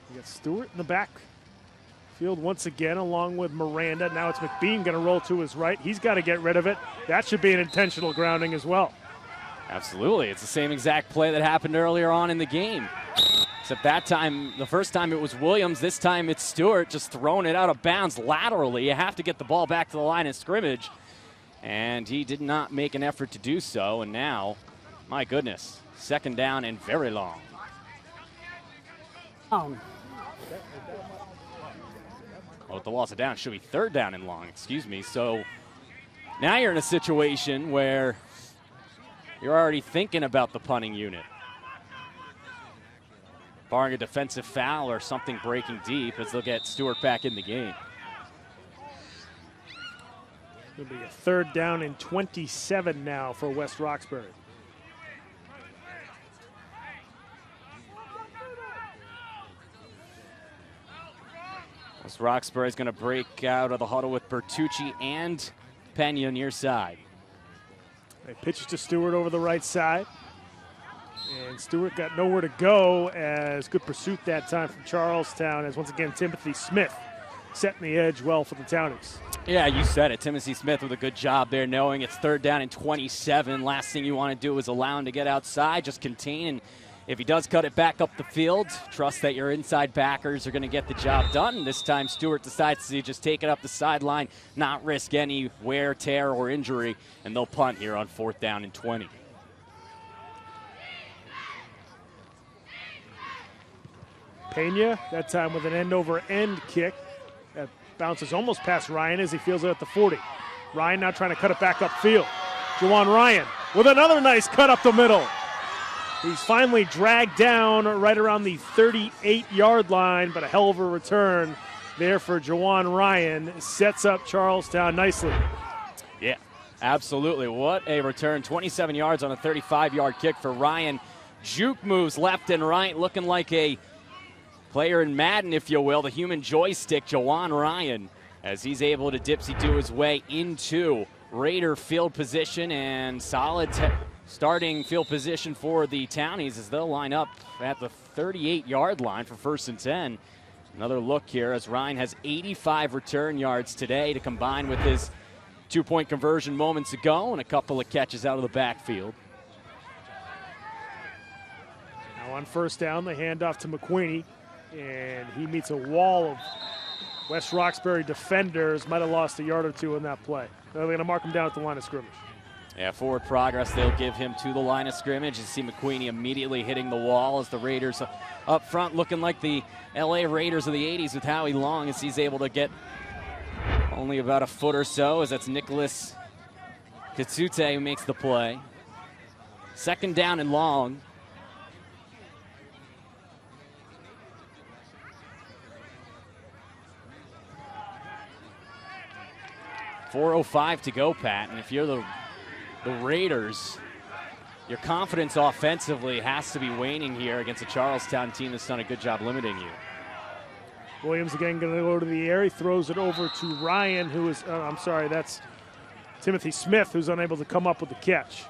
You got Stewart in the backfield once again, along with Miranda. Now it's McBean going to roll to his right. He's got to get rid of it. That should be an intentional grounding as well. Absolutely. It's the same exact play that happened earlier on in the game. Except that time, the first time it was Williams. This time it's Stewart just throwing it out of bounds laterally. You have to get the ball back to the line of scrimmage. And he did not make an effort to do so. And now, my goodness, second down and very long. Oh, with the loss of down, should be third down and long, excuse me. So now you're in a situation where you're already thinking about the punting unit. Barring a defensive foul or something breaking deep, as they'll get Stewart back in the game. It'll be a third down and 27 now for West Roxbury. West Roxbury is going to break out of the huddle with Bertucci and Pena near side. They pitch to Stewart over the right side. And Stewart got nowhere to go, as good pursuit that time from Charlestown, as once again Timothy Smith setting the edge well for the Townies. Yeah, you said it. Timothy Smith with a good job there, knowing it's third down and 27. Last thing you want to do is allow him to get outside, just contain. And if he does cut it back up the field, trust that your inside backers are going to get the job done. This time Stewart decides to just take it up the sideline, not risk any wear, tear, or injury, and they'll punt here on fourth down and 20. Pena, that time with an end-over-end kick. Bounces almost past Ryan as he feels it at the 40. Ryan now trying to cut it back upfield. Jajuan Ryan with another nice cut up the middle. He's finally dragged down right around the 38-yard line, but a hell of a return there for Jajuan Ryan. Sets up Charlestown nicely. Yeah, absolutely. What a return. 27 yards on a 35-yard kick for Ryan. Juke moves left and right, looking like a player in Madden, if you will, the human joystick, Jajuan Ryan, as he's able to dipsy-do his way into Raider field position, and solid starting field position for the Townies as they'll line up at the 38-yard line for 1st and 10. Another look here as Ryan has 85 return yards today to combine with his 2-point conversion moments ago and a couple of catches out of the backfield. Now on 1st down, the handoff to McWeenie, and he meets a wall of West Roxbury defenders. Might have lost a yard or two in that play. They're going to mark him down at the line of scrimmage. Yeah, forward progress. They'll give him to the line of scrimmage. You see McWeenie immediately hitting the wall as the Raiders up front looking like the LA Raiders of the 80s with Howie Long as he's able to get only about a foot or so, as that's Nicholas Katsute who makes the play. 2nd down and long. .405 to go, Pat, and if you're the Raiders, your confidence offensively has to be waning here against a Charlestown team that's done a good job limiting you. Williams again going to go to the air. He throws it over to Ryan, who is, I'm sorry, that's Timothy Smith, who's unable to come up with the catch.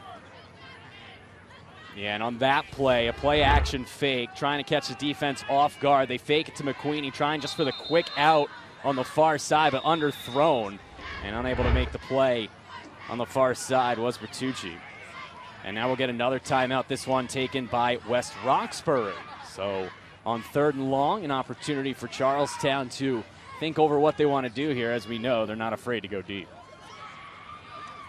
Yeah, and on that play, a play action fake, trying to catch the defense off guard. They fake it to McWeenie, trying just for the quick out on the far side, but underthrown. And unable to make the play on the far side was Bertucci. And now we'll get another timeout, this one taken by West Roxbury. So on 3rd and long, an opportunity for Charlestown to think over what they want to do here. As we know, they're not afraid to go deep.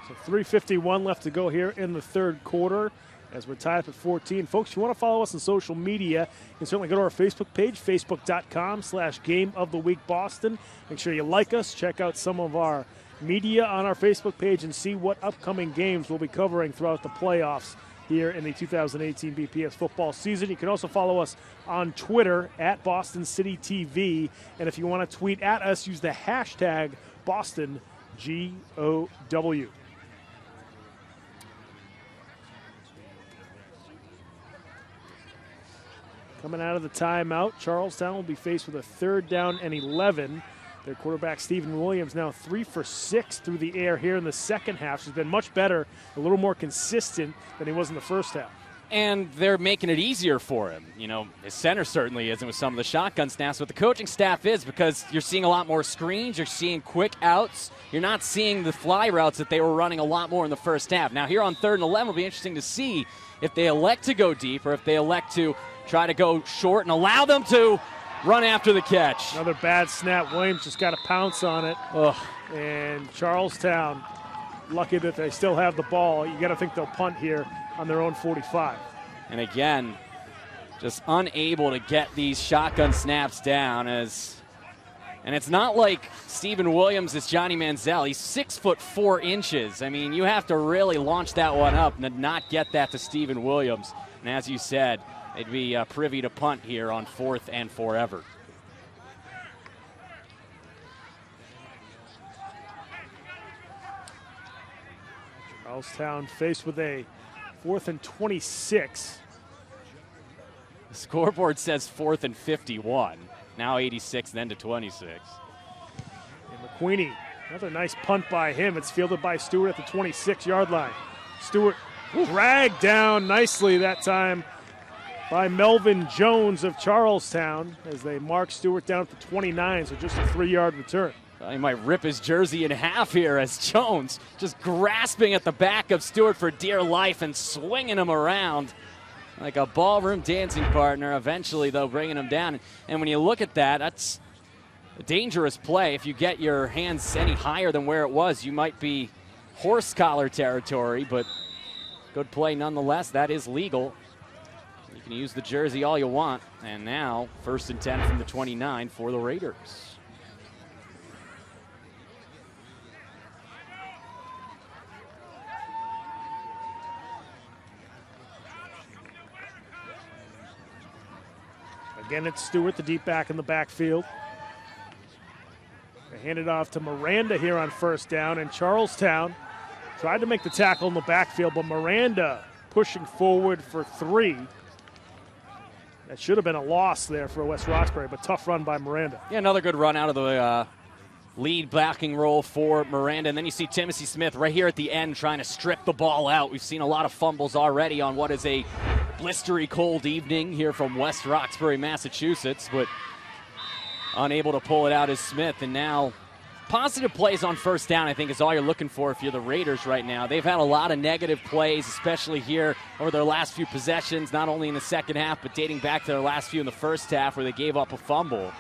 So 3:51 left to go here in the 3rd quarter as we're tied up at 14. Folks, if you want to follow us on social media, you can certainly go to our Facebook page, facebook.com/GameOfTheWeekBoston. Make sure you like us, check out some of our media on our Facebook page, and see what upcoming games we'll be covering throughout the playoffs here in the 2018 BPS football season. You can also follow us on Twitter at Boston City TV, and if you want to tweet at us, use the hashtag BostonGOW. Coming out of the timeout, Charlestown will be faced with a 3rd down and 11. Their quarterback, Stephen Williams, now 3 for 6 through the air here in the second half. He's been much better, a little more consistent than he was in the first half. And they're making it easier for him. You know, his center certainly isn't with some of the shotgun snaps, but the coaching staff is, because you're seeing a lot more screens, you're seeing quick outs, you're not seeing the fly routes that they were running a lot more in the first half. Now here on 3rd and 11, it'll be interesting to see if they elect to go deep or if they elect to try to go short and allow them to run after the catch. Another bad snap. Williams just got to pounce on it. Ugh. And Charlestown, lucky that they still have the ball. You got to think they'll punt here on their own 45. And again, just unable to get these shotgun snaps down. And it's not like Stephen Williams is Johnny Manziel. He's 6'4". I mean, you have to really launch that one up and not get that to Stephen Williams. And as you said, they'd be privy to punt here on 4th and forever. Charlestown faced with a 4th and 26. The scoreboard says 4th and 51. Now 86, then to 26. And McWeenie, another nice punt by him. It's fielded by Stewart at the 26-yard line. Stewart dragged down nicely that time by Melvin Jones of Charlestown as they mark Stewart down at the 29, so just a 3-yard return. He might rip his jersey in half here as Jones just grasping at the back of Stewart for dear life and swinging him around like a ballroom dancing partner. Eventually, though, bringing him down. And when you look at that, that's a dangerous play. If you get your hands any higher than where it was, you might be horse collar territory, but good play nonetheless. That is legal. You can use the jersey all you want. And now, 1st and 10 from the 29 for the Raiders. Again, it's Stewart, the deep back in the backfield. They hand it off to Miranda here on first down, and Charlestown tried to make the tackle in the backfield, but Miranda pushing forward for 3. That should have been a loss there for West Roxbury, but tough run by Miranda. Yeah, another good run out of the lead backing role for Miranda. And then you see Timothy Smith right here at the end trying to strip the ball out. We've seen a lot of fumbles already on what is a blistery cold evening here from West Roxbury, Massachusetts, but unable to pull it out is Smith. And now positive plays on first down, I think, is all you're looking for if you're the Raiders right now. They've had a lot of negative plays, especially here over their last few possessions, not only in the second half, but dating back to their last few in the first half where they gave up a fumble.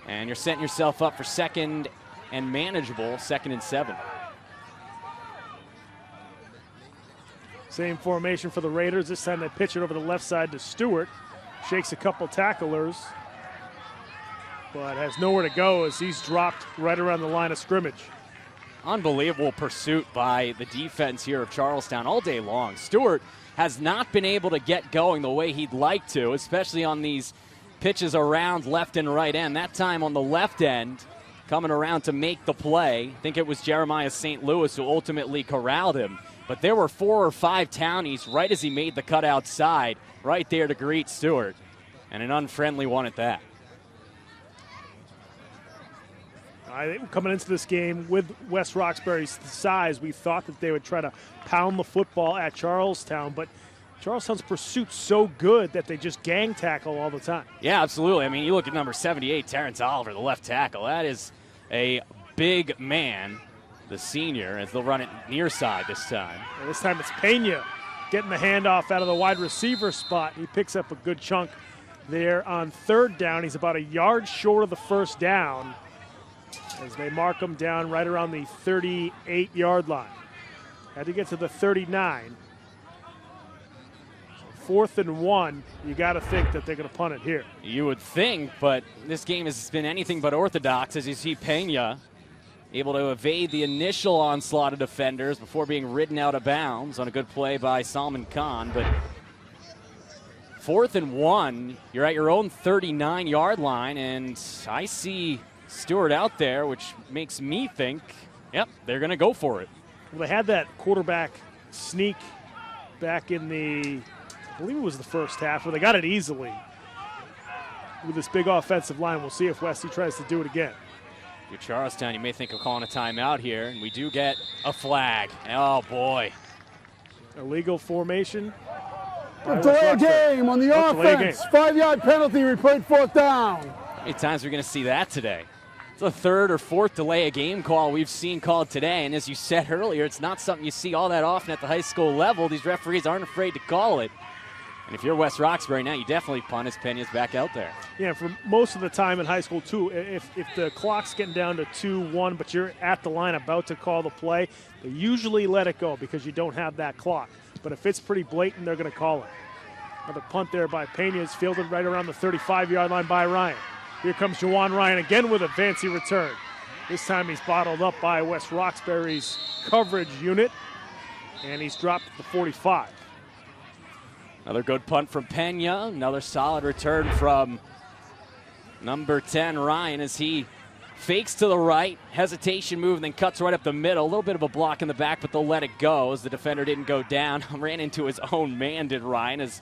And you're setting yourself up for second and manageable, 2nd and 7. Same formation for the Raiders. This time they pitch it over the left side to Stewart. Shakes a couple tacklers, but has nowhere to go as he's dropped right around the line of scrimmage. Unbelievable pursuit by the defense here of Charlestown all day long. Stewart has not been able to get going the way he'd like to, especially on these pitches around left and right end. That time on the left end, coming around to make the play. I think it was Jeremiah St. Louis who ultimately corralled him. But there were 4 or 5 Townies right as he made the cut outside, right there to greet Stewart. And an unfriendly one at that. I think coming into this game with West Roxbury's size, we thought that they would try to pound the football at Charlestown, but Charlestown's pursuit's so good that they just gang tackle all the time. Yeah, absolutely. I mean, you look at number 78, Terrence Oliver, the left tackle. That is a big man, the senior, as they'll run it near side this time. And this time it's Pena getting the handoff out of the wide receiver spot. He picks up a good chunk there on 3rd down. He's about a yard short of the first down as they mark him down right around the 38-yard line. Had to get to the 39. 4th and 1, you got to think that they're going to punt it here. You would think, but this game has been anything but orthodox as you see Pena able to evade the initial onslaught of defenders before being ridden out of bounds on a good play by Salman Khan. But 4th and 1, you're at your own 39-yard line, and I see Stewart out there, which makes me think, yep, they're going to go for it. Well, they had that quarterback sneak back in the, I believe it was the first half, where they got it easily with this big offensive line. We'll see if Westy tries to do it again. If you're Charlestown, you may think of calling a timeout here, and we do get a flag. Oh, boy. Illegal formation. Delay game on the offense. 5-yard penalty, replayed 4th down. How many times are we going to see that today? It's the 3rd or 4th delay a game call we've seen called today, and as you said earlier, it's not something you see all that often at the high school level. These referees aren't afraid to call it. And if you're West Roxbury now, you definitely punt as Pena's back out there. Yeah, for most of the time in high school, too, if the clock's getting down to 2-1, but you're at the line about to call the play, they usually let it go because you don't have that clock. But if it's pretty blatant, they're going to call it. Another punt there by Pena is fielded right around the 35-yard line by Ryan. Here comes Jajuan Ryan again with a fancy return. This time he's bottled up by West Roxbury's coverage unit, and he's dropped at the 45. Another good punt from Pena. Another solid return from number 10, Ryan, as he fakes to the right. Hesitation move and then cuts right up the middle. A little bit of a block in the back, but they'll let it go as the defender didn't go down. Ran into his own man, did Ryan, as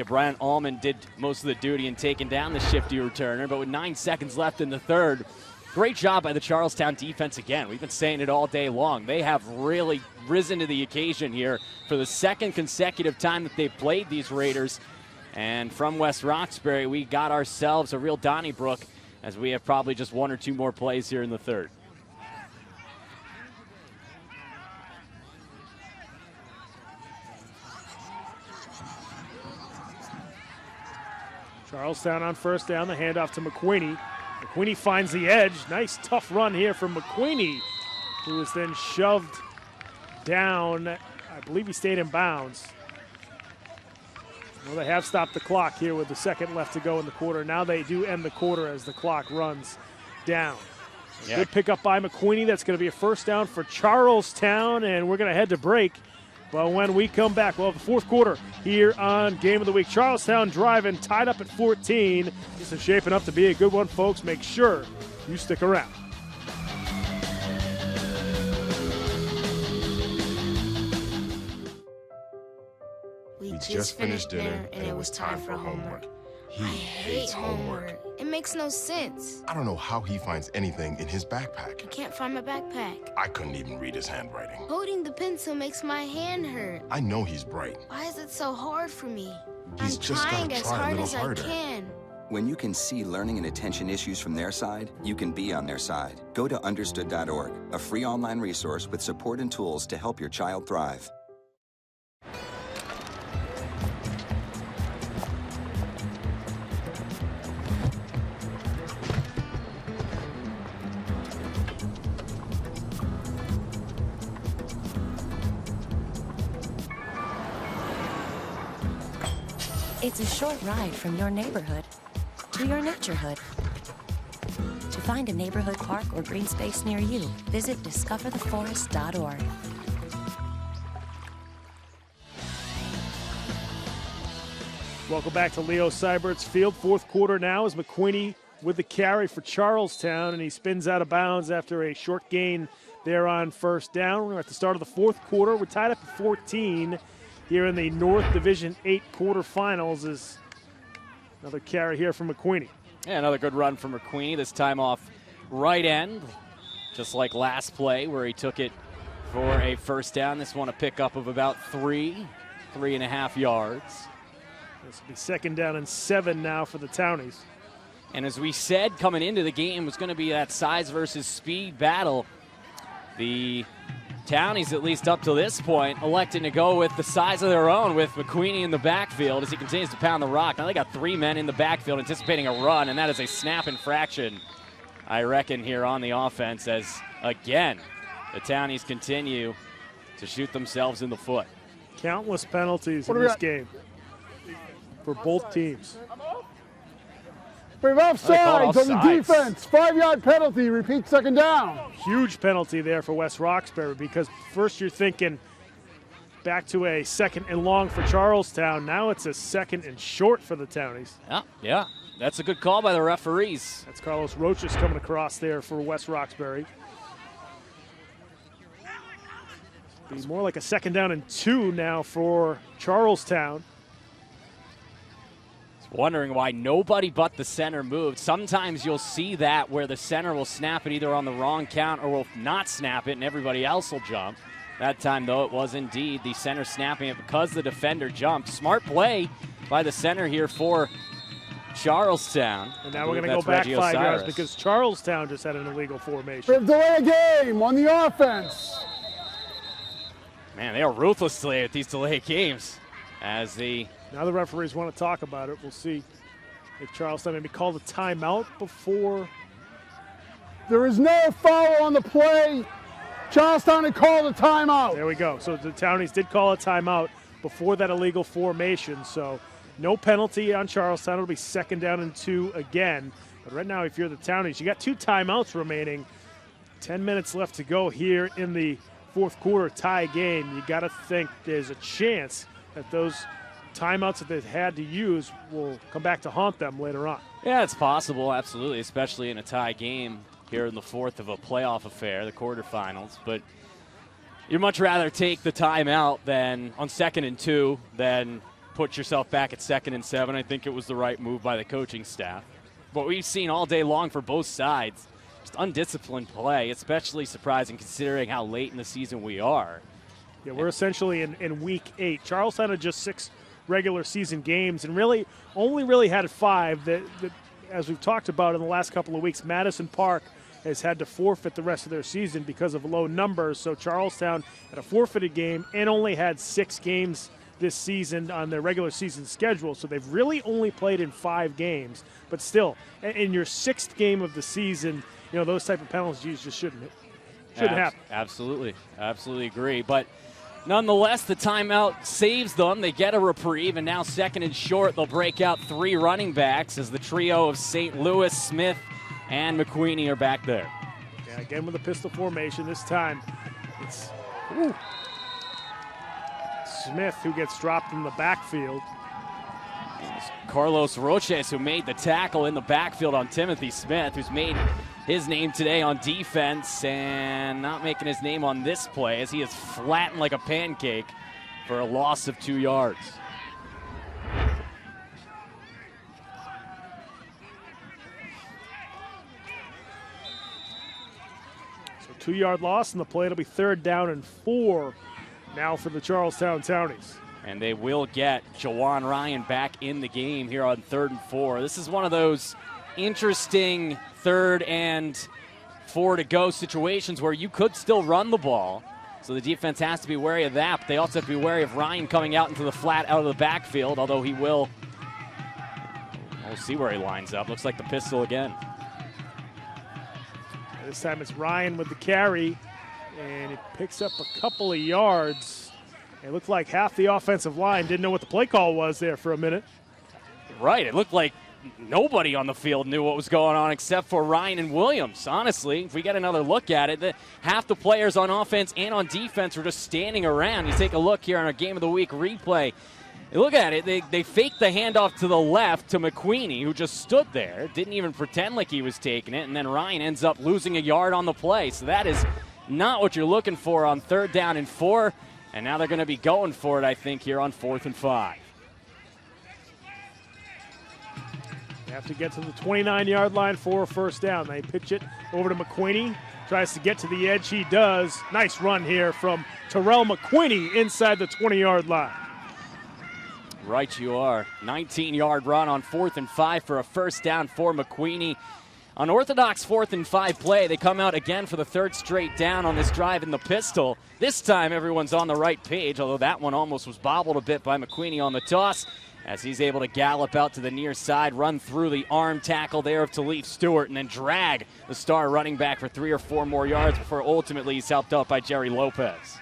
Brian Allman did most of the duty in taking down the shifty returner. But with 9 seconds left in the 3rd, great job by the Charlestown defense again. We've been saying it all day long. They have really risen to the occasion here for the 2nd consecutive time that they've played these Raiders. And from West Roxbury, we got ourselves a real Donnybrook as we have probably just 1 or 2 more plays here in the 3rd. Charlestown on first down, the handoff to McWeenie. McWeenie finds the edge. Nice tough run here from McWeenie, who was then shoved down. I believe he stayed in bounds. Well, they have stopped the clock here with the 2nd left to go in the quarter. Now they do end the quarter as the clock runs down. Yeah. Good pickup by McWeenie. That's going to be a first down for Charlestown, and we're going to head to break. Well, when we come back, we'll have the fourth quarter here on Game of the Week. Charlestown driving, tied up at 14. This is shaping up to be a good one, folks. Make sure you stick around. We just finished dinner, and it was time for homework. He hates homework. It makes no sense. I don't know how he finds anything in his backpack. I can't find my backpack. I couldn't even read his handwriting. Holding the pencil makes my hand hurt. I know he's bright. Why is it so hard for me? He's just trying gotta as try a hard little as harder. I can. When you can see learning and attention issues from their side, you can be on their side. Go to understood.org, a free online resource with support and tools to help your child thrive. It's a short ride from your neighborhood to your naturehood. To find a neighborhood park or green space near you, visit discovertheforest.org. Welcome back to Leo Sybertz Field. Fourth quarter now as McWeenie with the carry for Charlestown, and he spins out of bounds after a short gain there on first down. We're at the start of the fourth quarter. We're tied up at 14 here in the North Division 8 quarterfinals. Is another carry here from McWeenie. Yeah, another good run from McWeenie, this time off right end, just like last play where he took it for a first down. This one a pickup of about 3.5 yards. This will be second down and 7 now for the Townies. And as we said coming into the game, it was going to be that size versus speed battle. The Townies, at least up to this point, electing to go with the size of their own with McWeenie in the backfield as he continues to pound the rock. Now they got 3 men in the backfield anticipating a run, and that is a snap infraction, I reckon, here on the offense as, again, the Townies continue to shoot themselves in the foot. Countless penalties in this game for both teams. We have offsides on the defense. 5-yard penalty. Repeat second down. Huge penalty there for West Roxbury because first you're thinking back to a second and long for Charlestown. Now it's a second and short for the Townies. Yeah. That's a good call by the referees. That's Carlos Roches coming across there for West Roxbury. Be more like a second down and 2 now for Charlestown. Wondering why nobody but the center moved. Sometimes you'll see that where the center will snap it either on the wrong count or will not snap it and everybody else will jump. That time, though, it was indeed the center snapping it because the defender jumped. Smart play by the center here for Charlestown. And now we're going to go back 5 yards because Charlestown just had an illegal formation. We have delay a game on the offense. Man, they are ruthless today at these delay games as Now the referees want to talk about it. We'll see if Charlestown maybe called a timeout before. There is no foul on the play. Charlestown had called a timeout. There we go. So the Townies did call a timeout before that illegal formation. So no penalty on Charlestown. It'll be second down and 2 again. But right now, if you're the Townies, you got 2 timeouts remaining. 10 minutes left to go here in the fourth quarter tie game. You got to think there's a chance that those timeouts that they've had to use will come back to haunt them later on. Yeah, it's possible, absolutely, especially in a tie game here in the fourth of a playoff affair, the quarterfinals. But you'd much rather take the timeout than on second and 2 than put yourself back at second and 7. I think it was the right move by the coaching staff. What we've seen all day long for both sides, just undisciplined play, especially surprising considering how late in the season we are. Yeah, we're essentially in week 8. Charlestown had just 6 regular season games and really only had 5 that as we've talked about in the last couple of weeks. Madison Park has had to forfeit the rest of their season because of low numbers. So Charlestown had a forfeited game and only had 6 games this season on their regular season schedule. So they've really only played in 5 games. But still, in your 6th game of the season, those type of penalties just shouldn't happen. Absolutely agree. But nonetheless, the timeout saves them. They get a reprieve, and now second and short, they'll break out 3 running backs as the trio of St. Louis, Smith, and McWeenie are back there. Yeah, again with a pistol formation. This time, it's Smith, who gets dropped in the backfield. Carlos Roches, who made the tackle in the backfield on Timothy Smith, who's made his name today on defense and not making his name on this play as he is flattened like a pancake for a loss of 2 yards. So 2-yard loss, and the play will be 3rd down and 4 now for the Charlestown Townies. And they will get Jajuan Ryan back in the game here on 3rd and 4. This is one of those interesting 3rd and 4 to go situations where you could still run the ball. So the defense has to be wary of that, but they also have to be wary of Ryan coming out into the flat out of the backfield, although he will. We'll see where he lines up. Looks like the pistol again. This time it's Ryan with the carry, and it picks up a couple of yards. It looked like half the offensive line didn't know what the play call was there for a minute. Right, it looked like nobody on the field knew what was going on except for Ryan and Williams. Honestly, if we get another look at it, half the players on offense and on defense were just standing around. You take a look here on our Game of the Week replay. You look at it, they faked the handoff to the left to McWeenie, who just stood there, didn't even pretend like he was taking it, and then Ryan ends up losing a yard on the play. So that is not what you're looking for on 3rd down and 4. And now they're going to be going for it, I think, here on 4th and 5. They have to get to the 29-yard line for a 1st down. They pitch it over to McWeenie. Tries to get to the edge. He does. Nice run here from Terrell McWeenie inside the 20-yard line. Right you are. 19-yard run on 4th and 5 for a 1st down for McWeenie. Unorthodox 4th and 5 play. They come out again for the 3rd straight down on this drive in the pistol. This time everyone's on the right page, although that one almost was bobbled a bit by McWeenie on the toss as he's able to gallop out to the near side, run through the arm tackle there of Elise Stewart, and then drag the star running back for 3 or 4 more yards before ultimately he's helped out by Jerry Lopez.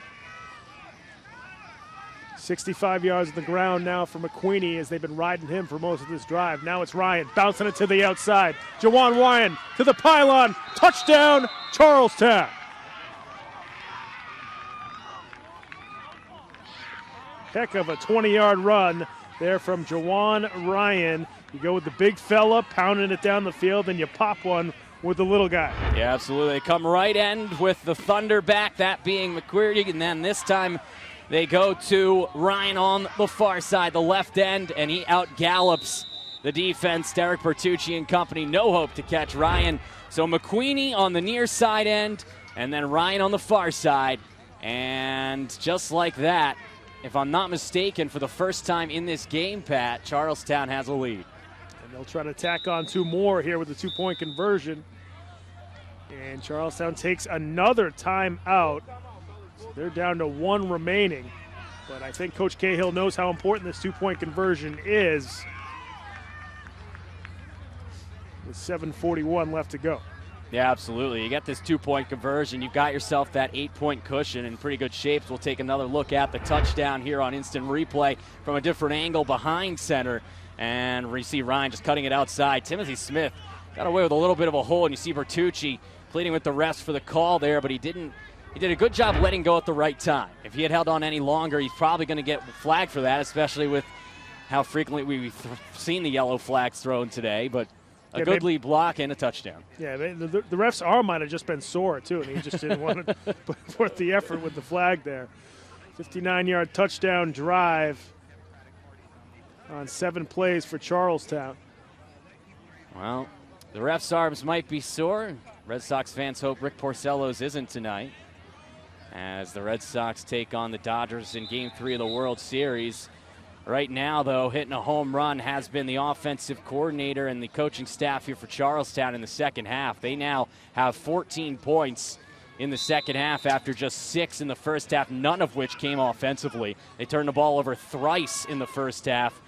65 yards on the ground now for McWeenie as they've been riding him for most of this drive. Now it's Ryan bouncing it to the outside. Jajuan Ryan to the pylon. Touchdown, Charlestown. Heck of a 20-yard run there from Jajuan Ryan. You go with the big fella, pounding it down the field, and you pop one with the little guy. Yeah, absolutely. They come right end with the Thunder back, that being McWeenie, and then this time they go to Ryan on the far side, the left end, and he out-gallops the defense. Derek Bertucci and company, no hope to catch Ryan. So McWeenie on the near side end, and then Ryan on the far side. And just like that, if I'm not mistaken, for the first time in this game, Pat, Charlestown has a lead. And they'll try to tack on 2 more here with the 2-point conversion. And Charlestown takes another timeout. They're down to 1 remaining, but I think Coach Cahill knows how important this 2-point conversion is. With 7:41 left to go. Yeah, absolutely. You get this 2-point conversion, you've got yourself that 8-point cushion in pretty good shape. We'll take another look at the touchdown here on instant replay from a different angle behind center, and we see Ryan just cutting it outside. Timothy Smith got away with a little bit of a hole, and you see Bertucci pleading with the refs for the call there, but he did a good job letting go at the right time. If he had held on any longer, he's probably going to get flagged for that, especially with how frequently we've seen the yellow flags thrown today. But a good lead block and a touchdown. Yeah, the ref's arm might have just been sore, too, and he just didn't want to put forth the effort with the flag there. 59-yard touchdown drive on 7 plays for Charlestown. Well, the ref's arms might be sore. Red Sox fans hope Rick Porcello's isn't tonight, as the Red Sox take on the Dodgers in Game 3 of the World Series. Right now, though, hitting a home run has been the offensive coordinator and the coaching staff here for Charlestown in the second half. They now have 14 points in the second half after just 6 in the first half, none of which came offensively. They turned the ball over thrice in the first half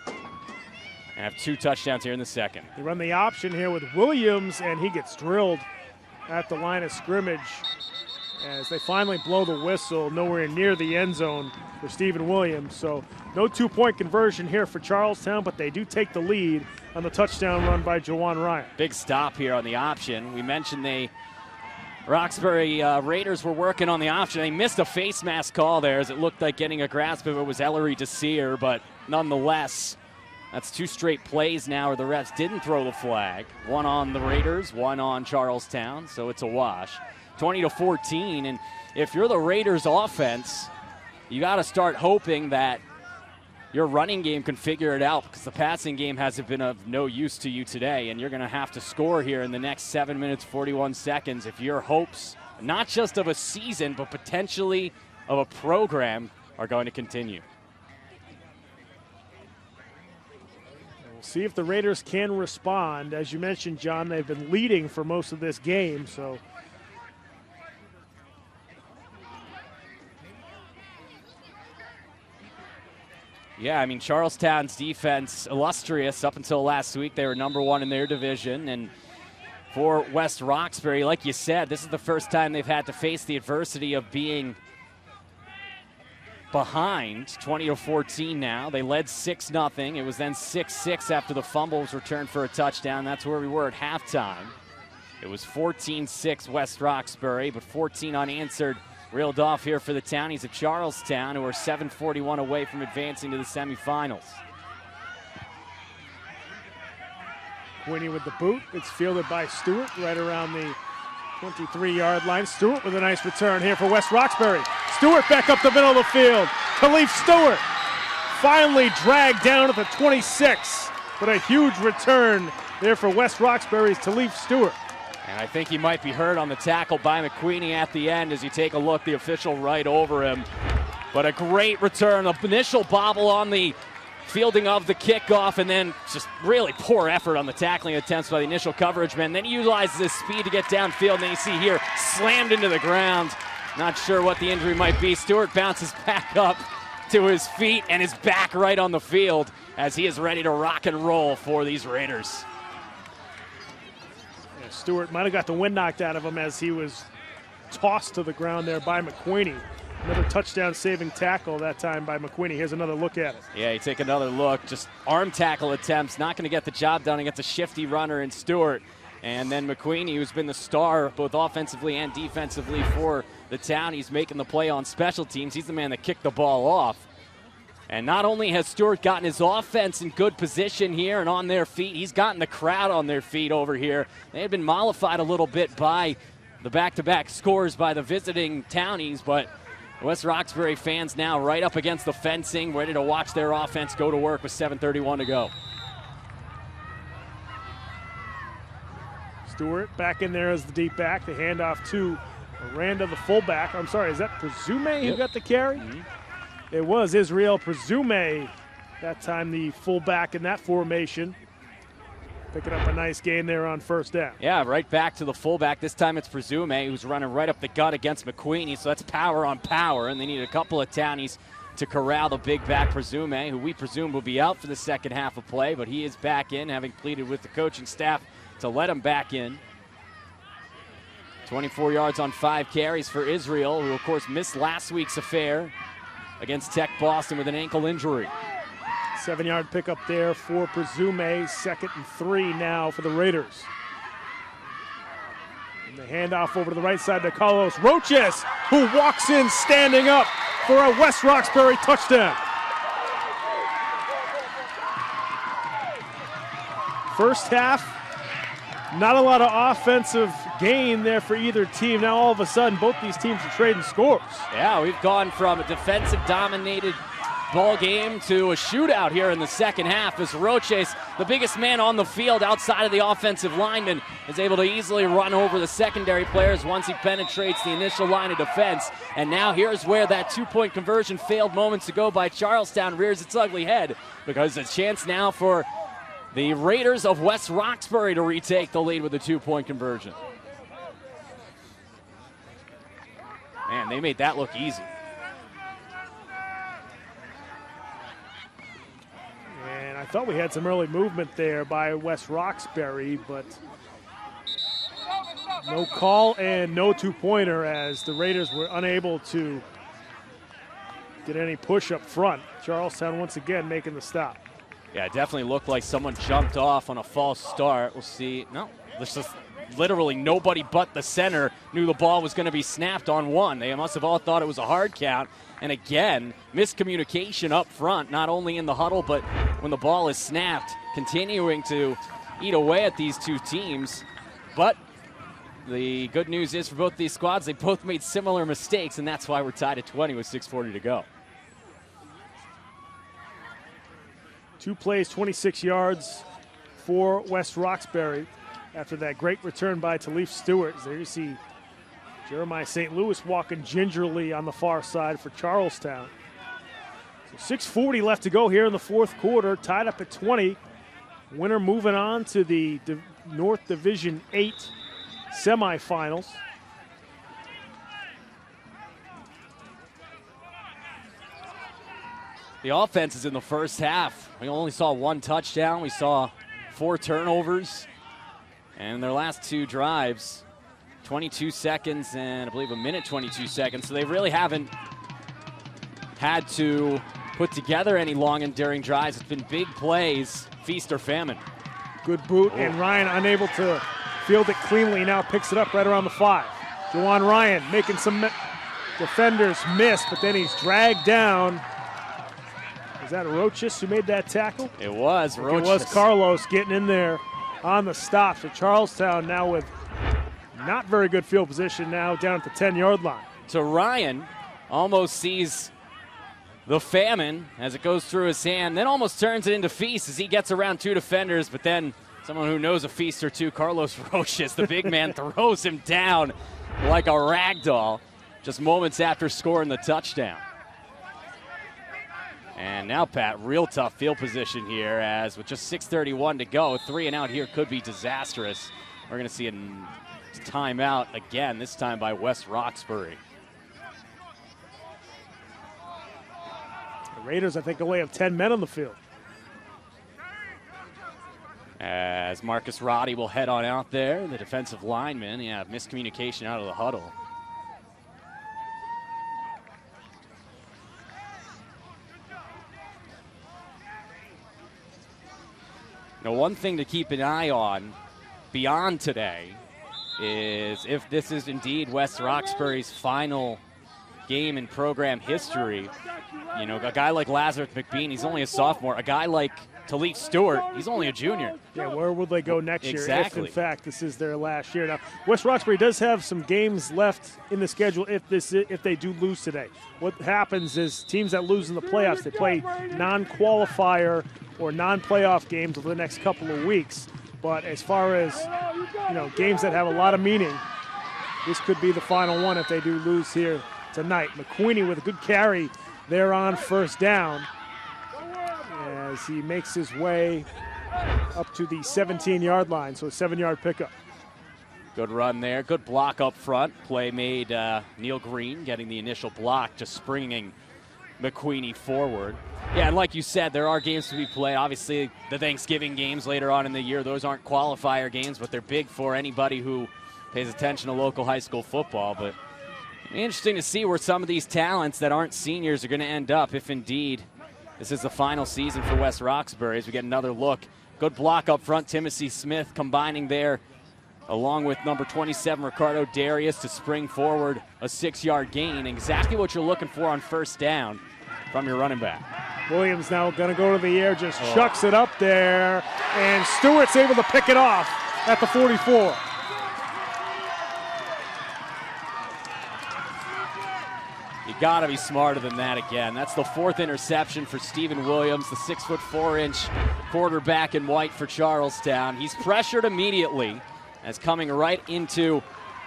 and have 2 touchdowns here in the second. They run the option here with Williams, and he gets drilled at the line of scrimmage as they finally blow the whistle nowhere near the end zone for Stephen Williams. So no 2-point conversion here for Charlestown, but they do take the lead on the touchdown run by Jajuan Ryan. Big stop here on the option. We mentioned they Roxbury Raiders were working on the option. They missed a face mask call there as it looked like getting a grasp of it was Ellery Desir, but nonetheless, that's 2 straight plays now where the refs didn't throw the flag. 1 on the Raiders, 1 on Charlestown, so it's a wash. 20-14, and if you're the Raiders offense, you got to start hoping that your running game can figure it out, because the passing game hasn't been of no use to you today, and you're going to have to score here in the next 7 minutes, 41 seconds if your hopes, not just of a season, but potentially of a program, are going to continue. We'll see if the Raiders can respond. As you mentioned, John, they've been leading for most of this game, so yeah, I mean, Charlestown's defense, illustrious up until last week. They were #1 in their division. And for West Roxbury, like you said, this is the first time they've had to face the adversity of being behind. 20-14 now. They led 6-0. It was then 6-6 after the fumble was returned for a touchdown. That's where we were at halftime. It was 14-6 West Roxbury, but 14 unanswered. Reeled off here for the Townies of Charlestown, who are 7:41 away from advancing to the semifinals. Mcweenie with the boot. It's fielded by Stewart right around the 23-yard line. Stewart with a nice return here for West Roxbury. Stewart back up the middle of the field. Elise Stewart finally dragged down at the 26, but a huge return there for West Roxbury's Elise Stewart. And I think he might be hurt on the tackle by Mcweenie at the end as you take a look, the official right over him. But a great return, an initial bobble on the fielding of the kickoff, and then just really poor effort on the tackling attempts by the initial coverage man. Then he utilizes his speed to get downfield, and then you see here, slammed into the ground. Not sure what the injury might be. Stewart bounces back up to his feet and is back right on the field as he is ready to rock and roll for these Raiders. Stewart might have got the wind knocked out of him as he was tossed to the ground there by Mcweenie. Another touchdown-saving tackle that time by Mcweenie. Here's another look at it. Yeah, you take another look. Just arm tackle attempts. Not going to get the job done against a shifty runner in Stewart. And then Mcweenie, who's been the star both offensively and defensively for the Townies, making the play on special teams. He's the man that kicked the ball off. And not only has Stewart gotten his offense in good position here and on their feet, he's gotten the crowd on their feet over here. They had been mollified a little bit by the back-to-back scores by the visiting Townies, but West Roxbury fans now right up against the fencing, ready to watch their offense go to work with 7:31 to go. Stewart back in there as the deep back. The handoff to Miranda, the fullback. I'm sorry, is that Presume who got the carry? Mm-hmm. It was Israel Presume, that time the fullback in that formation. Picking up a nice gain there on first down. Yeah, right back to the fullback. This time it's Presume who's running right up the gut against Mcweenie, so that's power on power, and they need a couple of Townies to corral the big back Presume, who we presume will be out for the second half of play, but he is back in, having pleaded with the coaching staff to let him back in. 24 yards on 5 carries for Israel, who of course missed last week's affair against Tech Boston with an ankle injury. 7-yard pickup there for Presume. 2nd and 3 now for the Raiders. And the handoff over to the right side to Carlos Roches, who walks in standing up for a West Roxbury touchdown. First half, not a lot of offensive gain there for either team. Now all of a sudden, both these teams are trading scores. Yeah, we've gone from a defensive-dominated ball game to a shootout here in the second half as Roches, the biggest man on the field outside of the offensive lineman, is able to easily run over the secondary players once he penetrates the initial line of defense. And now here's where that 2-point conversion failed moments ago by Charlestown rears its ugly head, because a chance now for the Raiders of West Roxbury to retake the lead with a 2-point conversion. Man, they made that look easy. And I thought we had some early movement there by West Roxbury, but no call and no 2-pointer as the Raiders were unable to get any push up front. Charlestown once again making the stop. Yeah, it definitely looked like someone jumped off on a false start. We'll see. No, literally nobody but the center knew the ball was going to be snapped on one. They must have all thought it was a hard count. And again, miscommunication up front, not only in the huddle, but when the ball is snapped, continuing to eat away at these two teams. But the good news is for both these squads, they both made similar mistakes, and that's why we're tied at 20 with 6:40 to go. 2 plays, 26 yards for West Roxbury after that great return by Elise Stewart. There you see Jeremiah St. Louis walking gingerly on the far side for Charlestown. So 6:40 left to go here in the fourth quarter, tied up at 20. Winner moving on to the North Division 8 semifinals. The offense is in the first half. We only saw 1 touchdown. We saw 4 turnovers. And their last 2 drives, 22 seconds and I believe a minute 22 seconds. So they really haven't had to put together any long enduring drives. It's been big plays, feast or famine. Good boot, and Ryan unable to field it cleanly. Now picks it up right around the 5. Jajuan Ryan making some defenders miss, but then he's dragged down. Is that Roches who made that tackle? It was Roches. It was Carlos getting in there on the stop. So Charlestown now with not very good field position, now down at the 10-yard line. So Ryan almost sees the famine as it goes through his hand, then almost turns it into feast as he gets around 2 defenders, but then someone who knows a feast or two, Carlos Roches, the big man, throws him down like a rag doll just moments after scoring the touchdown. And now, Pat, real tough field position here as with just 6:31 to go, 3 and out here could be disastrous. We're going to see a timeout again, this time by West Roxbury. The Raiders, I think, only have 10 men on the field. As Marcus Roddy will head on out there, the defensive lineman, miscommunication out of the huddle. Now, one thing to keep an eye on beyond today is if this is indeed West Roxbury's final game in program history. You know, a guy like Elise McWeenie, he's only a sophomore. A guy like Elise Stewart, he's only a junior. Yeah, where will they go next year if, in Exactly. fact, this is their last year? Now, West Roxbury does have some games left in the schedule if they do lose today. What happens is teams that lose in the playoffs, they play non-qualifier or non-playoff games over the next couple of weeks. But as far as, games that have a lot of meaning, this could be the final one if they do lose here tonight. McWeenie with a good carry there on first down as he makes his way up to the 17-yard line, so a 7-yard pickup. Good run there. Good block up front. Play made Neil Green getting the initial block, just springing McWeenie forward. Yeah, and like you said, there are games to be played. Obviously, the Thanksgiving games later on in the year, those aren't qualifier games, but they're big for anybody who pays attention to local high school football. But interesting to see where some of these talents that aren't seniors are going to end up, if indeed this is the final season for West Roxbury, as we get another look. Good block up front. Timothy Smith combining there along with number 27, Ricardo Darius, to spring forward a 6-yard gain. Exactly what you're looking for on first down from your running back. Williams now going to go to the air, just chucks it up there, and Stewart's able to pick it off at the 44. You got to be smarter than that again. That's the 4th interception for Stephen Williams, the 6'4" quarterback in white for Charlestown. He's pressured immediately as coming right into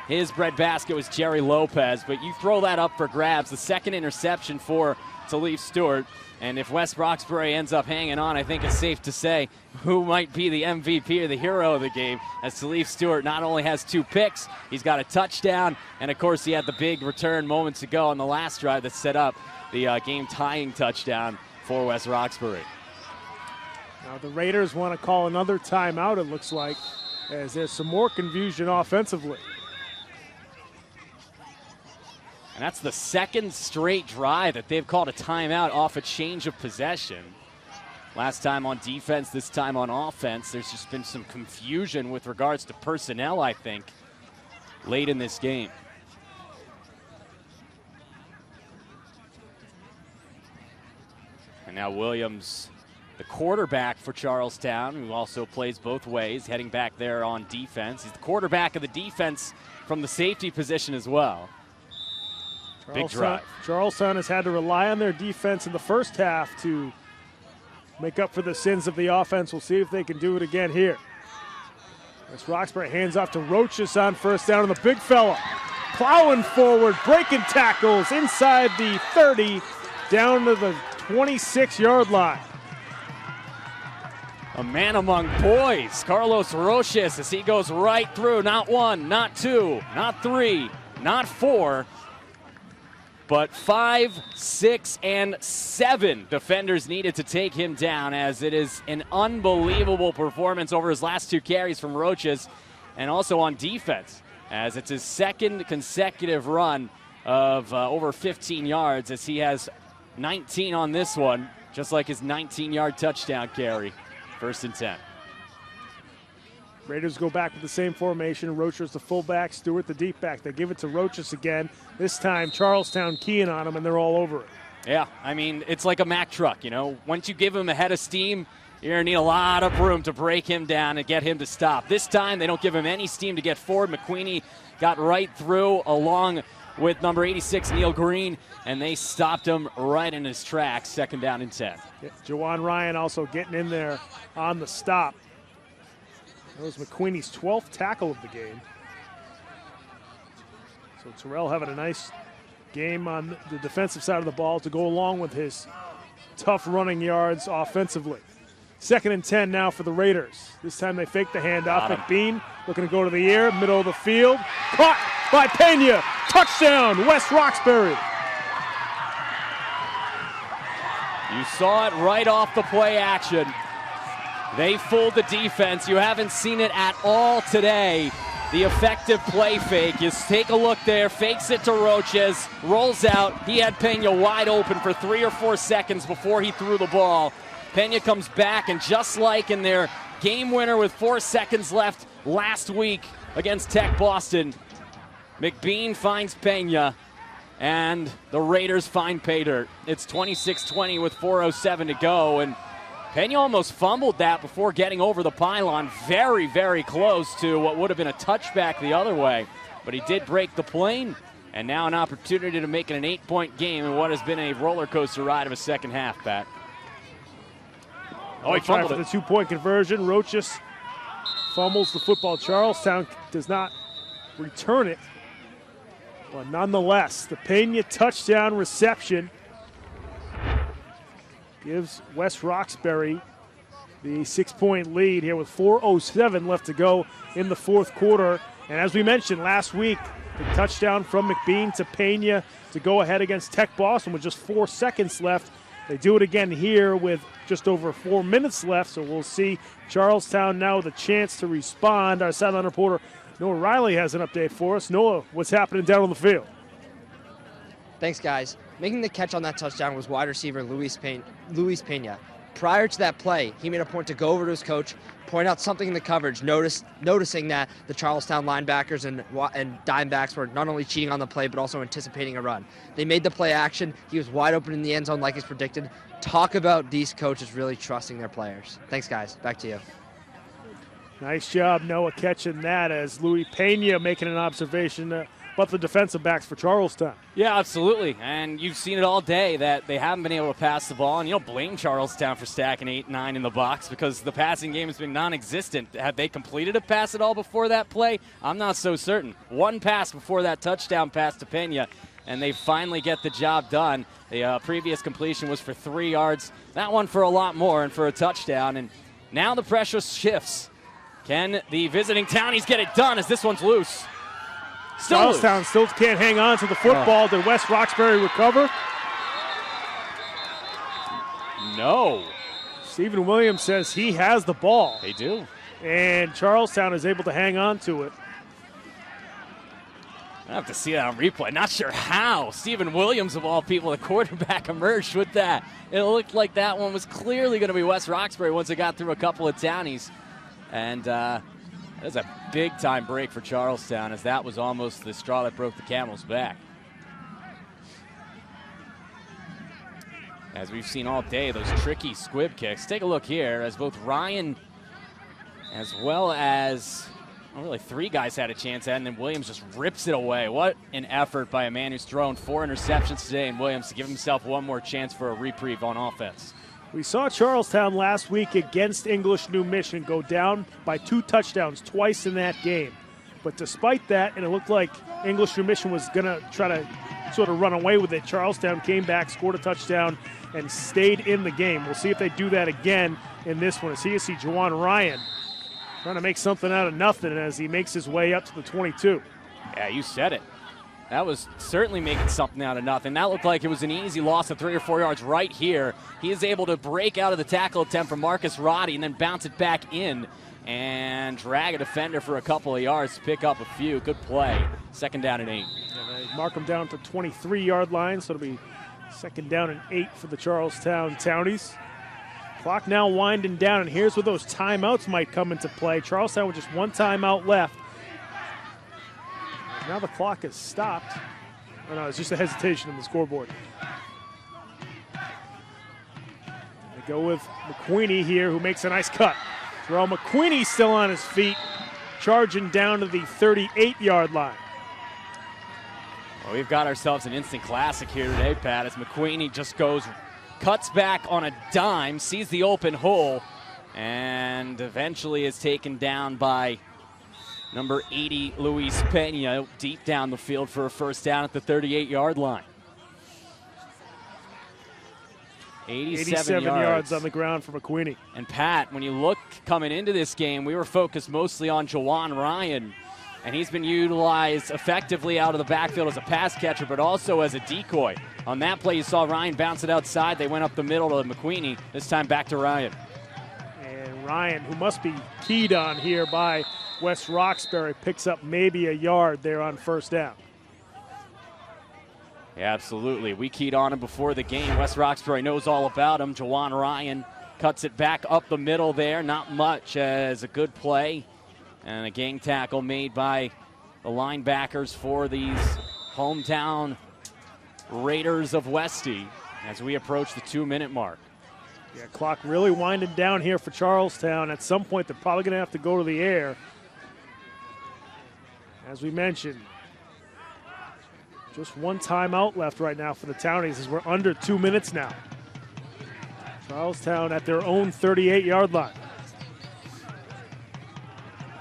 his breadbasket was Jerry Lopez, but you throw that up for grabs. The 2nd interception for Elise Stewart, and if West Roxbury ends up hanging on, I think it's safe to say who might be the MVP or the hero of the game, as Elise Stewart not only has 2 picks, he's got a touchdown, and of course he had the big return moments ago on the last drive that set up the game-tying touchdown for West Roxbury. Now the Raiders want to call another timeout, it looks like, as there's some more confusion offensively. And that's the 2nd straight drive that they've called a timeout off a change of possession. Last time on defense, this time on offense. There's just been some confusion with regards to personnel, I think, late in this game. And now Williams, the quarterback for Charlestown, who also plays both ways, heading back there on defense. He's the quarterback of the defense from the safety position as well. Big drive. Charlestown has had to rely on their defense in the first half to make up for the sins of the offense. We'll see if they can do it again here. West Roxbury hands off to Roches on first down, and the big fella plowing forward, breaking tackles inside the 30, down to the 26-yard line. A man among boys, Carlos Roches, as he goes right through. Not one, not two, not three, not four, but 5, 6, and 7 defenders needed to take him down, as it is an unbelievable performance over his last 2 carries from Roches, and also on defense, as it's his second consecutive run of over 15 yards, as he has 19 on this one, just like his 19-yard touchdown carry. 1st and 10. Raiders go back with the same formation. Roches the fullback, Stewart the deep back. They give it to Roches again. This time Charlestown keying on him, and they're all over it. Yeah, I mean, it's like a Mack truck, you know. Once you give him a head of steam, you're going to need a lot of room to break him down and get him to stop. This time they don't give him any steam to get forward. McWeenie got right through along with number 86, Neil Green, and they stopped him right in his tracks. 2nd down and 10. Yeah, Jajuan Ryan also getting in there on the stop. That was McQueenie's 12th tackle of the game. So Terrell having a nice game on the defensive side of the ball to go along with his tough running yards offensively. 2nd and 10 now for the Raiders. This time they fake the handoff. McBean looking to go to the air, middle of the field. Caught by Pena. Touchdown, West Roxbury. You saw it right off the play action. They fooled the defense. You haven't seen it at all today. The effective play fake. You take a look there, fakes it to Roches, rolls out. He had Pena wide open for 3 or 4 seconds before he threw the ball. Pena comes back, and just like in their game winner with 4 seconds left last week against Tech Boston, McBean finds Pena, and the Raiders find pay dirt. It's 26-20 with 4:07 to go, and Pena almost fumbled that before getting over the pylon. Very, very close to what would have been a touchback the other way, but he did break the plane, and now an opportunity to make it an 8-point game in what has been a roller coaster ride of a second half, Pat. Oh, he fumbled for the 2-point conversion. Roches fumbles the football. Charlestown does not return it. But nonetheless, the Pena touchdown reception gives West Roxbury the 6-point lead here with 4:07 left to go in the 4th quarter. And as we mentioned last week, the touchdown from McBean to Pena to go ahead against Tech Boston with just 4 seconds left. They do it again here with just over 4 minutes left, so we'll see Charlestown now with a chance to respond. Our sideline reporter Noah Riley has an update for us. Noah, what's happening down on the field? Thanks, guys. Making the catch on that touchdown was wide receiver Luis Pena. Prior to that play, he made a point to go over to his coach, point out something in the coverage, noticing that the Charlestown linebackers and dime backs were not only cheating on the play, but also anticipating a run. They made the play action. He was wide open in the end zone like he's predicted. Talk about these coaches really trusting their players. Thanks, guys. Back to you. Nice job, Noah, catching that as Luis Pena making an observation about the defensive backs for Charlestown. Yeah, absolutely. And you've seen it all day that they haven't been able to pass the ball. And you don't blame Charlestown for stacking 8-9 in the box because the passing game has been non-existent. Have they completed a pass at all before that play? I'm not so certain. 1 pass before that touchdown pass to Pena, and they finally get the job done. The previous completion was for 3 yards. That one for a lot more and for a touchdown. And now the pressure shifts. Can the visiting Townies get it done as this one's loose? Charlestown still can't hang on to the football. Did West Roxbury recover? No. Stephen Williams says he has the ball. They do. And Charlestown is able to hang on to it. I have to see that on replay. Not sure how Stephen Williams, of all people, the quarterback, emerged with that. It looked like that one was clearly going to be West Roxbury once it got through a couple of Townies. And that was a big-time break for Charlestown, as that was almost the straw that broke the camel's back. As we've seen all day, those tricky squib kicks. Take a look here, as both Ryan as well as... Well, really, three guys had a chance at it, and then Williams just rips it away. What an effort by a man who's thrown 4 interceptions today, and Williams to give himself one more chance for a reprieve on offense. We saw Charlestown last week against English New Mission go down by 2 touchdowns twice in that game. But despite that, and it looked like English New Mission was going to try to sort of run away with it, Charlestown came back, scored a touchdown, and stayed in the game. We'll see if they do that again in this one. As here you see Jajuan Ryan trying to make something out of nothing as he makes his way up to the 22. Yeah, you said it. That was certainly making something out of nothing. That looked like it was an easy loss of 3 or 4 yards right here. He is able to break out of the tackle attempt from Marcus Roddy and then bounce it back in and drag a defender for a couple of yards to pick up a few. Good play. 2nd down and 8. And they mark him down to 23-yard line, so it'll be 2nd down and 8 for the Charlestown Townies. Clock now winding down, and here's where those timeouts might come into play. Charlestown with just 1 timeout left. Now the clock has stopped. Oh, no, it's just a hesitation in the scoreboard. They go with McWeenie here, who makes a nice cut. Terrell Mcweenie still on his feet, charging down to the 38-yard line. Well, we've got ourselves an instant classic here today, Pat, as McWeenie just cuts back on a dime, sees the open hole, and eventually is taken down by number 80, Luis Pena, deep down the field for a 1st down at the 38-yard line. 87 yards on the ground for McWeenie. And Pat, when you look coming into this game, we were focused mostly on Jajuan Ryan, and he's been utilized effectively out of the backfield as a pass catcher, but also as a decoy. On that play, you saw Ryan bounce it outside. They went up the middle to McWeenie. This time back to Ryan. And Ryan, who must be keyed on here by West Roxbury, picks up maybe a yard there on 1st down. Yeah, absolutely. We keyed on him before the game. West Roxbury knows all about him. Jajuan Ryan cuts it back up the middle there. Not much as a good play. And a gang tackle made by the linebackers for these hometown Raiders of Westy as we approach the 2-minute mark. Yeah, clock really winding down here for Charlestown. At some point, they're probably going to have to go to the air. As we mentioned, just 1 timeout left right now for the Townies as we're under 2 minutes now. Charlestown at their own 38-yard line.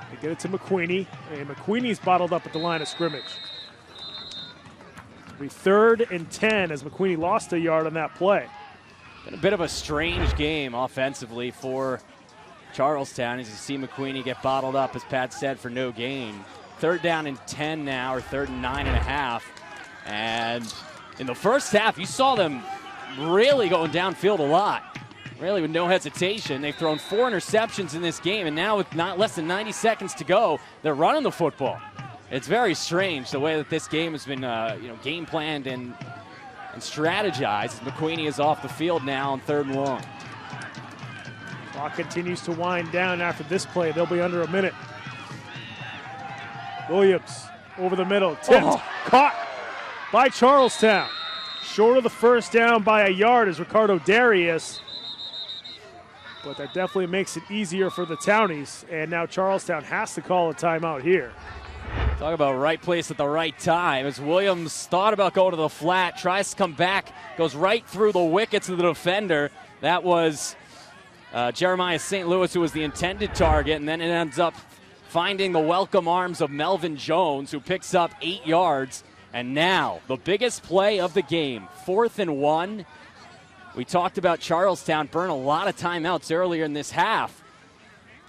They get it to McWeenie, and McWeenie's bottled up at the line of scrimmage. It'll be 3rd and 10 as McWeenie lost a yard on that play. Been a bit of a strange game offensively for Charlestown as you see McWeenie get bottled up, as Pat said, for no gain. 3rd down and 10 now, or 3rd and 9.5. And in the first half, you saw them really going downfield a lot. Really with no hesitation. They've thrown 4 interceptions in this game, and now with not less than 90 seconds to go, they're running the football. It's very strange the way that this game has been game planned and strategized. McWeenie is off the field now on 3rd and long. Clock continues to wind down after this play. They'll be under a minute. Williams over the middle, tipped, caught by Charlestown. Short of the 1st down by a yard is Ricardo Darius. But that definitely makes it easier for the Townies. And now Charlestown has to call a timeout here. Talk about right place at the right time. As Williams thought about going to the flat, tries to come back, goes right through the wickets of the defender. That was Jeremiah St. Louis, who was the intended target, and then it ends up finding the welcome arms of Melvin Jones, who picks up 8 yards. And now, the biggest play of the game, 4th and 1. We talked about Charlestown burn a lot of timeouts earlier in this half.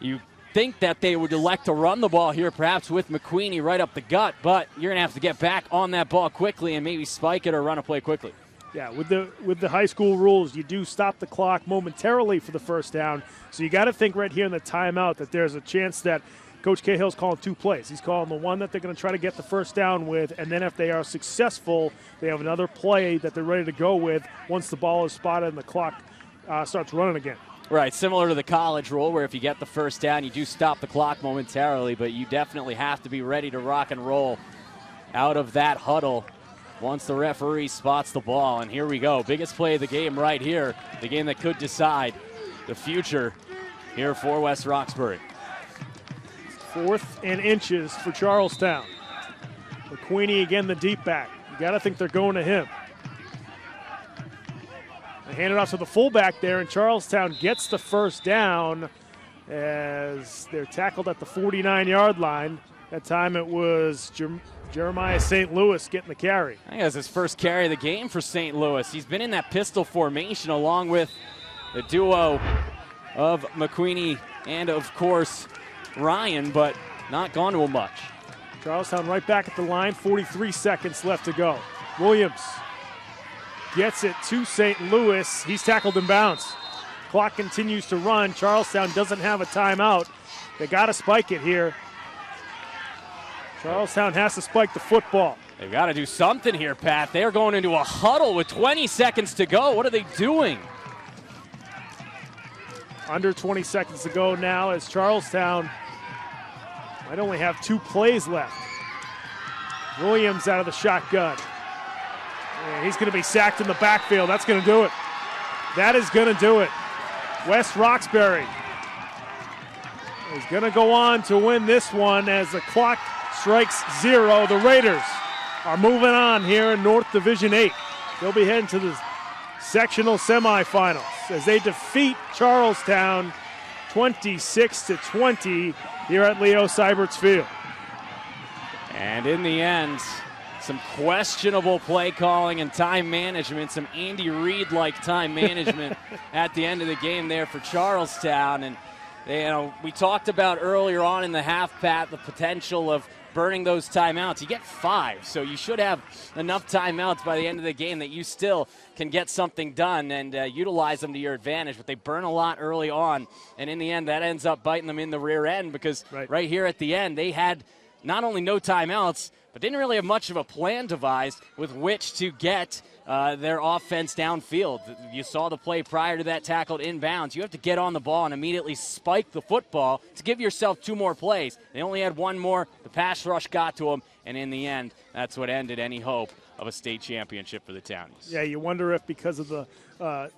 You think that they would elect to run the ball here, perhaps with McWeenie right up the gut, but you're going to have to get back on that ball quickly and maybe spike it or run a play quickly. Yeah, with the high school rules, you do stop the clock momentarily for the 1st down. So you got to think right here in the timeout that there's a chance that Coach Cahill's calling 2 plays. He's calling the one that they're going to try to get the first down with, and then if they are successful, they have another play that they're ready to go with once the ball is spotted and the clock starts running again. Right, similar to the college rule where if you get the first down, you do stop the clock momentarily, but you definitely have to be ready to rock and roll out of that huddle once the referee spots the ball. And here we go. Biggest play of the game right here, the game that could decide the future here for West Roxbury. 4th and inches for Charlestown. McWeenie again, the deep back. You got to think they're going to him. They hand it off to the fullback there, and Charlestown gets the first down as they're tackled at the 49-yard line. That time it was Jeremiah St. Louis getting the carry. I think that's his first carry of the game for St. Louis. He's been in that pistol formation along with the duo of McWeenie and, of course, Ryan, but not gone to him much. Charlestown right back at the line, 43 seconds left to go. Williams gets it to St. Louis. He's tackled in bounds. Clock continues to run. Charlestown doesn't have a timeout. They got to spike it here. Charlestown has to spike the football. They've got to do something here, Pat. They're going into a huddle with 20 seconds to go. What are they doing? Under 20 seconds to go now as Charlestown might only have 2 plays left. Williams out of the shotgun. And he's going to be sacked in the backfield. That's going to do it. That is going to do it. West Roxbury is going to go on to win this one as the clock strikes 0. The Raiders are moving on here in North Division 8. They'll be heading to the sectional semifinals as they defeat Charlestown 26-20 here at Leo Sybertz Field. And in the end, some questionable play calling and time management, some Andy Reid-like time management at the end of the game there for Charlestown. And we talked about earlier on in the half, Pat, the potential of burning those timeouts. You get 5, so you should have enough timeouts by the end of the game that you still can get something done and utilize them to your advantage. But they burn a lot early on, and in the end, that ends up biting them in the rear end because right here at the end, they had not only no timeouts, but didn't really have much of a plan devised with which to get their offense downfield. You saw the play prior to that tackled inbounds. You have to get on the ball and immediately spike the football to give yourself 2 more plays. They only had 1 more. The pass rush got to them, and in the end, that's what ended any hope of a state championship for the Townies. Yeah, you wonder if because of the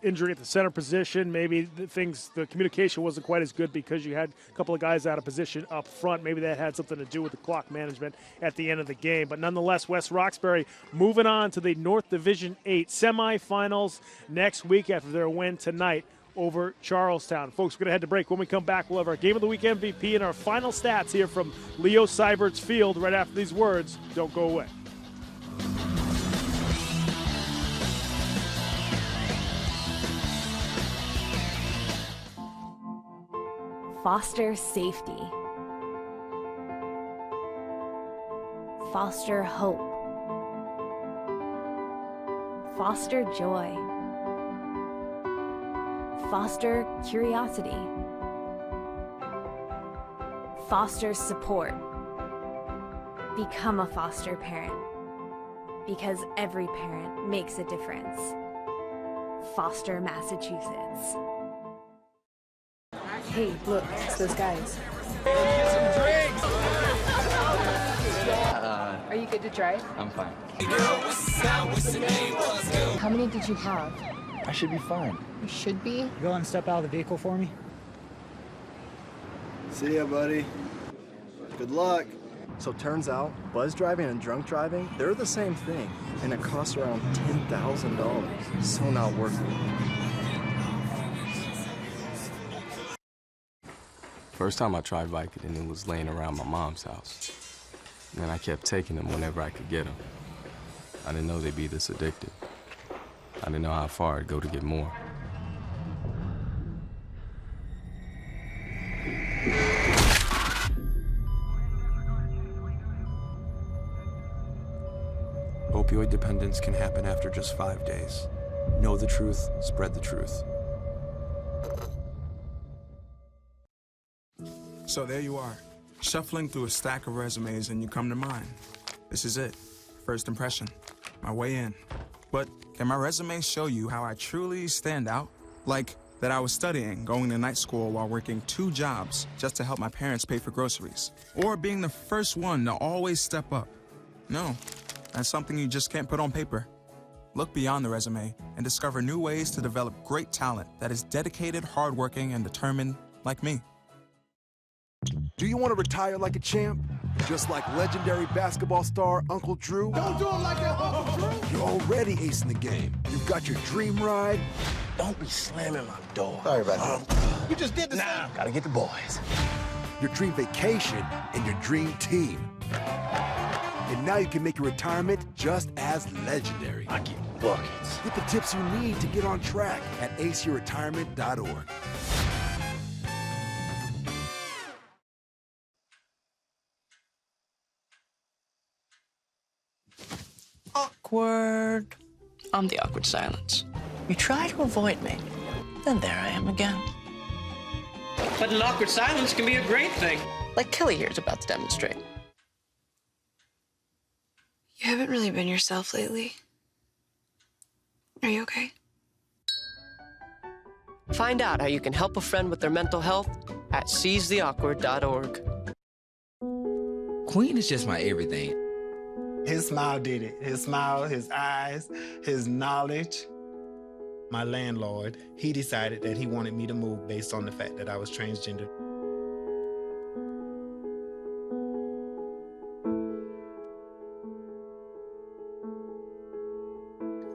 injury at the center position, maybe the communication wasn't quite as good because you had a couple of guys out of position up front. Maybe that had something to do with the clock management at the end of the game. But nonetheless, West Roxbury moving on to the North Division 8 semifinals next week after their win tonight over Charlestown. Folks, we're going to head to break. When we come back, we'll have our Game of the Week MVP and our final stats here from Leo Sybertz Field right after these words. Don't go away. Foster safety. Foster hope. Foster joy. Foster curiosity. Foster support. Become a foster parent, because every parent makes a difference. Foster, Massachusetts. Hey, look, it's those guys. Are you good to drive? I'm fine. How many did you have? I should be fine. You should be? Go and step out of the vehicle for me. See ya, buddy. Good luck. So turns out, buzz driving and drunk driving, they're the same thing, and it costs around $10,000. So not worth it. First time I tried Vicodin, it was laying around my mom's house. And then I kept taking them whenever I could get them. I didn't know they'd be this addictive. I didn't know how far I'd go to get more. Opioid dependence can happen after just 5 days. Know the truth, spread the truth. So there you are, Shuffling through a stack of resumes and you come to mine. This is it. First impression. My way in. But can my resume show you how I truly stand out? Like that I was studying, going to night school while working 2 jobs just to help my parents pay for groceries. Or being the first one to always step up. No, that's something you just can't put on paper. Look beyond the resume and discover new ways to develop great talent that is dedicated, hardworking, and determined like me. Do you want to retire like a champ? Just like legendary basketball star Uncle Drew? Don't do him like that, Uncle Drew! You're already acing the game. You've got your dream ride. Don't be slamming my door. Sorry about that. You just did the same. Gotta get the boys. Your dream vacation and your dream team. And now you can make your retirement just as legendary. I get buckets. Get the tips you need to get on track at aceyourretirement.org. Awkward. I'm the awkward silence. You try to avoid me, then there I am again. But an awkward silence can be a great thing. Like Kelly here is about to demonstrate. You haven't really been yourself lately. Are you okay? Find out how you can help a friend with their mental health at seizetheawkward.org. Queen is just my everything. His smile did it. His smile, his eyes, his knowledge. My landlord, he decided that he wanted me to move based on the fact that I was transgender.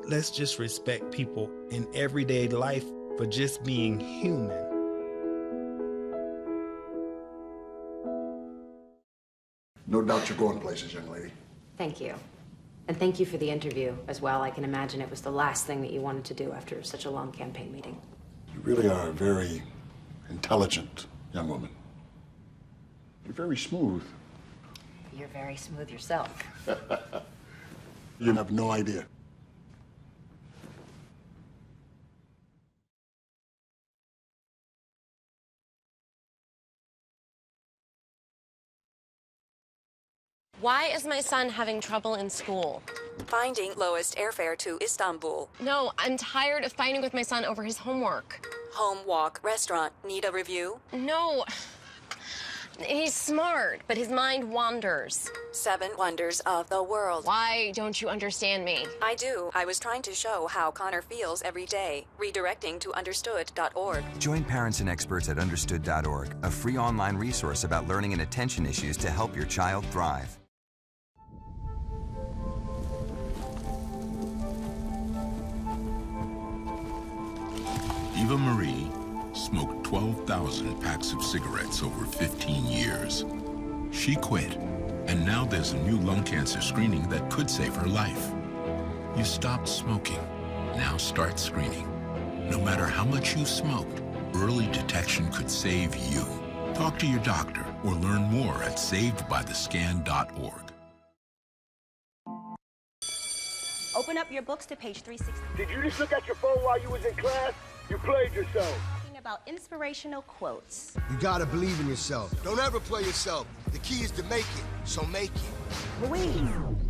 Let's just respect people in everyday life for just being human. No doubt you're going places, young lady. Thank you. And thank you for the interview as well. I can imagine it was the last thing that you wanted to do after such a long campaign meeting. You really are a very intelligent young woman. You're very smooth. You're very smooth yourself. You have no idea. Why is my son having trouble in school? Finding lowest airfare to Istanbul. No, I'm tired of fighting with my son over his homework. Home, walk, restaurant. Need a review? No. He's smart, but his mind wanders. 7 wonders of the world. Why don't you understand me? I do. I was trying to show how Connor feels every day. Redirecting to understood.org. Join parents and experts at understood.org, a free online resource about learning and attention issues to help your child thrive. Eva Marie smoked 12,000 packs of cigarettes over 15 years. She quit, and now there's a new lung cancer screening that could save her life. You stopped smoking. Now start screening. No matter how much you smoked, early detection could save you. Talk to your doctor or learn more at savedbythescan.org. Open up your books to page 360. Did you just look at your phone while you was in class? You played yourself. Talking about inspirational quotes. You gotta believe in yourself. Don't ever play yourself. The key is to make it, so make it.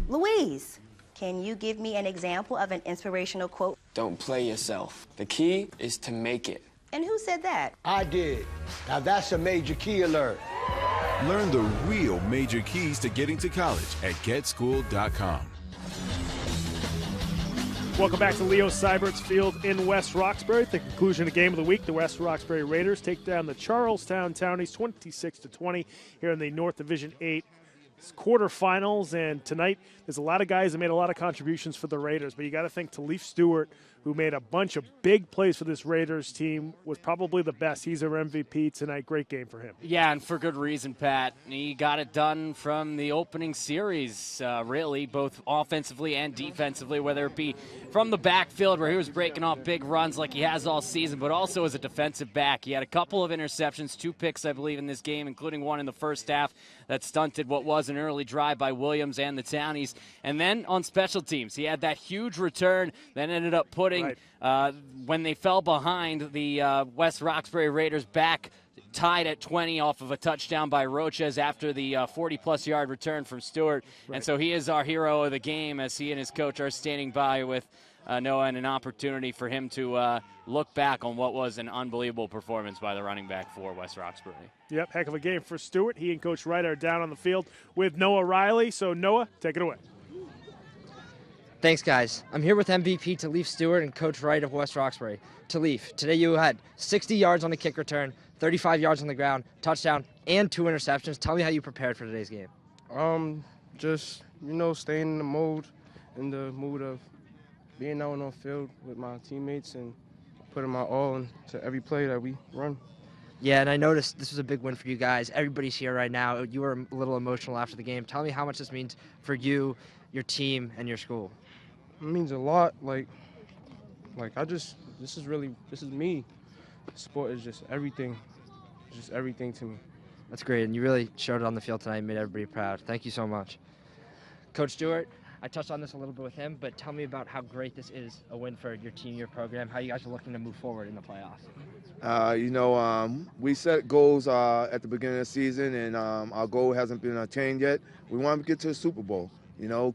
Louise, can you give me an example of an inspirational quote? Don't play yourself. The key is to make it. And who said that? I did. Now that's a major key alert. Learn the real major keys to getting to college at getschool.com. Welcome back to Leo Sybertz Field in West Roxbury. At the conclusion of the game of the week, the West Roxbury Raiders take down the Charlestown Townies 26-20 here in the North Division 8 quarterfinals. And tonight, there's a lot of guys that made a lot of contributions for the Raiders, but you got to think Elise Stewart, who made a bunch of big plays for this Raiders team, was probably the best. He's our MVP tonight. Great game for him. Yeah, and for good reason, Pat. He got it done from the opening series, really, both offensively and defensively, whether it be from the backfield where he was breaking off big runs like he has all season, but also as a defensive back. He had a couple of interceptions, 2 picks, I believe, in this game, including one in the first half that stunted what was an early drive by Williams and the Townies. And then on special teams, he had that huge return that ended up putting putting, when they fell behind the West Roxbury Raiders back tied at 20 off of a touchdown by Roches after the 40-plus yard return from Stewart. And so he is our hero of the game as he and his coach are standing by with Noah, and an opportunity for him to look back on what was an unbelievable performance by the running back for West Roxbury. Yep, heck of a game for Stewart. He and Coach Wright are down on the field with Noah Riley. So, Noah, take it away. Thanks, guys. I'm here with MVP Talif Stewart and Coach Wright of West Roxbury. Talif, today you had 60 yards on the kick return, 35 yards on the ground, touchdown, and 2 interceptions. Tell me how you prepared for today's game. Just, staying in the mood of being out on the field with my teammates and putting my all into every play that we run. Yeah, and I noticed this was a big win for you guys. Everybody's here right now. You were a little emotional after the game. Tell me how much this means for you, your team, and your school. It means a lot. This is me. Sport is just everything. It's just everything to me. That's great, and you really showed it on the field tonight and made everybody proud. Thank you so much. Coach Stewart, I touched on this a little bit with him, but tell me about how great this is, a win for your team, your program, how you guys are looking to move forward in the playoffs. We set goals at the beginning of the season, and our goal hasn't been attained yet. We want to get to the Super Bowl.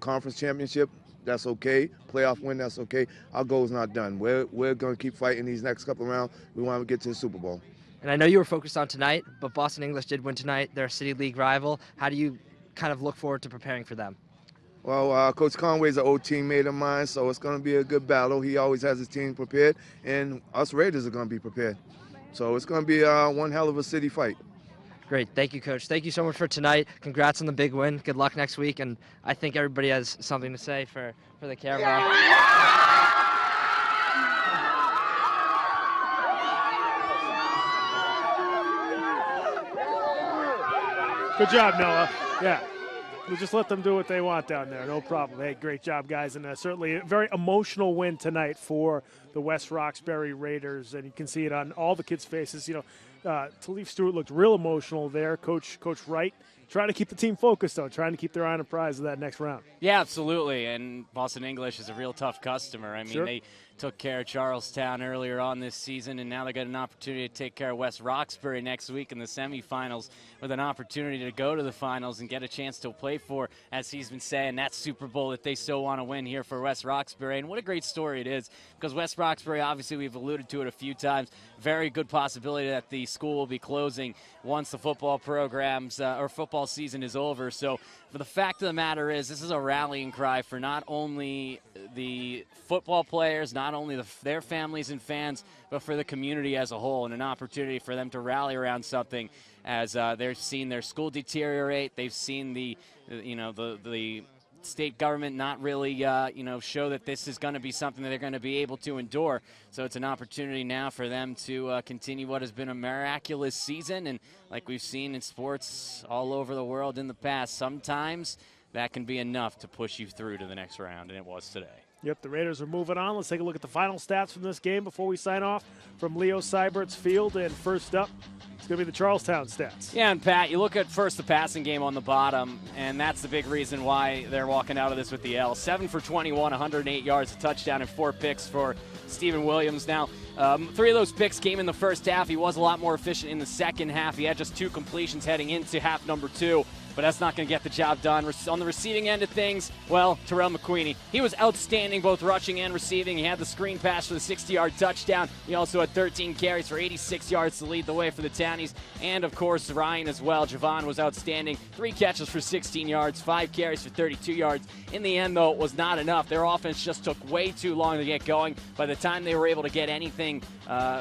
Conference championship, that's okay. Playoff win, that's okay. Our goal's not done. We're going to keep fighting these next couple of rounds. We want to get to the Super Bowl. And I know you were focused on tonight, but Boston English did win tonight. They're a City League rival. How do you kind of look forward to preparing for them? Well, Coach Conway's an old teammate of mine, so it's going to be a good battle. He always has his team prepared, and us Raiders are going to be prepared. So it's going to be one hell of a city fight. Great. Thank you, Coach. Thank you so much for tonight. Congrats on the big win. Good luck next week, and I think everybody has something to say for the camera. Good job, Noah. Yeah. We'll just let them do what they want down there. No problem. Hey, great job, guys. And certainly a very emotional win tonight for the West Roxbury Raiders. And you can see it on all the kids' faces. Talif Stewart looked real emotional there. Coach Wright trying to keep the team focused, though, trying to keep their eye on the prize of that next round. Yeah, absolutely. And Boston English is a real tough customer. I mean, They took care of Charlestown earlier on this season, and now they got an opportunity to take care of West Roxbury next week in the semifinals, with an opportunity to go to the finals and get a chance to play for, as he's been saying, that Super Bowl that they still want to win here for West Roxbury. And what a great story it is, because West Roxbury, obviously we've alluded to it a few times, very good possibility that the school will be closing once the football programs or football season is over. So the fact of the matter is, this is a rallying cry for not only the football players, not only their families and fans, but for the community as a whole, and an opportunity for them to rally around something as they've seen their school deteriorate. They've seen the state government not really, show that this is going to be something that they're going to be able to endure. So it's an opportunity now for them to continue what has been a miraculous season. And like we've seen in sports all over the world in the past, sometimes that can be enough to push you through to the next round, and it was today. Yep, the Raiders are moving on. Let's take a look at the final stats from this game before we sign off from Leo Sybertz Field. And first up, it's going to be the Charlestown stats. Yeah, and Pat, you look at first the passing game on the bottom, and that's the big reason why they're walking out of this with the L. 7 for 21, 108 yards, a touchdown, and 4 picks for Stephen Williams. Now, 3 of those picks came in the first half. He was a lot more efficient in the second half. He had just 2 completions heading into half number 2. But that's not going to get the job done. On the receiving end of things, well, Terrell Mcweenie, he was outstanding both rushing and receiving. He had the screen pass for the 60-yard touchdown. He also had 13 carries for 86 yards to lead the way for the Townies. And, of course, Ryan as well. Jajuan was outstanding. 3 catches for 16 yards, 5 carries for 32 yards. In the end, though, it was not enough. Their offense just took way too long to get going. By the time they were able to get anything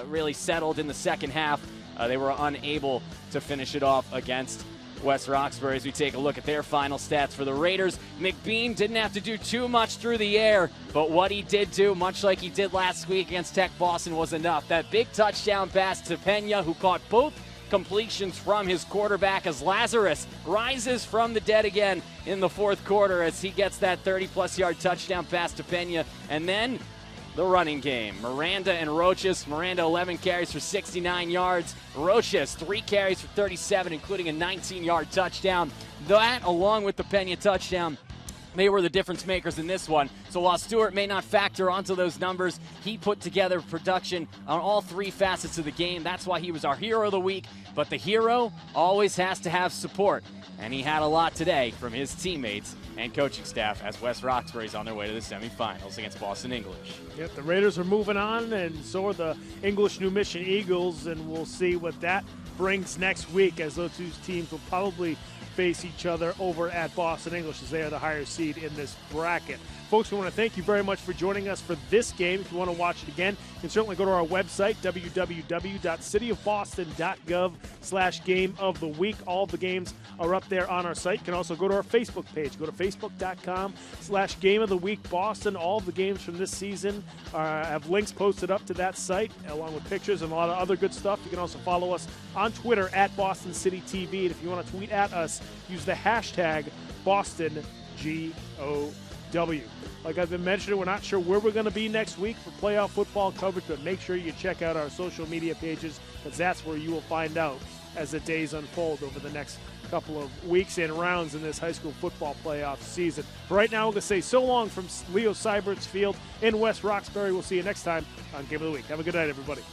really settled in the second half, they were unable to finish it off against West Roxbury. As we take a look at their final stats for the Raiders, McBean didn't have to do too much through the air, but what he did do, much like he did last week against Tech Boston, was enough. That big touchdown pass to Pena, who caught both completions from his quarterback, as Lazarus rises from the dead again in the fourth quarter as he gets that 30-plus yard touchdown pass to Pena. And then the running game. Miranda and Roches. Miranda 11 carries for 69 yards. Roches 3 carries for 37, including a 19-yard touchdown. That, along with the Pena touchdown, They were the difference makers in this one. So while Stewart may not factor onto those numbers, he put together production on all three facets of the game. That's why he was our hero of the week. But the hero always has to have support. And he had a lot today from his teammates and coaching staff as West Roxbury's on their way to the semifinals against Boston English. Yep, the Raiders are moving on, and so are the English New Mission Eagles, and we'll see what that brings next week, as those two teams will probably face each other over at Boston English, as they are the higher seed in this bracket. Folks, we want to thank you very much for joining us for this game. If you want to watch it again, you can certainly go to our website, www.cityofboston.gov/game of the week. All of the games are up there on our site. You can also go to our Facebook page. Go to facebook.com/game of the week Boston. All of the games from this season have links posted up to that site, along with pictures and a lot of other good stuff. You can also follow us on Twitter at Boston City TV. And if you want to tweet at us, use the hashtag BostonGOW. Like I've been mentioning, we're not sure where we're going to be next week for playoff football coverage, but make sure you check out our social media pages, because that's where you will find out as the days unfold over the next couple of weeks and rounds in this high school football playoff season. For right now, we're going to say so long from Leo Sybertz Field in West Roxbury. We'll see you next time on Game of the Week. Have a good night, everybody.